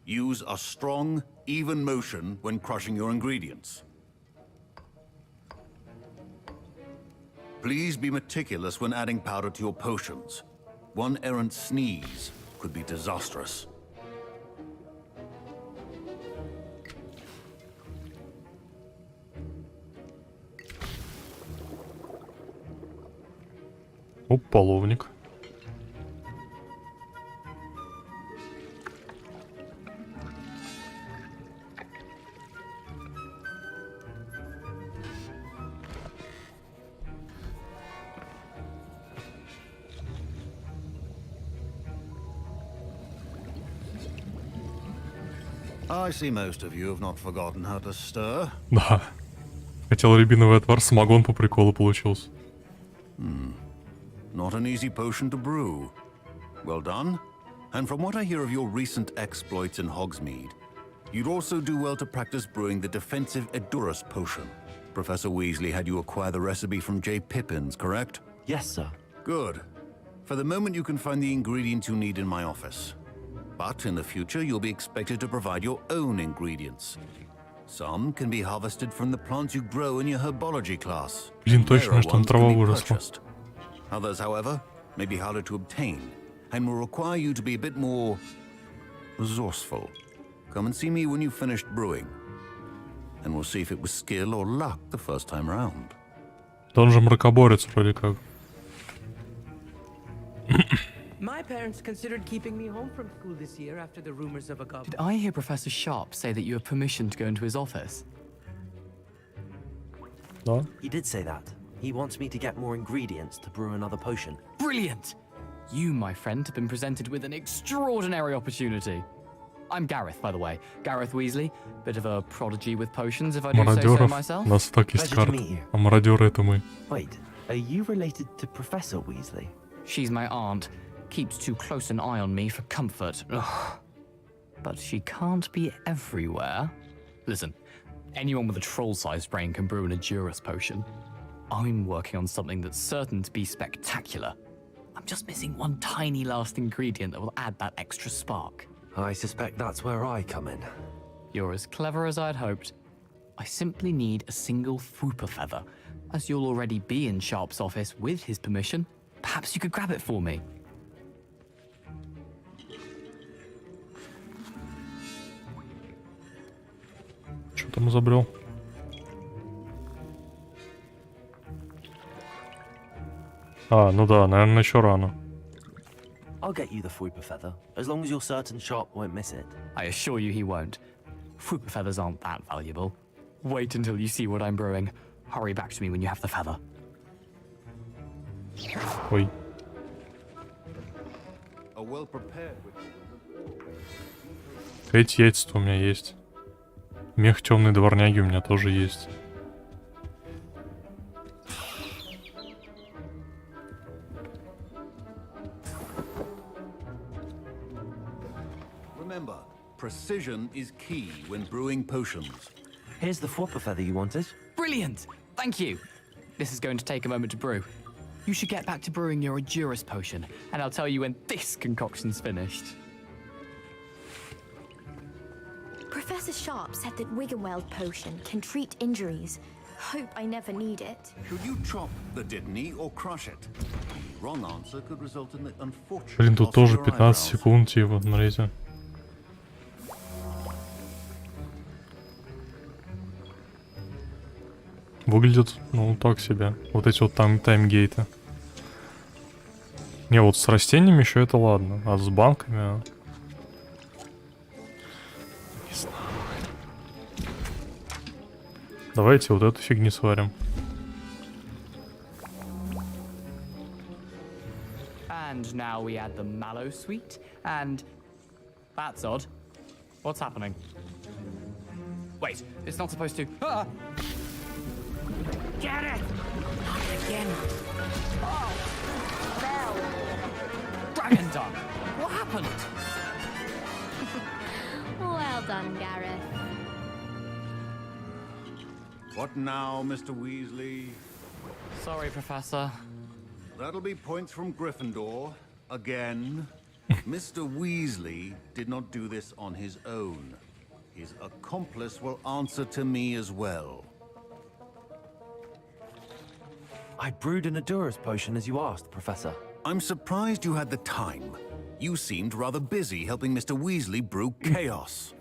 Use a strong, even motion when crushing your ingredients. Please be meticulous when adding powder to your potions. One errant sneeze could be disastrous. Оп, половник. I see most of you have not forgotten how to stir. Да. Хотел рябиновый отвар, самогон по приколу получился. Not an easy potion to brew. Well done. And from what I hear of your recent exploits in Hogsmeade, you'd also do well to practice brewing the defensive Edurus potion. Professor Weasley had you acquire the recipe from J. Pippin's, correct? Yes, sir. Good. For the moment, you can find the ingredients you need in my office. But in the future, you'll be expected to provide your own ingredients. Some can be harvested from the plants you grow in your herbology class. Блин, точно, Rarer что там ones трава can be выросла. purchased. Others, however, may be harder to obtain and will require you to be a bit more resourceful. Come and see me when you've finished brewing, and we'll see if it was skill or luck the first time round. Да он же мракоборец вроде как. My parents considered keeping me home from school this year after the rumors of a goblin. Did I hear Professor Sharp say that you have permission to go into his office? Да. He did say that. He wants me to get more ingredients to brew another potion. Brilliant! You, my friend, have been presented with an extraordinary opportunity. I'm Gareth, by the way. Gareth Weasley. Bit of a prodigy with potions, if I do say so Мародеров. myself. У нас так есть Pleasure to карта. meet you. А мародеры это мы. Wait, are you related to Professor Weasley? She's my aunt. Keeps too close an eye on me for comfort. Ugh. but she can't be everywhere. Listen, anyone with a troll-sized brain can brew an Edurus potion. I'm working on something that's certain to be spectacular. I'm just missing one tiny last ingredient that will add that extra spark. I suspect that's where I come in. You're as clever as I'd hoped. I simply need a single Fwooper feather. As you'll already be in Sharp's office with his permission, perhaps you could grab it for me. Что там изобрел? А, ну да, наверное, еще рано. I'll get you the Fwooper feather, as long as you're certain Sharp won't miss it. I assure you he won't. Fwooper feathers aren't that valuable. Wait until you see what I'm brewing. Hurry back to me when you have the feather. Ой. Эти яйца-то у меня есть. Мех темной дворняги у меня тоже есть. Remember, precision is key when brewing potions. Here's the Fwooper feather you wanted. Brilliant! Thank you. This is going to take a moment to brew. You should get back to brewing your Edurus potion, and I'll tell you when this concoction's finished. Professor Sharp said that Wiggenweld potion can treat injuries. Hope I never need it. Should you chop the Dittany or crush it? The wrong answer could result in the unfortunate Блин, тут loss of тоже your 15 eyebrows. секунд, типа, смотрите. Выглядит, ну, так себе. Вот эти вот там таймгейты. Не, вот с растениями еще это ладно. А с банками... Не знаю. Давайте вот эту фигню сварим. And now we add the mallow sweet, and... That's odd. What's happening? Wait, it's not supposed to... Ah! Get it! Not again. Oh! No! Dragon tongue! What happened? Well done, Gareth. What now, Mr. Weasley? Sorry, Professor. That'll be points from Gryffindor. Again. Mr. Weasley did not do this on his own. His accomplice will answer to me as well. I brewed an Edurus potion as you asked, Professor. I'm surprised you had the time. You seemed rather busy helping Mr. Weasley brew chaos.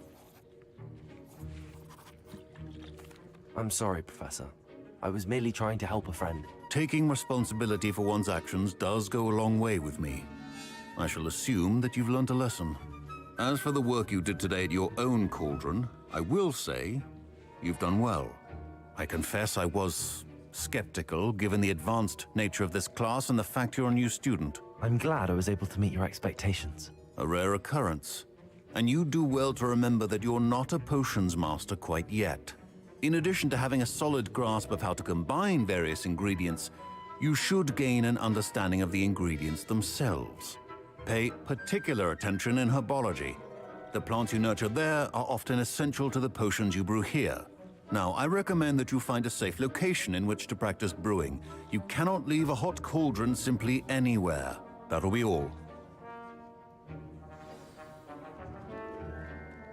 I'm sorry, Professor. I was merely trying to help a friend. Taking responsibility for one's actions does go a long way with me. I shall assume that you've learnt a lesson. As for the work you did today at your own cauldron, I will say you've done well. I confess I was skeptical given the advanced nature of this class and the fact you're a new student. I'm glad I was able to meet your expectations. A rare occurrence. And you do well to remember that you're not a potions master quite yet. In addition to having a solid grasp of how to combine various ingredients, you should gain an understanding of the ingredients themselves. Pay particular attention in herbology. The plants you nurture there are often essential to the potions you brew here. Now, I recommend that you find a safe location in which to practice brewing. You cannot leave a hot cauldron simply anywhere. That'll be all.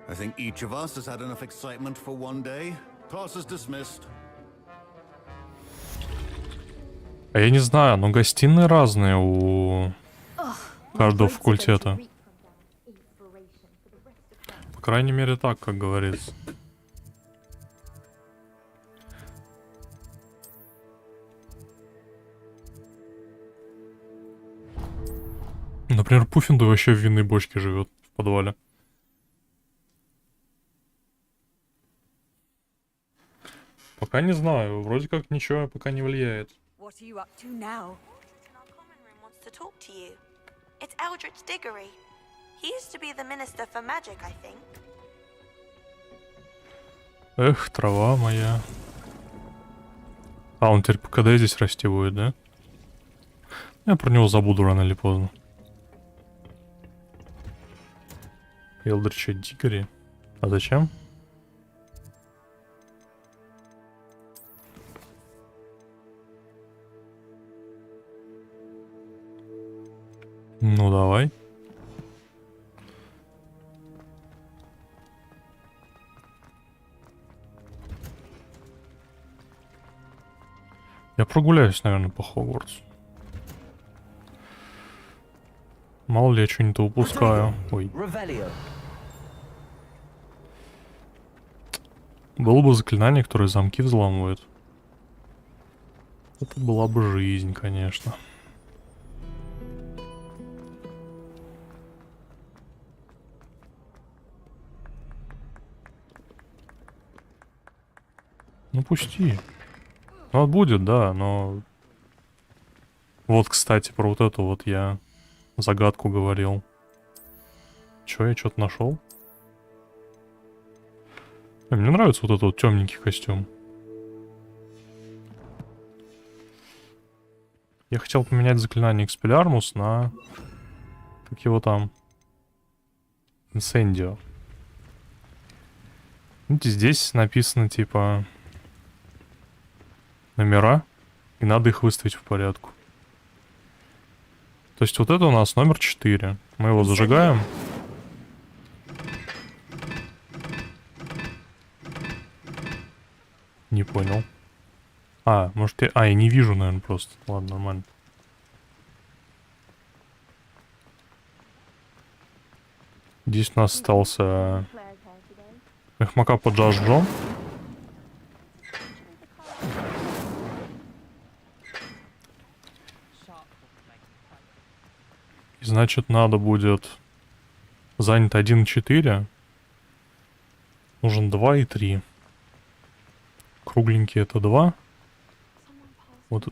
I think each of us has had enough excitement for one day. Class is dismissed. А я не знаю, но гостиные разные у каждого факультета. По крайней мере так, как говорится. Например, Пуффинду вообще в винной бочке живет в подвале. Пока не знаю, вроде как ничего пока не влияет. What are you up to now? Wants to talk to you. It's Eldritch Diggory. He used to be the Minister for Magic, I think. Эх, трава моя. А, он теперь по КД здесь расти будет, да? Я про него забуду рано или поздно. Элдрича Дикари. А зачем? Ну давай. Я прогуляюсь, наверное, по Хогвартсу. Мало ли я что-нибудь упускаю. Ой. Было бы заклинание, которое замки взламывает. Это была бы жизнь, конечно. Ну пусти. Ну вот будет, да, но... Вот, кстати, про вот эту вот я загадку говорил. Чё, я что-то нашел? Мне нравится вот этот вот темненький костюм. Я хотел поменять заклинание Expelliarmus на... Как его там? Incendio. Видите, здесь написано типа... Номера. И надо их выставить в порядку. То есть вот это у нас номер 4. Мы его зажигаем. Не понял. А, может я... А, я не вижу, наверное, просто. Ладно, нормально. Здесь у нас остался... Эхмака под Джажджом. И значит, надо будет... Занят 1 и 4. Нужен 2 и 3. Кругленький это 2. Вот.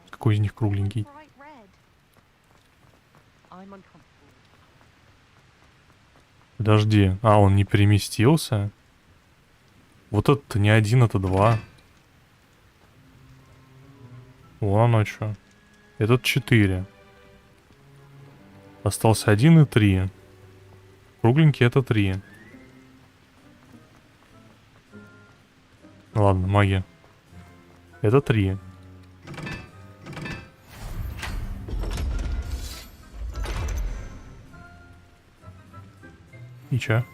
Какой из них кругленький? Подожди. А, он не переместился? Вот это не 1, это 2. Вон оно что. Этот 4. Остался 1 и 3. Кругленький это 3. Ладно, магия. Это 3. И чё?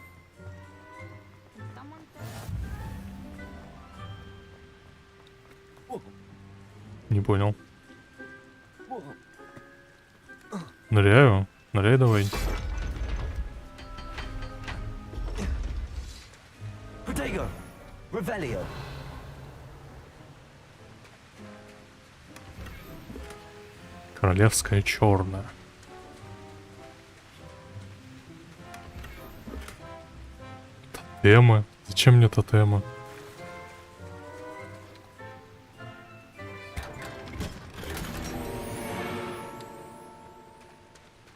Не понял. Ныряю? Ныряй давай. Королевская черная. Тотемы. Зачем мне тотемы?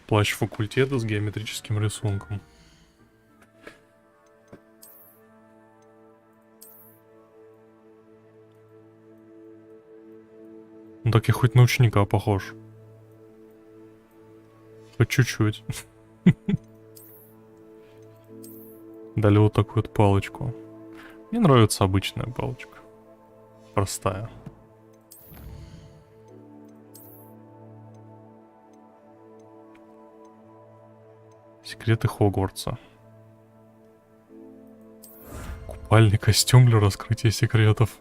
Плащ факультета с геометрическим рисунком. Ну так я хоть на ученика похож. Хоть чуть-чуть. Дали вот такую вот палочку. Мне нравится обычная палочка. Простая. Секреты Хогвартса. Купальный костюм для раскрытия секретов.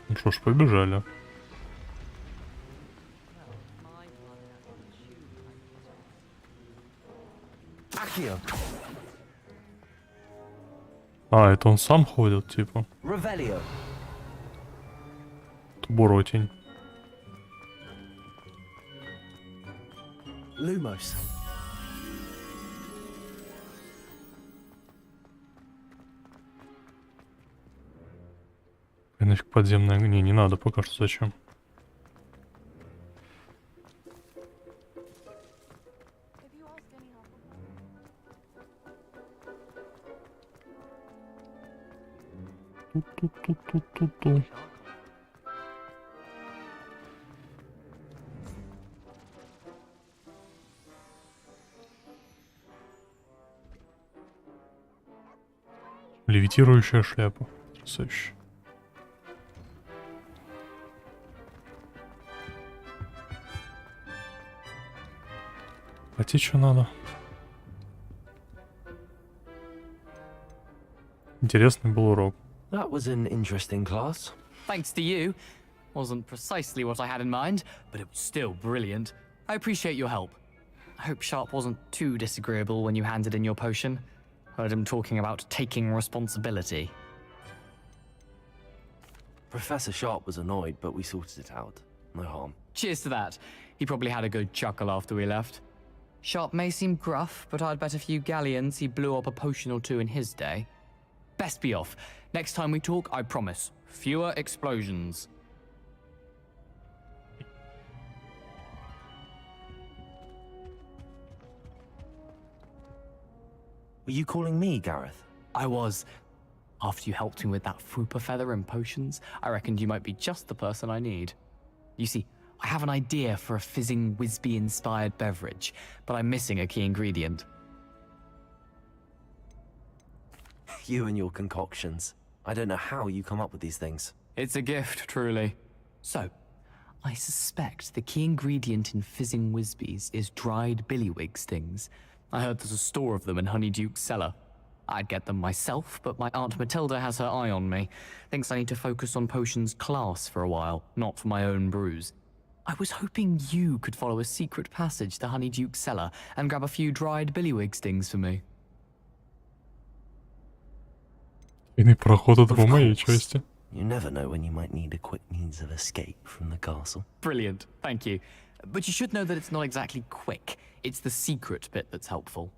Ну что ж, побежали. А, это он сам ходит, типа. Тубуротень. Lumos. Нафиг подземная... Не надо пока что, зачем? Ту-ту-ту-ту-ту-ту. Левитирующая шляпа. Потрясающе. А тебе что надо? Интересный был урок. That was an interesting class. Thanks to you. Wasn't precisely what I had in mind, but it was still brilliant. I appreciate your help. I hope Sharp wasn't too disagreeable when you handed in your potion. Heard him talking about taking responsibility. Professor Sharp was annoyed, but we sorted it out. No harm. Cheers to that. He probably had a good chuckle after we left. Sharp may seem gruff, but I'd bet a few galleons he blew up a potion or two in his day. Best be off. Next time we talk, I promise. Fewer explosions. Were you calling me, Gareth? I was. After you helped me with that Fupa feather and potions, I reckoned you might be just the person I need. You see, I have an idea for a fizzing Whizbee-inspired beverage, but I'm missing a key ingredient. You and your concoctions. I don't know how you come up with these things. It's a gift, truly. So, I suspect the key ingredient in fizzing Whizbees is dried billywig stings. I heard there's a store of them in Honeyduke's cellar. I'd get them myself, but my Aunt Matilda has her eye on me. Thinks I need to focus on potions class for a while, not for my own brews. I was hoping you could follow a secret passage to Honeyduke's cellar and grab a few dried billywig stings for me. Иный проход это по моей части. You never know when you might need a quick means of escape from the castle. Brilliant, thank you. But you should know that it's not exactly quick. It's the secret bit that's helpful.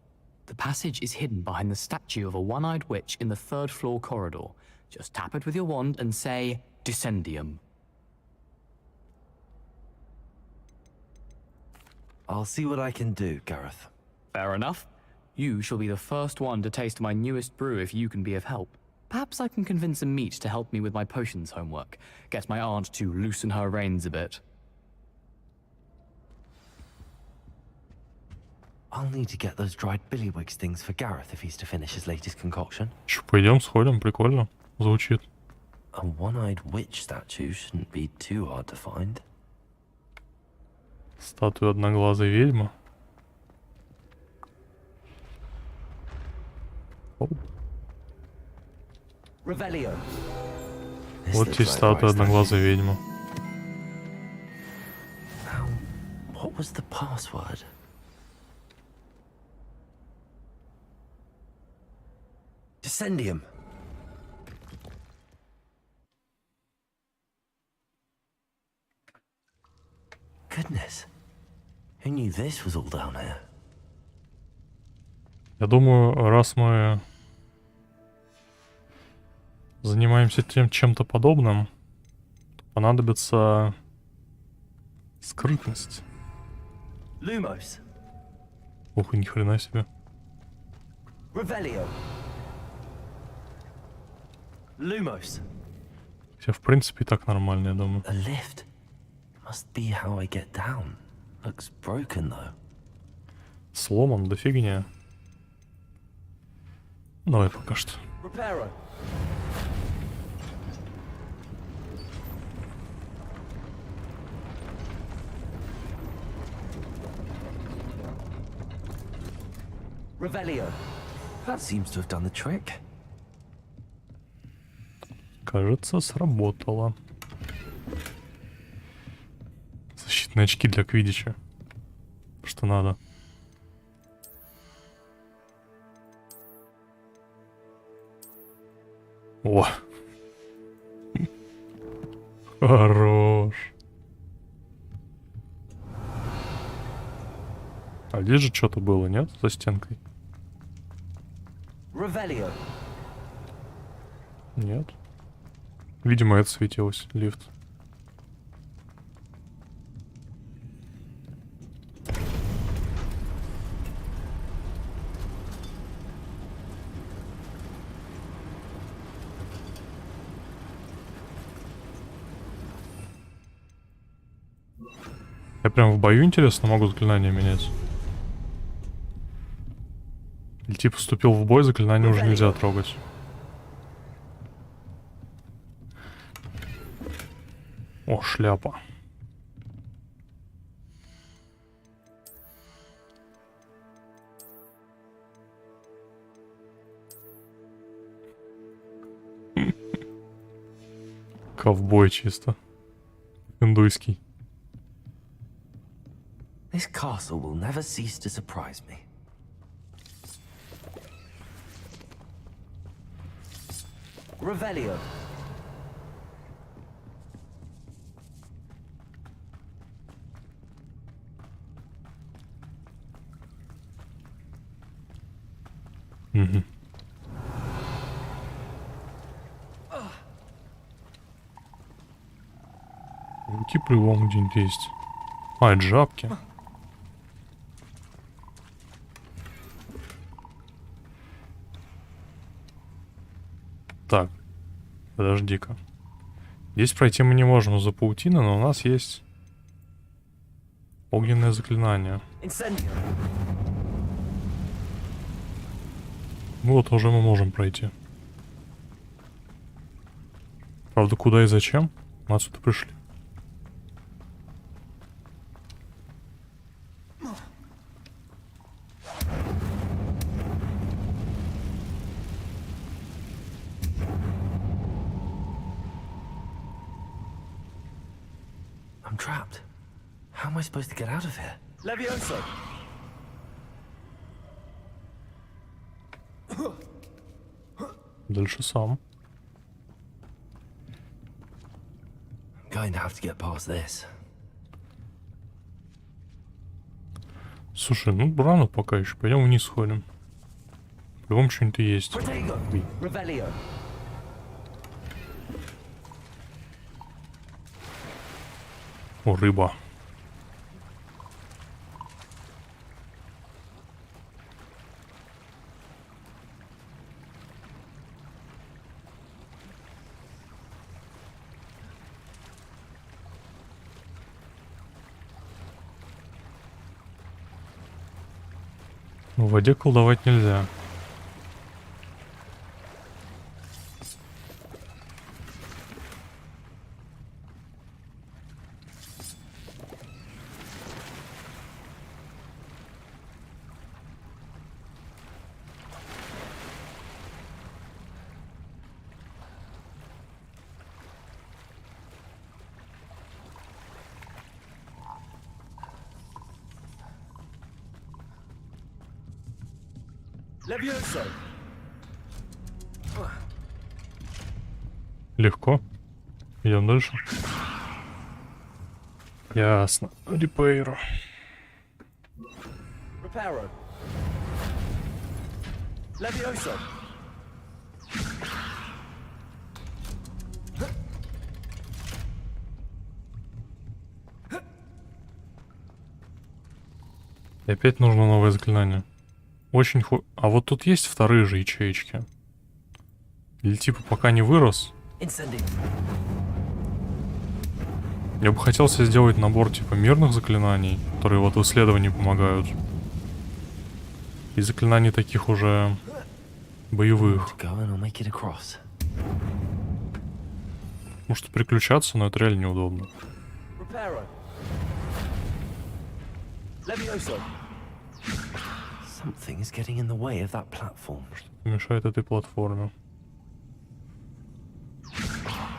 The passage is hidden behind the statue of a one-eyed witch in the third floor corridor. Just tap it with your wand and say, Descendium. I'll see what I can do, Gareth. Fair enough. You shall be the first one to taste my newest brew if you can be of help. Perhaps I can convince a meat to help me with my potions homework. Get my aunt to loosen her reins a bit. I'll need to get those dried billywig stings for Gareth if he's to finish his latest concoction. Чё, пойдем, сходим, прикольно. Звучит. A one-eyed witch statue shouldn't be too hard to find. Статуя одноглазой ведьмы. Оу. Revelio. Вот здесь статуя одноглазой ведьмы. What was the password? Descendium. Goodness. Who knew this was all down here? Я думаю, раз мы занимаемся чем-то подобным, то понадобится скрытность. Lumos. Ух, ни хрена себе. Revelio. Lumos. Все, в принципе, и так нормально, я думаю. A lift. Must be how I get down. Looks broken though. Сломан, да фигня. Давай пока что. Reparo. Revelio. That seems to have done the trick. Кажется, сработало. Защитные очки для квиддича. Что надо. О! Хорош. А здесь же что-то было, нет? За стенкой. Revelio. Нет. Видимо, это светилось. Лифт. Я прям в бою, интересно, могу заклинания менять. Или типа вступил в бой, заклинания уже нельзя трогать. О, шляпа. Ковбой чисто. Индуйский. This castle will never cease to surprise me. Revelio. Угу. Руки плевом где-нибудь есть. А, это жабки. Так, подожди-ка. Здесь пройти мы не можем из-за паутины, но у нас есть огненное заклинание. Вот, уже мы можем пройти. Правда, куда и зачем? Мы отсюда пришли. I'm trapped. How am I supposed to get out of here? Levioso! Дальше сам. I'm going to have to get past this. Слушай, ну рано пока еще. Пойдем вниз сходим. По-любому что-нибудь есть. Revelio. О, рыба. В воде колдовать нельзя. Легко. Идем дальше. Ясно. Репейру. И опять нужно новое заклинание. Очень А вот тут есть вторые же ячеечки? Или типа пока не вырос? Я бы хотел себе сделать набор типа мирных заклинаний, которые вот в исследовании помогают. И заклинаний таких уже боевых. Может переключаться, но это реально неудобно. Something is getting in the way of that platform. Что мешает этой платформе?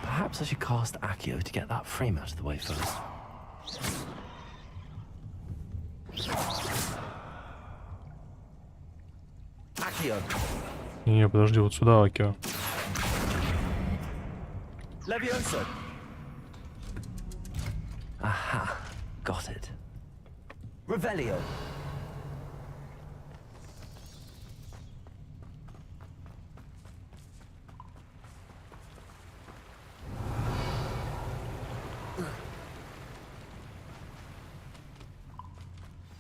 Perhaps I should cast Accio to get that frame out of the way first. Accio. Не, подожди, вот сюда, Акио. Levioso. Aha, got it. Revelio.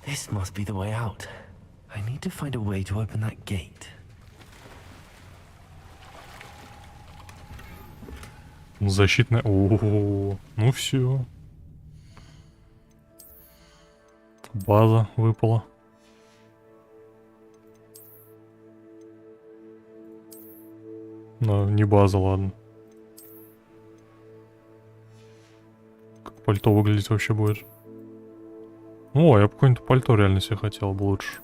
This must be the way out. I need to find a way to open that gate. Защитная... О-о-о. Ну все. База выпала. Но не база, ладно. Как пальто выглядеть вообще будет? О, я бы какое-нибудь пальто реально себе хотел бы лучше.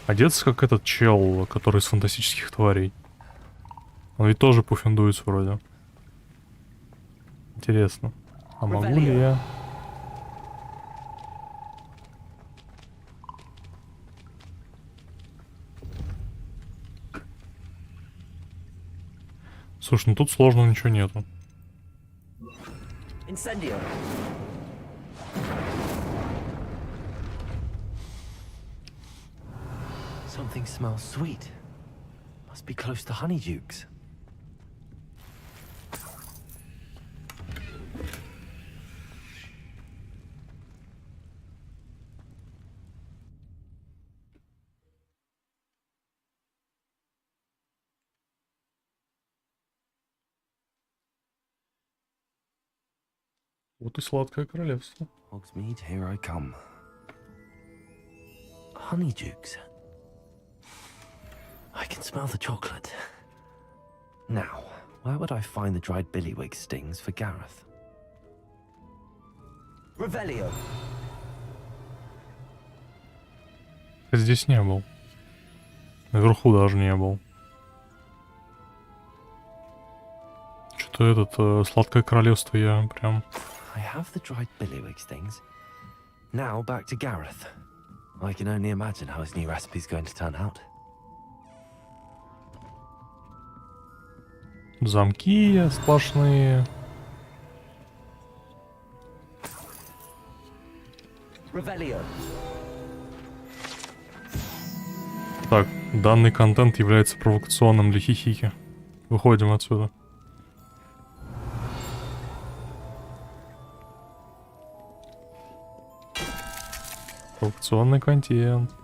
Одеться как этот чел, который из фантастических тварей. Он ведь тоже пуфендуется вроде. Интересно. А могу ли я... Слушай, ну тут сложного ничего нету. Something smells sweet. Must be close to Honeydukes. Вот и сладкое королевство. Hogsmeade, here I come. Honeydukes. I can smell the chocolate. Now, where would I find the dried billywig stings for Gareth? Revelio. Здесь не был. Наверху даже не был. Что-то этот сладкое королевство я прям... I have the dried billywig stings. Now back to Gareth. I can only imagine how his new recipe's going to turn out. Замки сплошные. Revelio. Так, данный контент является провокационным для хихики. Выходим отсюда. Провокационный контент.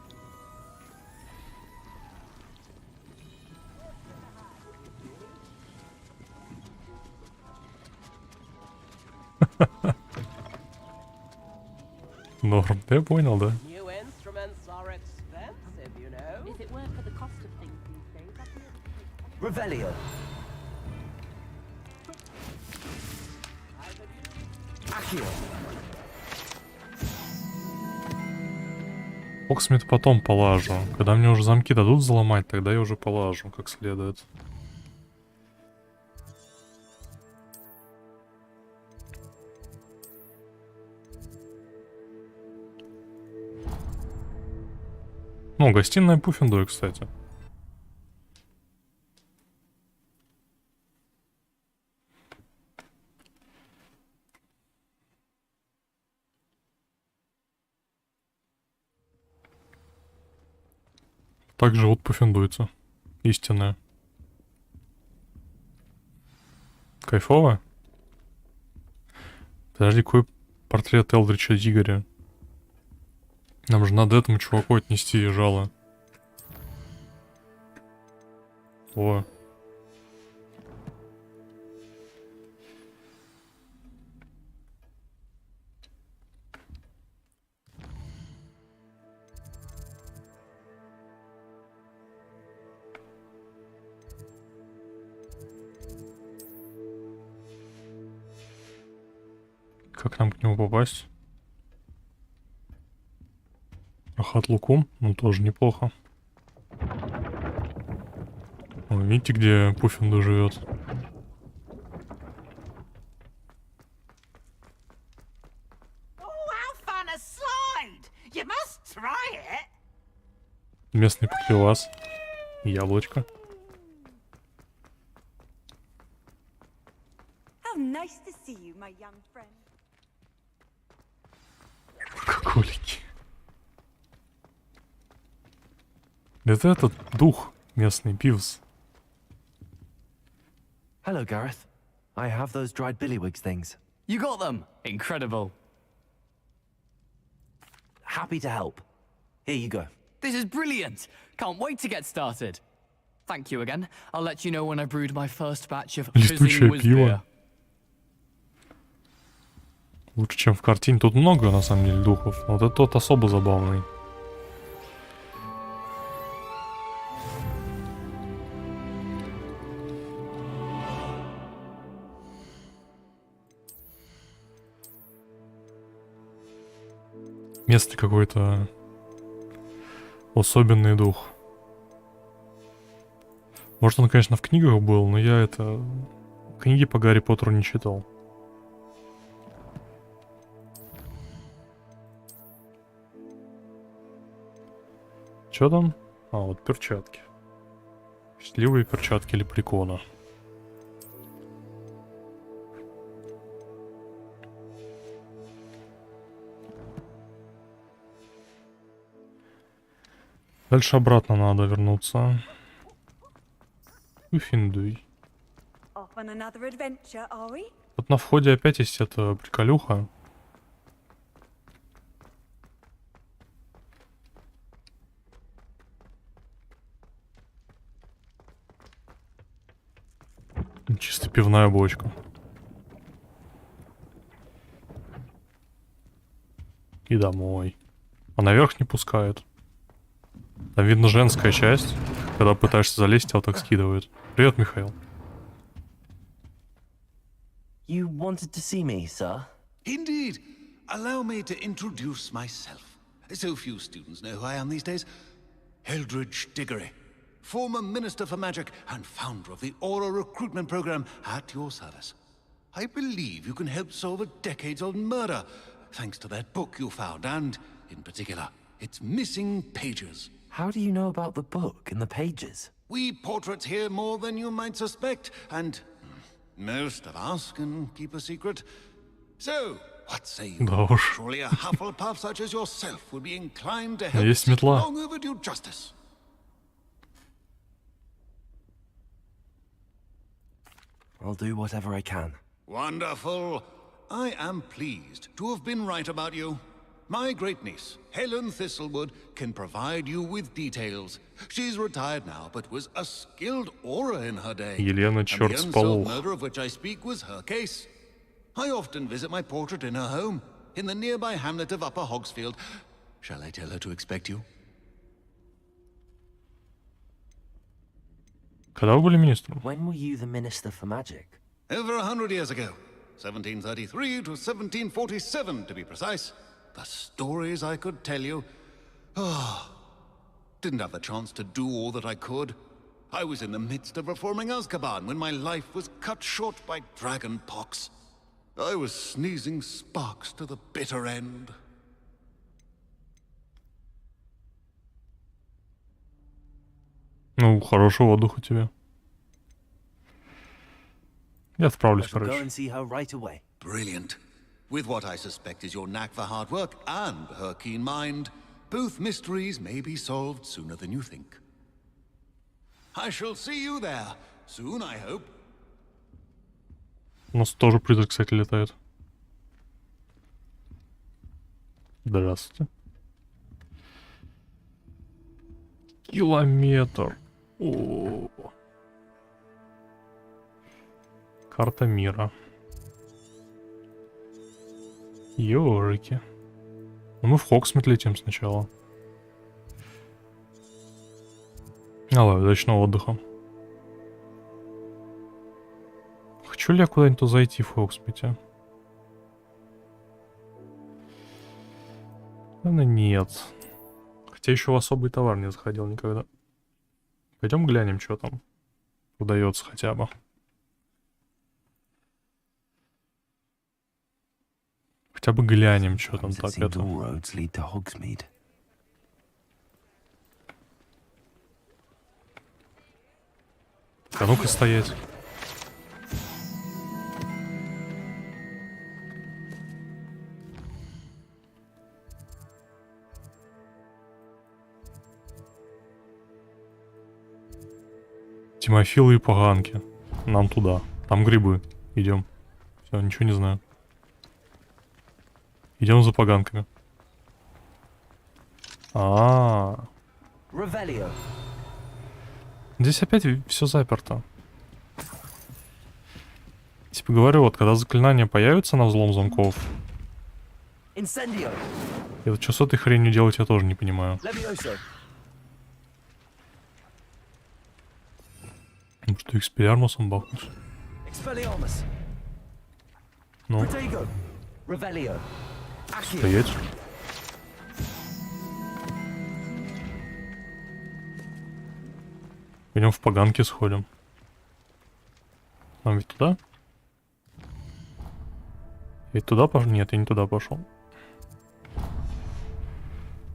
Норм, я понял, да? Revelio. Хогсмит потом полажу. Когда мне уже замки дадут взломать, тогда я уже полажу как следует. Ну, гостиная Пуффендуй, кстати. Так живут пуффендуйцы. Истинная. Кайфово? Подожди, какой портрет Элдрича Дигоря? Нам же надо этому чуваку отнести жало. О. Как нам к нему попасть? Рахат Лукум, ну тоже неплохо. О, видите, где Пуффинду живет? Местный папилас. Яблочко. Алкоголики. Это этот дух местный, Пивс. Hello, Gareth. I have those dried billywig things. You got them! Incredible. Happy to help. Here you go. This is brilliant! Can't wait to get started. Thank you again. I'll let you know when I brewed my first batch of fizzing whiz beer. Лучше, чем в картине. Тут много, на самом деле, духов. Вот это тот особо забавный. Место какой-то особенный дух. Может, он, конечно, в книгах был, но я это... Книги по Гарри Поттеру не читал. Чё там? А, вот перчатки. Счастливые перчатки лепрекона. Дальше обратно надо вернуться. Уфиндуй. Off on another adventure, are we? Вот на входе опять есть эта приколюха. Чисто пивная бочка. И домой. А наверх не пускают. Там видно женская часть. Когда пытаешься залезть, тебя вот так скидывают. Привет, Михаил. You wanted to see me, sir? Indeed. Allow me to introduce myself. So few students know who I am these days. Eldridge Diggory, former Minister for Magic and founder of the Aura recruitment program at your service. I believe you can help solve a decades-old murder, thanks to that book you found, and, in particular, its missing pages. How do you know about the book and the pages? We portraits here more than you might suspect, and most of us can keep a secret. So, what say you? Да уж. Surely a Hufflepuff such as yourself would be inclined to help Есть seek метла. long overdue justice. I'll do whatever I can. Wonderful. I am pleased to have been right about you. My great-niece, Helen Thistlewood, can provide you with details. She's retired now, but was a skilled aura in her day. Елена And the Черт unsolved Сполох. murder of which I speak was her case. I often visit my portrait in her home, in the nearby hamlet of Upper Hogsfield. Shall I tell her to expect you? Когда вы были министром? When were you the Minister for Magic? Over 100 years ago. 1733 to 1747, to be precise. The stories I could tell you. Ah, didn't have the chance to do all that I could. I was in the midst of reforming Azkaban when my life was cut short by dragon pox. I was sneezing sparks to the bitter end. Ну, хорошего отдыха тебе. Я отправлюсь, I shall go короче. and see her right away. Brilliant. With what I suspect is your knack for hard work and her keen mind, both mysteries may be solved sooner than you think. I shall see you there soon, I hope. У нас тоже призрак, кстати, летает. Здравствуйте. Километр. О. Карта мира. Ёрики. Ну, мы в Хогсмит летим сначала. Давай, удачного отдыха. Хочу ли я куда-нибудь зайти в Хогсмите? Наверное, нет. Хотя еще в особый товар не заходил никогда. Пойдем глянем, что там удается хотя бы. Хотя бы глянем, что там так это. А ну-ка стоять. Тимофилы и поганки. Нам туда. Там грибы. Идем. Все, ничего не знаю. Идем за поганками. Здесь опять все заперто. Типа говорю, вот когда заклинания появятся на взлом замков, Incendio. И вот что с этой хренью делать, я тоже не понимаю. Levioso. Ну что, экспеллиармусом бахнуть? Expelliarmus. Ну, Protego. Revelio. Accio. стоять. Пойдем в поганки сходим. Нам ведь туда? Ведь туда пошел? Нет, я не туда пошел.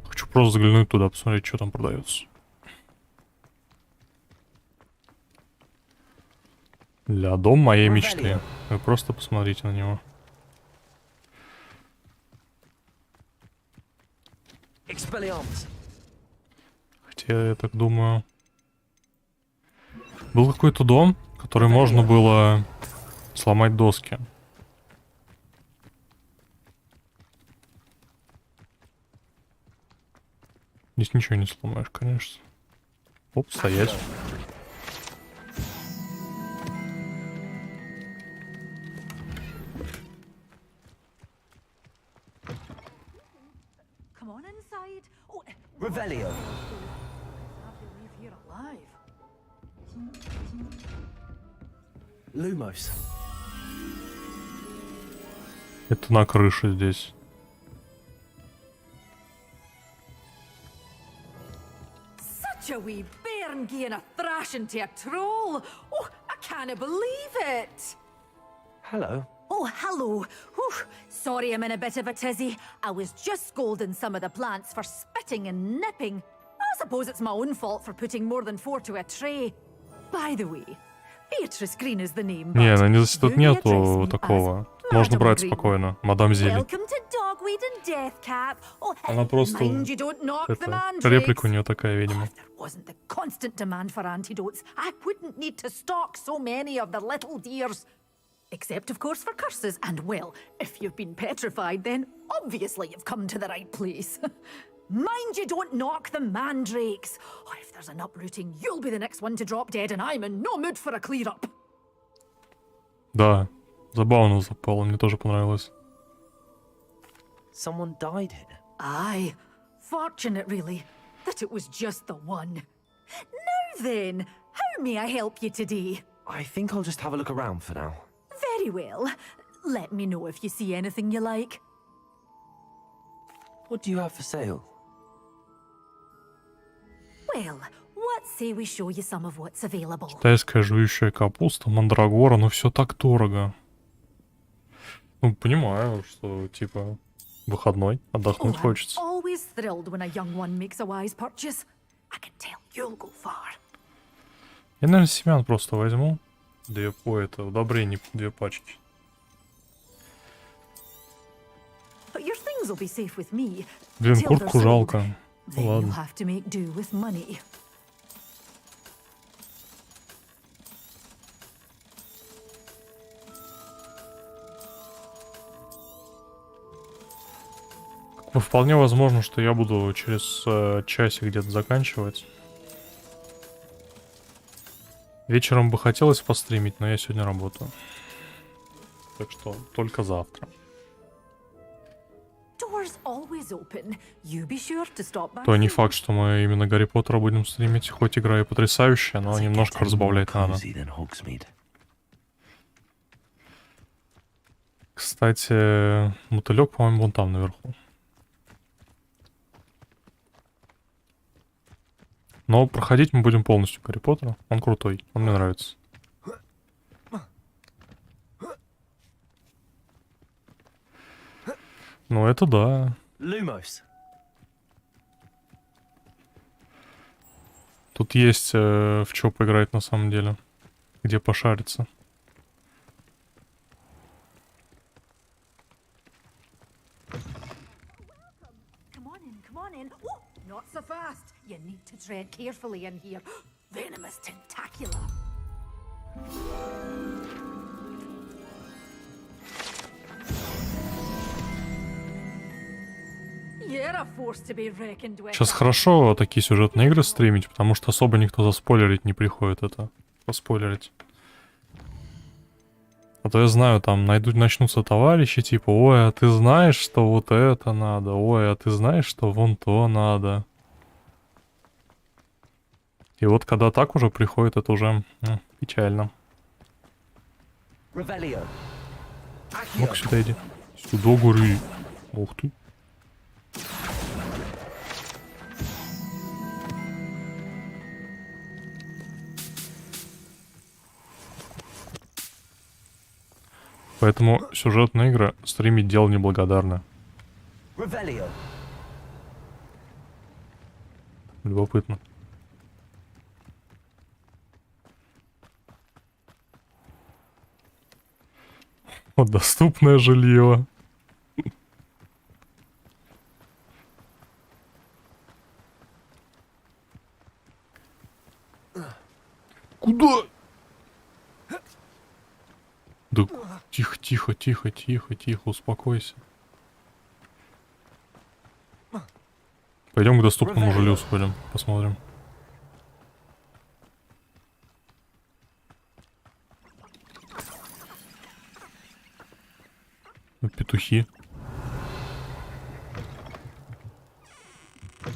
Хочу просто заглянуть туда, посмотреть, что там продается. Для дом моей мечты. Вы просто посмотрите на него. Хотя я так думаю. Был какой-то дом, который можно было сломать доски. Здесь ничего не сломаешь, конечно. Оп, стоять. Revelio. Lumos. Это на крыше здесь. Such a wee bairn giving a thrashing to a troll. Oh, I can't believe it. Hello. Oh, hello. Whew. Sorry I'm in a bit of a tizzy. I was just scolding some of the plants for spitting and nipping. I suppose it's my own fault for putting more than 4 to a tray. By the way, Beatrice Green is the name. Не, на ней тут нету такого. Можно брать спокойно. Мадам Зелень. Она просто... Это, реплика у нее такая, видимо. Wasn't the constant demand for antidotes, I wouldn't need to stock so many of the little dears. Except, of course, for curses. And, well, if you've been petrified, then obviously you've come to the right place. Mind you don't knock the mandrakes. Oh, if there's an uprooting, you'll be the next one to drop dead, and I'm in no mood for a clear-up. Да, забавно запало, мне тоже понравилось. Someone died here. Aye. Fortunate, really, that it was just the one. Now then, how may I help you today? I think I'll just have a look around for now. Very well. Let me know if you see anything you like. What do you have for sale? Well, what say we show you some of what's available? Китайская жующая капуста, мандрагора, но все так дорого. Ну, понимаю, что, типа, выходной, отдохнуть хочется. Always thrilled when a young one makes a wise purchase. I can tell you'll go far. Я, наверное, семян просто возьму. Удобрений, 2 пачки. But your things will be safe with me. Блин, куртку жалко. Then Ладно. you'll have to make do with money. Вполне возможно, что я буду через часик где-то заканчивать. Вечером бы хотелось постримить, но я сегодня работаю. Так что только завтра. То не факт, что мы именно Гарри Поттера будем стримить. Хоть игра и потрясающая, но немножко разбавлять надо. Кстати, мотылек, по-моему, вон там наверху. Но проходить мы будем полностью Гарри Поттера. Он крутой, он мне нравится. Ну это да. Тут есть в чё поиграть на самом деле. Где пошариться. Not so fast. You need to tread carefully in here. Venomous tentacula. You're a force to be reckoned with. Сейчас хорошо такие сюжетные игры стримить, потому что особо никто заспойлерить не приходит это. Поспойлерить. А то я знаю, там начнутся товарищи, типа, ой, а ты знаешь, что вот это надо, ой, а ты знаешь, что вон то надо. И вот когда так уже приходит, это уже печально. Ну-ка сюда иди. Сюда, говори. Ух ты. Поэтому сюжетные игры стримить дело неблагодарное. Любопытно. Вот доступное жилье. Куда? Да тихо, тихо, тихо, тихо, тихо, успокойся. Пойдем к доступному жилью сходим, посмотрим. Петухи.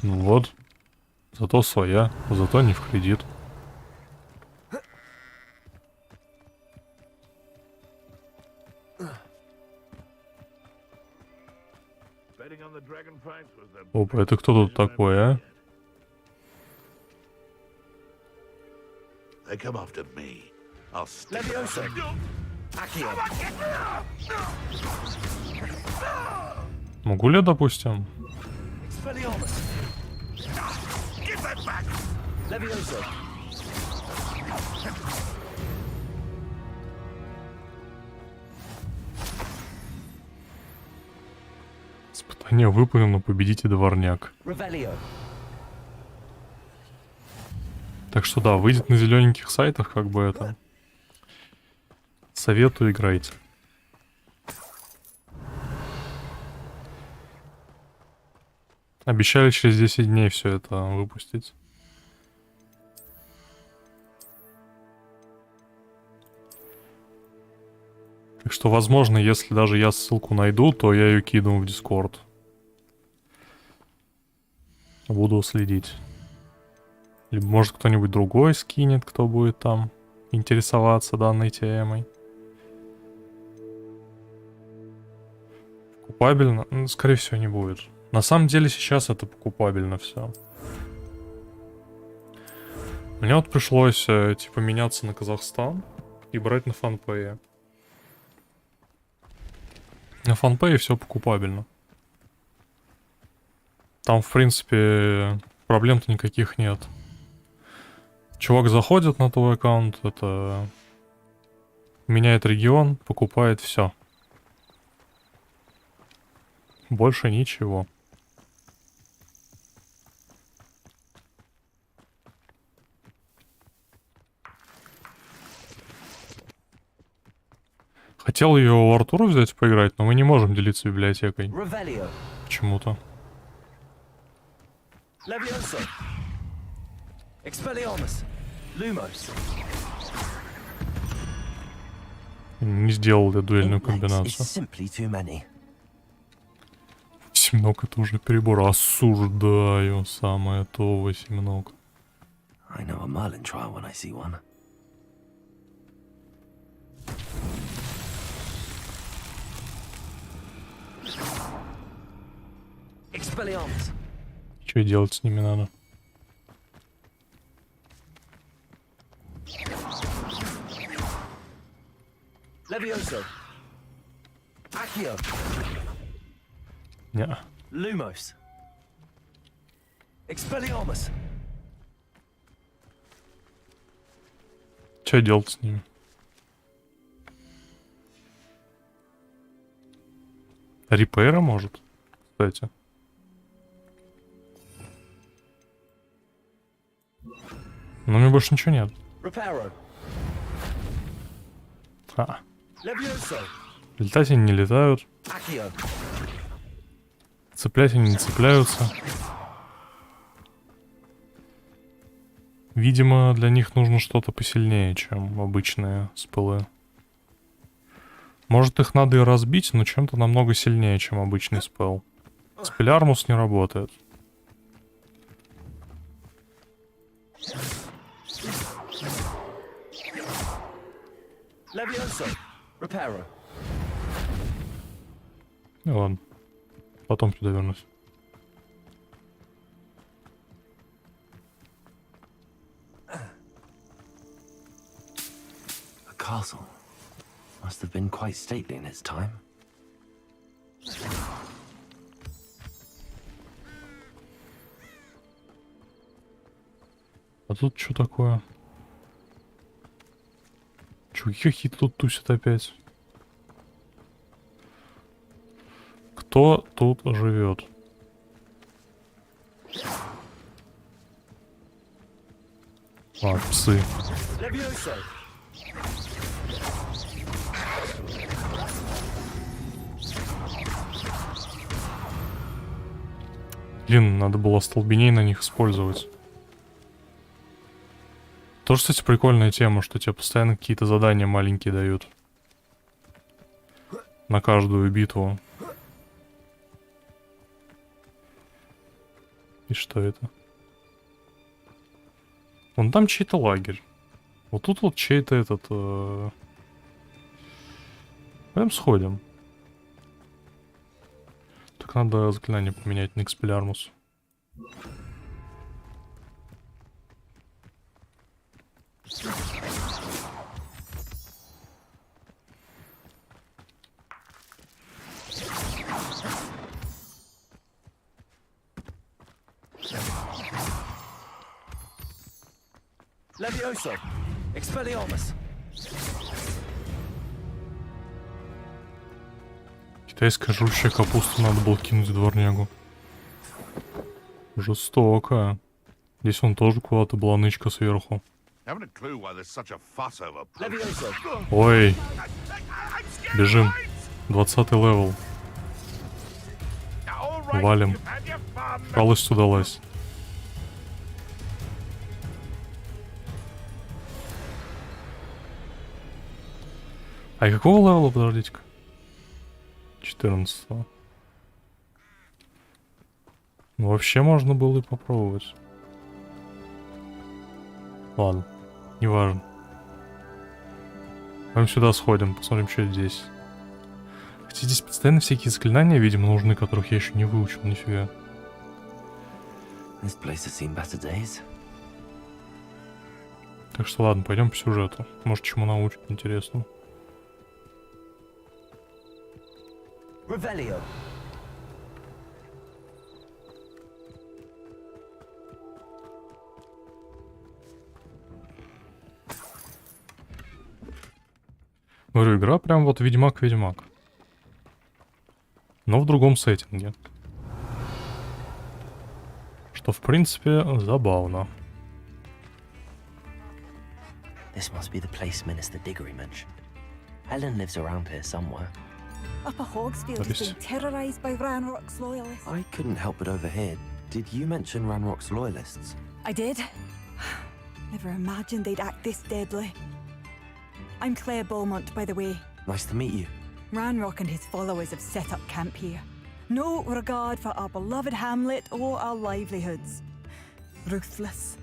Ну вот. Зато своя, зато не в кредит. Опа, это кто тут такой, а? Могу ли, допустим? Испытание выполнено, победите дворняк. Так что да, выйдет на зелененьких сайтах, как бы это. Советую, играйте. Обещали через 10 дней все это выпустить. Так что, возможно, если даже я ссылку найду, то я ее кину в Discord. Буду следить. Либо, может, кто-нибудь другой скинет, кто будет там интересоваться данной темой. Покупабельно? Ну, скорее всего, не будет. На самом деле, сейчас это покупабельно все. Мне вот пришлось, типа, меняться на Казахстан и брать на фанпее. На фанпее все покупабельно. Там, в принципе, проблем-то никаких нет. Чувак заходит на твой аккаунт, это меняет регион, покупает все. Больше ничего. Хотел ее у Артура взять поиграть, но мы не можем делиться библиотекой. Почему-то. Не сделал я дуэльную комбинацию. 8 это уже перебор. Осуждаю. Самое то 8. Что делать с ними надо? Не. Что делать с ними? Репейра может, кстати. Но у меня больше ничего нет. А. Летать они не летают. Цеплять они не цепляются. Видимо, для них нужно что-то посильнее, чем обычные спылы. Может, их надо и разбить, но чем-то намного сильнее, чем обычный спелл. Спеллярмус не работает. Ну ладно. Потом сюда вернусь. A castle. Must have been quite stately in its time. А тут что такое? Чуваки какие-то тут тусят опять. Кто тут живет? А, псы. Блин, надо было столбеней на них использовать. Тоже, кстати, прикольная тема, что тебе постоянно какие-то задания маленькие дают. На каждую битву. И что это? Вон там чей-то лагерь. Вот тут вот чей-то этот... Пойдем сходим. Так надо заклинание поменять на экспеллярмус. Levioso! Expelliarmus! Китайская жрущая капуста, надо было кинуть в дворнягу. Жестоко. Здесь он тоже куда-то была нычка сверху. Ой. Бежим. 20-й левел. Валим. Шалость удалась. А и какого левела, подождите-ка? 14-го. Ну, вообще можно было и попробовать. Ладно, неважно. Пойдем сюда сходим, посмотрим, что здесь. Хотя здесь постоянно всякие заклинания, видимо, нужны, которых я еще не выучил, нифига. Так что ладно, пойдем по сюжету. Может, чему научат интересно. Revelio. Говорю, игра прям вот Ведьмак-Ведьмак. Но в другом сеттинге. Что, в принципе, забавно. This must be the place Minister Diggory mentioned. Helen lives around here somewhere. Upper Hogsfield has been terrorised by Ranrock's loyalists. I couldn't help but overhear. Did you mention Ranrock's loyalists? I did. Never imagined they'd act this deadly. I'm Claire Beaumont, by the way. Nice to meet you. Ranrock and his followers have set up camp here. No regard for our beloved hamlet or our livelihoods. Ruthless.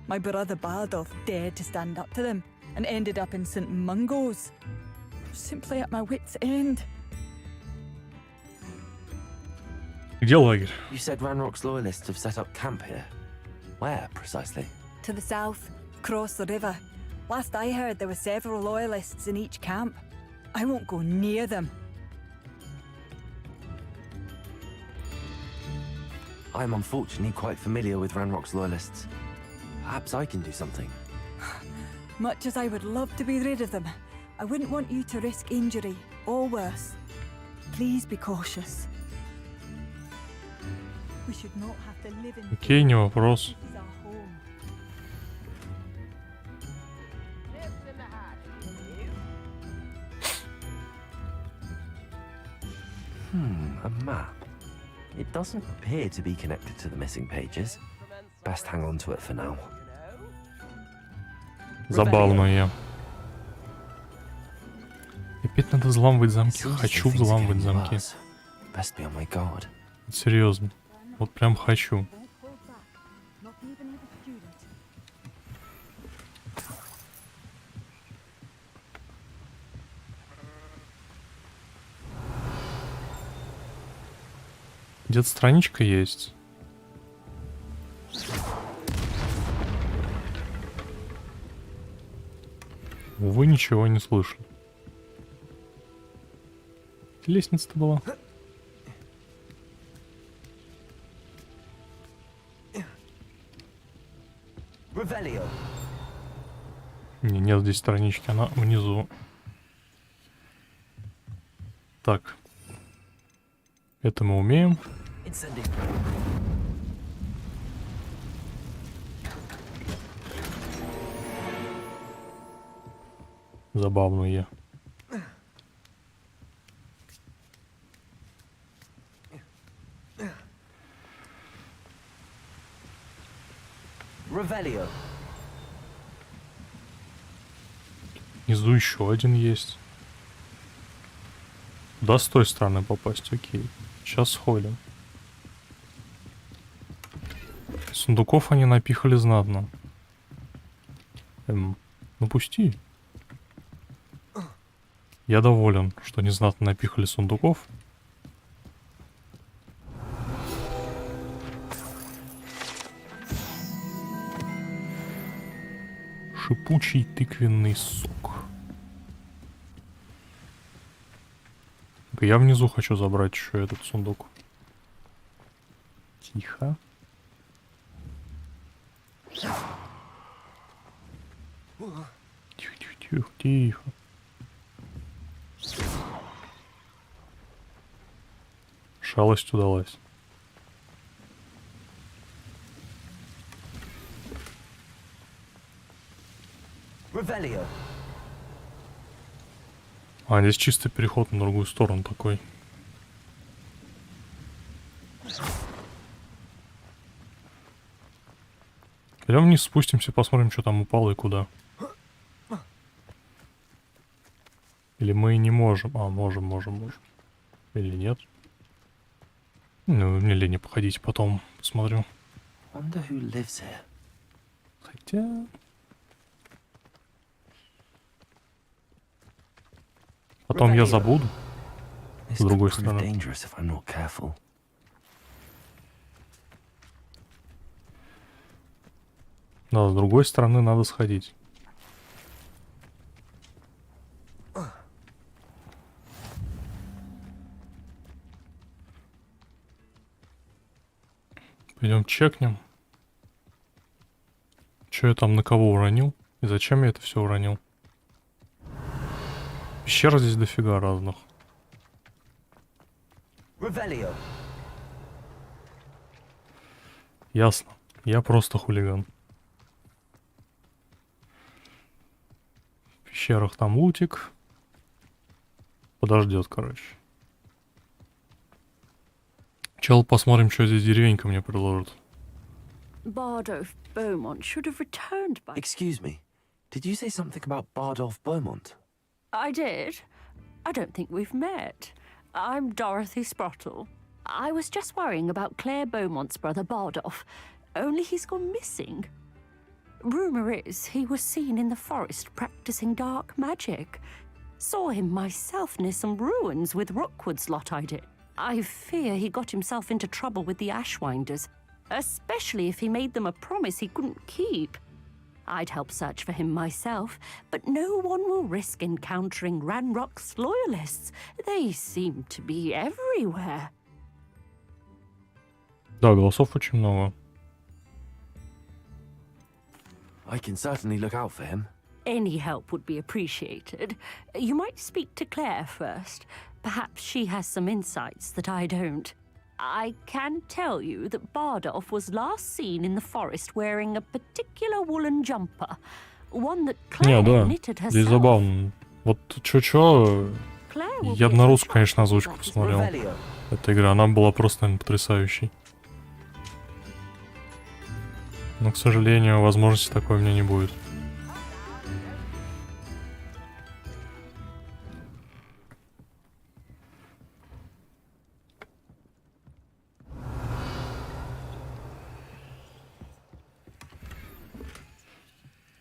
My brother Bardolph dared to stand up to them and ended up in St. Mungo's. Simply at my wit's end. Где лагерь? You said Ranrock's loyalists have set up camp here. Where, precisely? To the south, across the river. Last I heard, there were several loyalists in each camp. I won't go near them. I'm unfortunately quite familiar with Ranrock's loyalists. Perhaps I can do something. Much as I would love to be rid of them, I wouldn't want you to risk injury, or worse. Please be cautious. We should not have to live in Окей, не вопрос. A map. It doesn't appear to be connected to the missing pages. Best hang on to it for now. Забавно я. Опять надо взламывать замки. Хочу взламывать замки. Best be on my guard. Серьезно. Вот прям хочу. Где-то страничка есть. Увы, ничего не слышал. Лестница-то была. Не, нет здесь странички, она внизу. Так. Это мы умеем. Забавные. Внизу еще один есть. Куда с той стороны попасть? Окей. Сейчас сходим. Сундуков они напихали знатно. Ну пусти. Я доволен, что незнатно напихали сундуков. Шипучий тыквенный сок. Я внизу хочу забрать еще этот сундук. Тихо. Тихо, тихо, тихо, тихо. Шалость удалась. А, здесь чистый переход на другую сторону такой. Пойдем вниз, спустимся, посмотрим, что там упало и куда. Или мы не можем? А, можем. Или нет? Ну, мне лень походить, потом посмотрю. Хотя... Потом я забуду. С другой стороны. Да, с другой стороны надо сходить. Пойдем чекнем. Че я там на кого уронил? И зачем я это все уронил? Пещер здесь дофига разных. Ясно. Я просто хулиган. В пещерах там лутик. Подождет, короче. Чел, посмотрим, что здесь деревенька мне предложит. Bardolph Beaumont should have returned by... Excuse me. Did you say something about Bardolph Beaumont? I did. I don't think we've met. I'm Dorothy Sprottle. I was just worrying about Claire Beaumont's brother Bardolph, only he's gone missing. Rumour is he was seen in the forest practicing dark magic. Saw him myself near some ruins with Rookwood's lot I did. I fear he got himself into trouble with the Ashwinders, especially if he made them a promise he couldn't keep. I'd help search for him myself, but no one will risk encountering Ranrock's loyalists. They seem to be everywhere. Да, голосов очень много. I can certainly look out for him. Any help would be appreciated. You might speak to Claire first. Perhaps she has some insights that I don't. I can tell you that Bardolph was last seen in the forest wearing a particular woolen jumper. One that Claire knitted herself. Здесь забавно. Вот чё-чё... Я бы на русскую, конечно, озвучку посмотрел. Эта игра, она была просто, наверное, потрясающей. Но, к сожалению, возможности такой у меня не будет.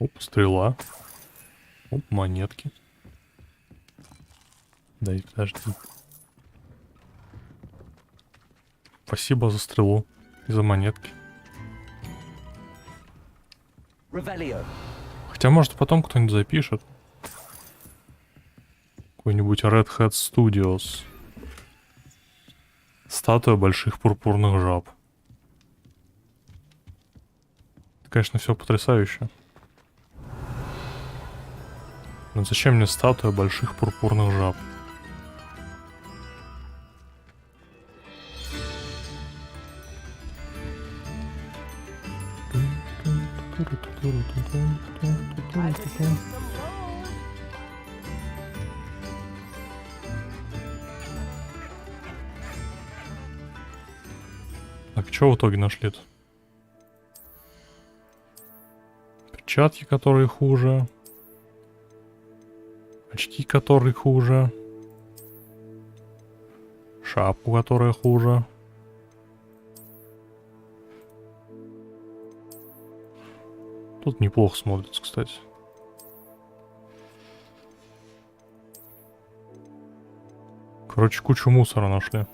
Оп, стрела. Оп, монетки. Дай, подожди. Спасибо за стрелу и за монетки. Хотя, может, потом кто-нибудь запишет. Какой-нибудь Red Hat Studios. Статуя больших пурпурных жаб. Это, конечно, все потрясающе. Но зачем мне статуя больших пурпурных жаб? Так, что в итоге нашли-то? Перчатки, которые хуже. Очки, которые хуже. Шапку, которая хуже. Тут неплохо смотрится, кстати. Короче, кучу мусора нашли.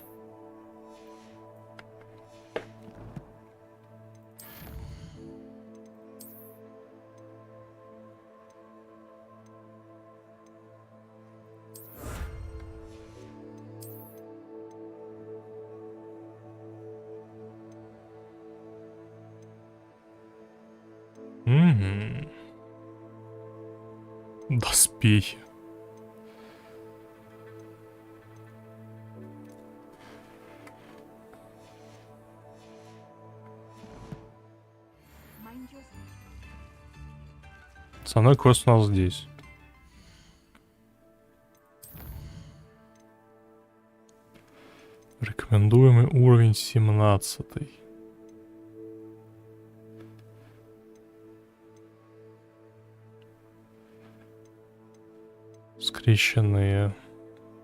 Доспехи. Основной квест у нас здесь. Рекомендуемый уровень 17. Скрещенные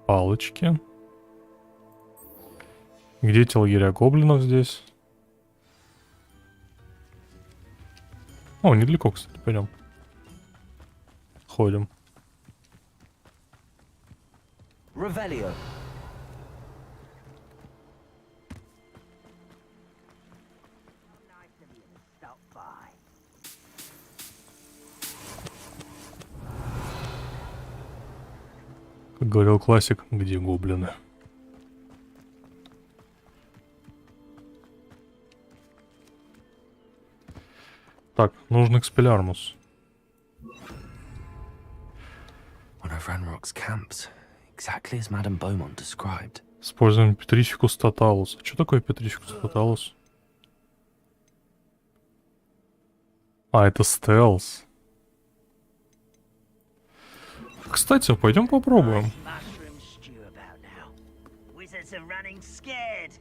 палочки. Где эти лагеря гоблинов здесь? О, недалеко, кстати, пойдем. Ходим. Как говорил классик, где гоблины? Так, нужен экспелярмус. One of Ranrock's camps, exactly as Madame Beaumont described. Используем Петрификус Тоталус. А что такое Петрификус Тоталус? А, это стелс. Кстати, пойдем попробуем. Wizards are running scared,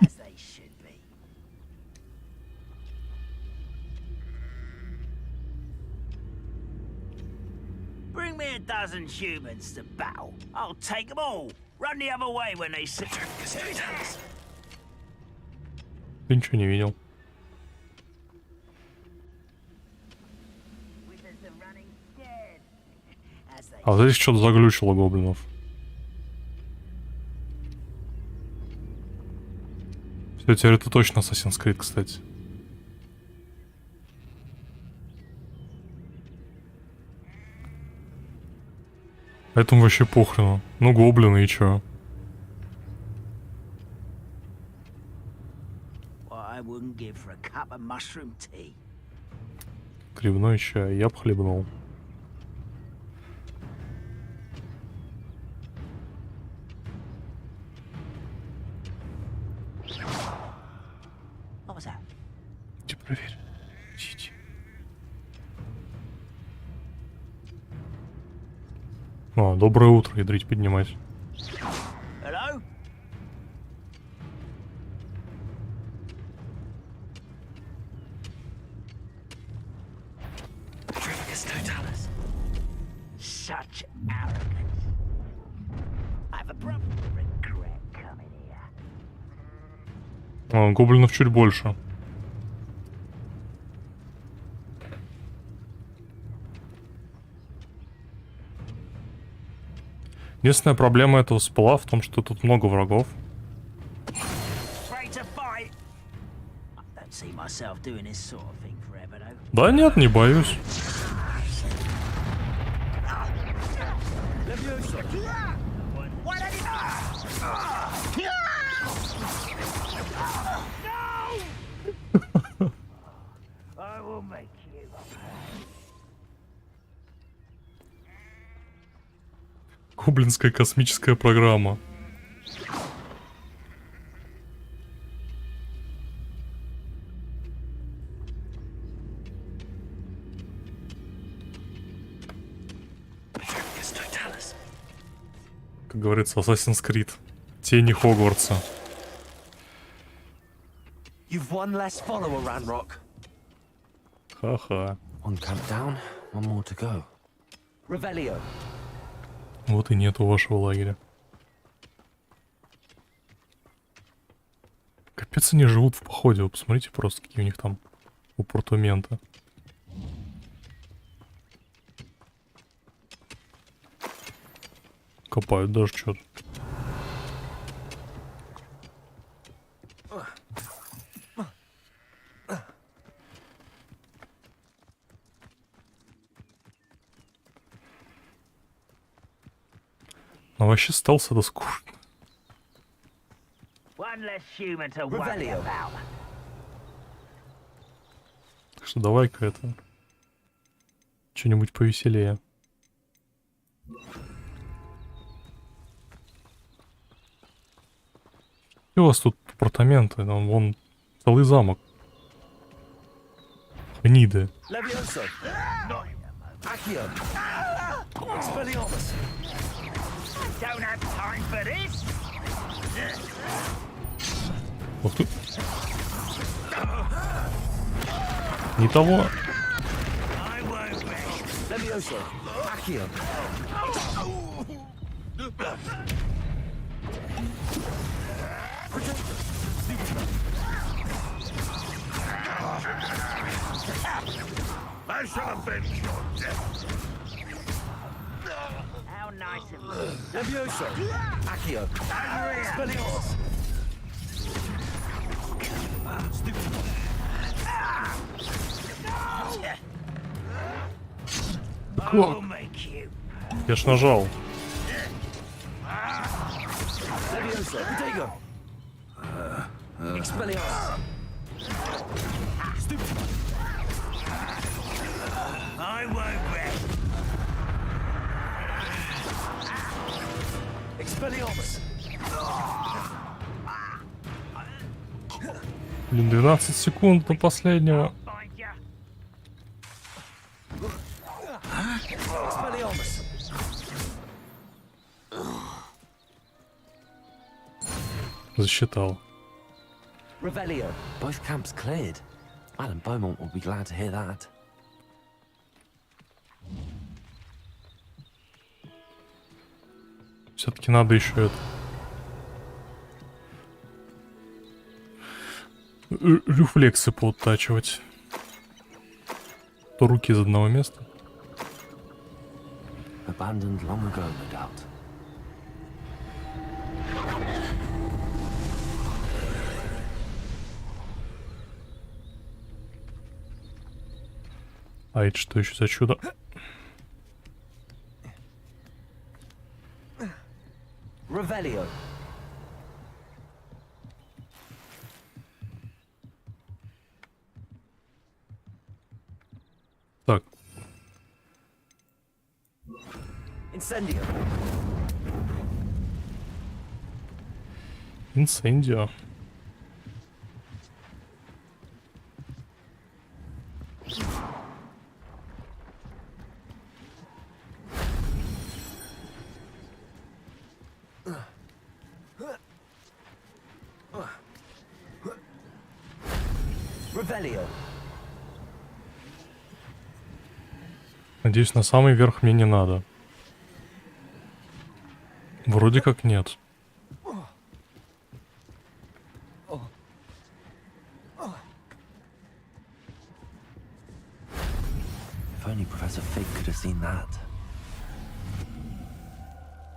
as they should be. Bring me a dozen humans to battle. I'll take them all. Run the other way when they sit. Ты ничего не видел. А вот здесь что-то заглючило гоблинов. Все, теперь это точно Assassin's Creed, кстати. Этому вообще похрену. Ну, гоблины и чё? Хлебной чай. Я б хлебнул. Иди проверь. Иди. О, доброе утро, ядрить поднимать. Hello? Such arrogance. Гоблинов чуть больше. Единственная проблема этого спала в том, что тут много врагов. Да нет, не боюсь. Гоблинская космическая программа. Как говорится, Assassin's Creed. Тени Хогвартса. You've one less follower, Ranrock. Ха-ха. One camp down, one more to go. Revelio. Вот и нету вашего лагеря. Капец, они живут в походе. Вы посмотрите просто, какие у них там апартаменты. Копают даже что-то. Но вообще стелс это скучно. Так что давай-ка это... что-нибудь повеселее. И у вас тут апартаменты, там вон целый замок. Гниды. Ух ты. Не того. I shall avenge your death. How nice of you. Levioso. Accio. Expelliarmus. Как? Я ж нажал. Levioso. Protego. Expelliarmus. I won't rest. Expelliarmus. Блин, 12 секунд до последнего. Expelliarmus. Засчитал. Revelio. Both camps cleared. Madam Beaumont will be glad to hear that. Все-таки надо еще это. Рефлексы пооттачивать. То руки из одного места. Abandoned long ago, no doubt. А это что еще за чудо? Revelio. Так. Incendio. Инцендио. Revelio. Надеюсь, на самый верх мне не надо. Вроде как нет. only Professor Fig could have seen that.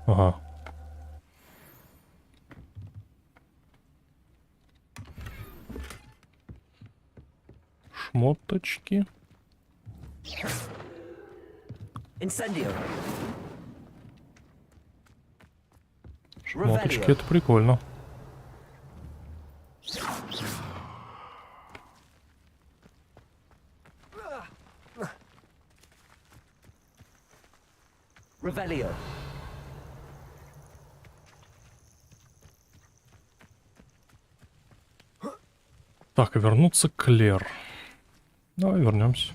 Ага. Шмоточки. Incendio. Шмоточки, это прикольно. Revelio. Так, вернуться к Клэр. Давай вернемся.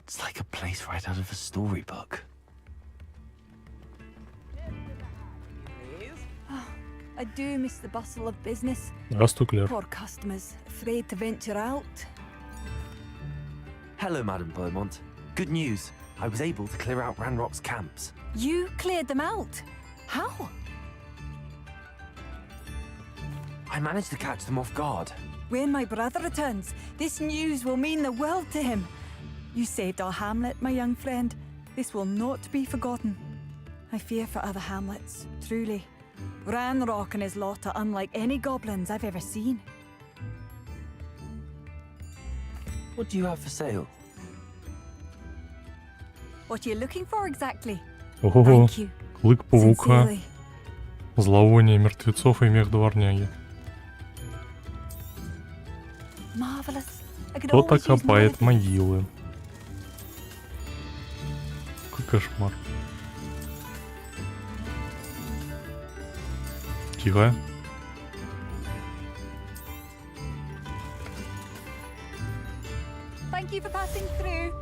It's like a place right out of a storybook. I do miss the bustle of business. Здравствуй, Клэр. Poor customers, afraid to venture out. Hello, Madam Beaumont. Good news. I was able to clear out Ranrock's camps. You cleared them out? How? I managed to catch them off guard. When my brother returns, this news will mean the world to him. You saved our hamlet, my young friend. This will not be forgotten. I fear for other hamlets, truly. Ranrock and his lot are unlike any goblins I've ever seen. What do you have for sale? What are you looking for exactly? Ого, Thank you. клык паука, Sincerely. зловоние мертвецов и мех дворняги. Marvelous. I could Кто-то always use more копает of могилы. Какой кошмар. Тихо. Thank you for passing through.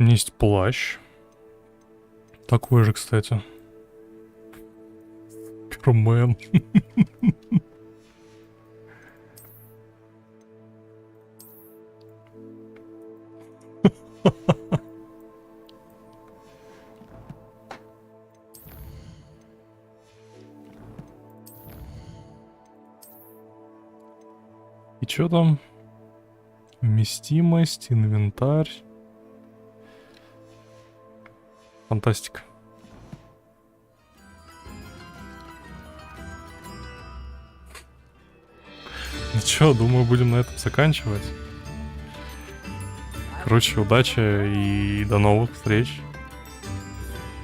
Есть плащ. Такой же, кстати. Пермен. И чё там? Вместимость, инвентарь. Фантастика. Ну чё, думаю, будем на этом заканчивать. Короче, удачи и до новых встреч.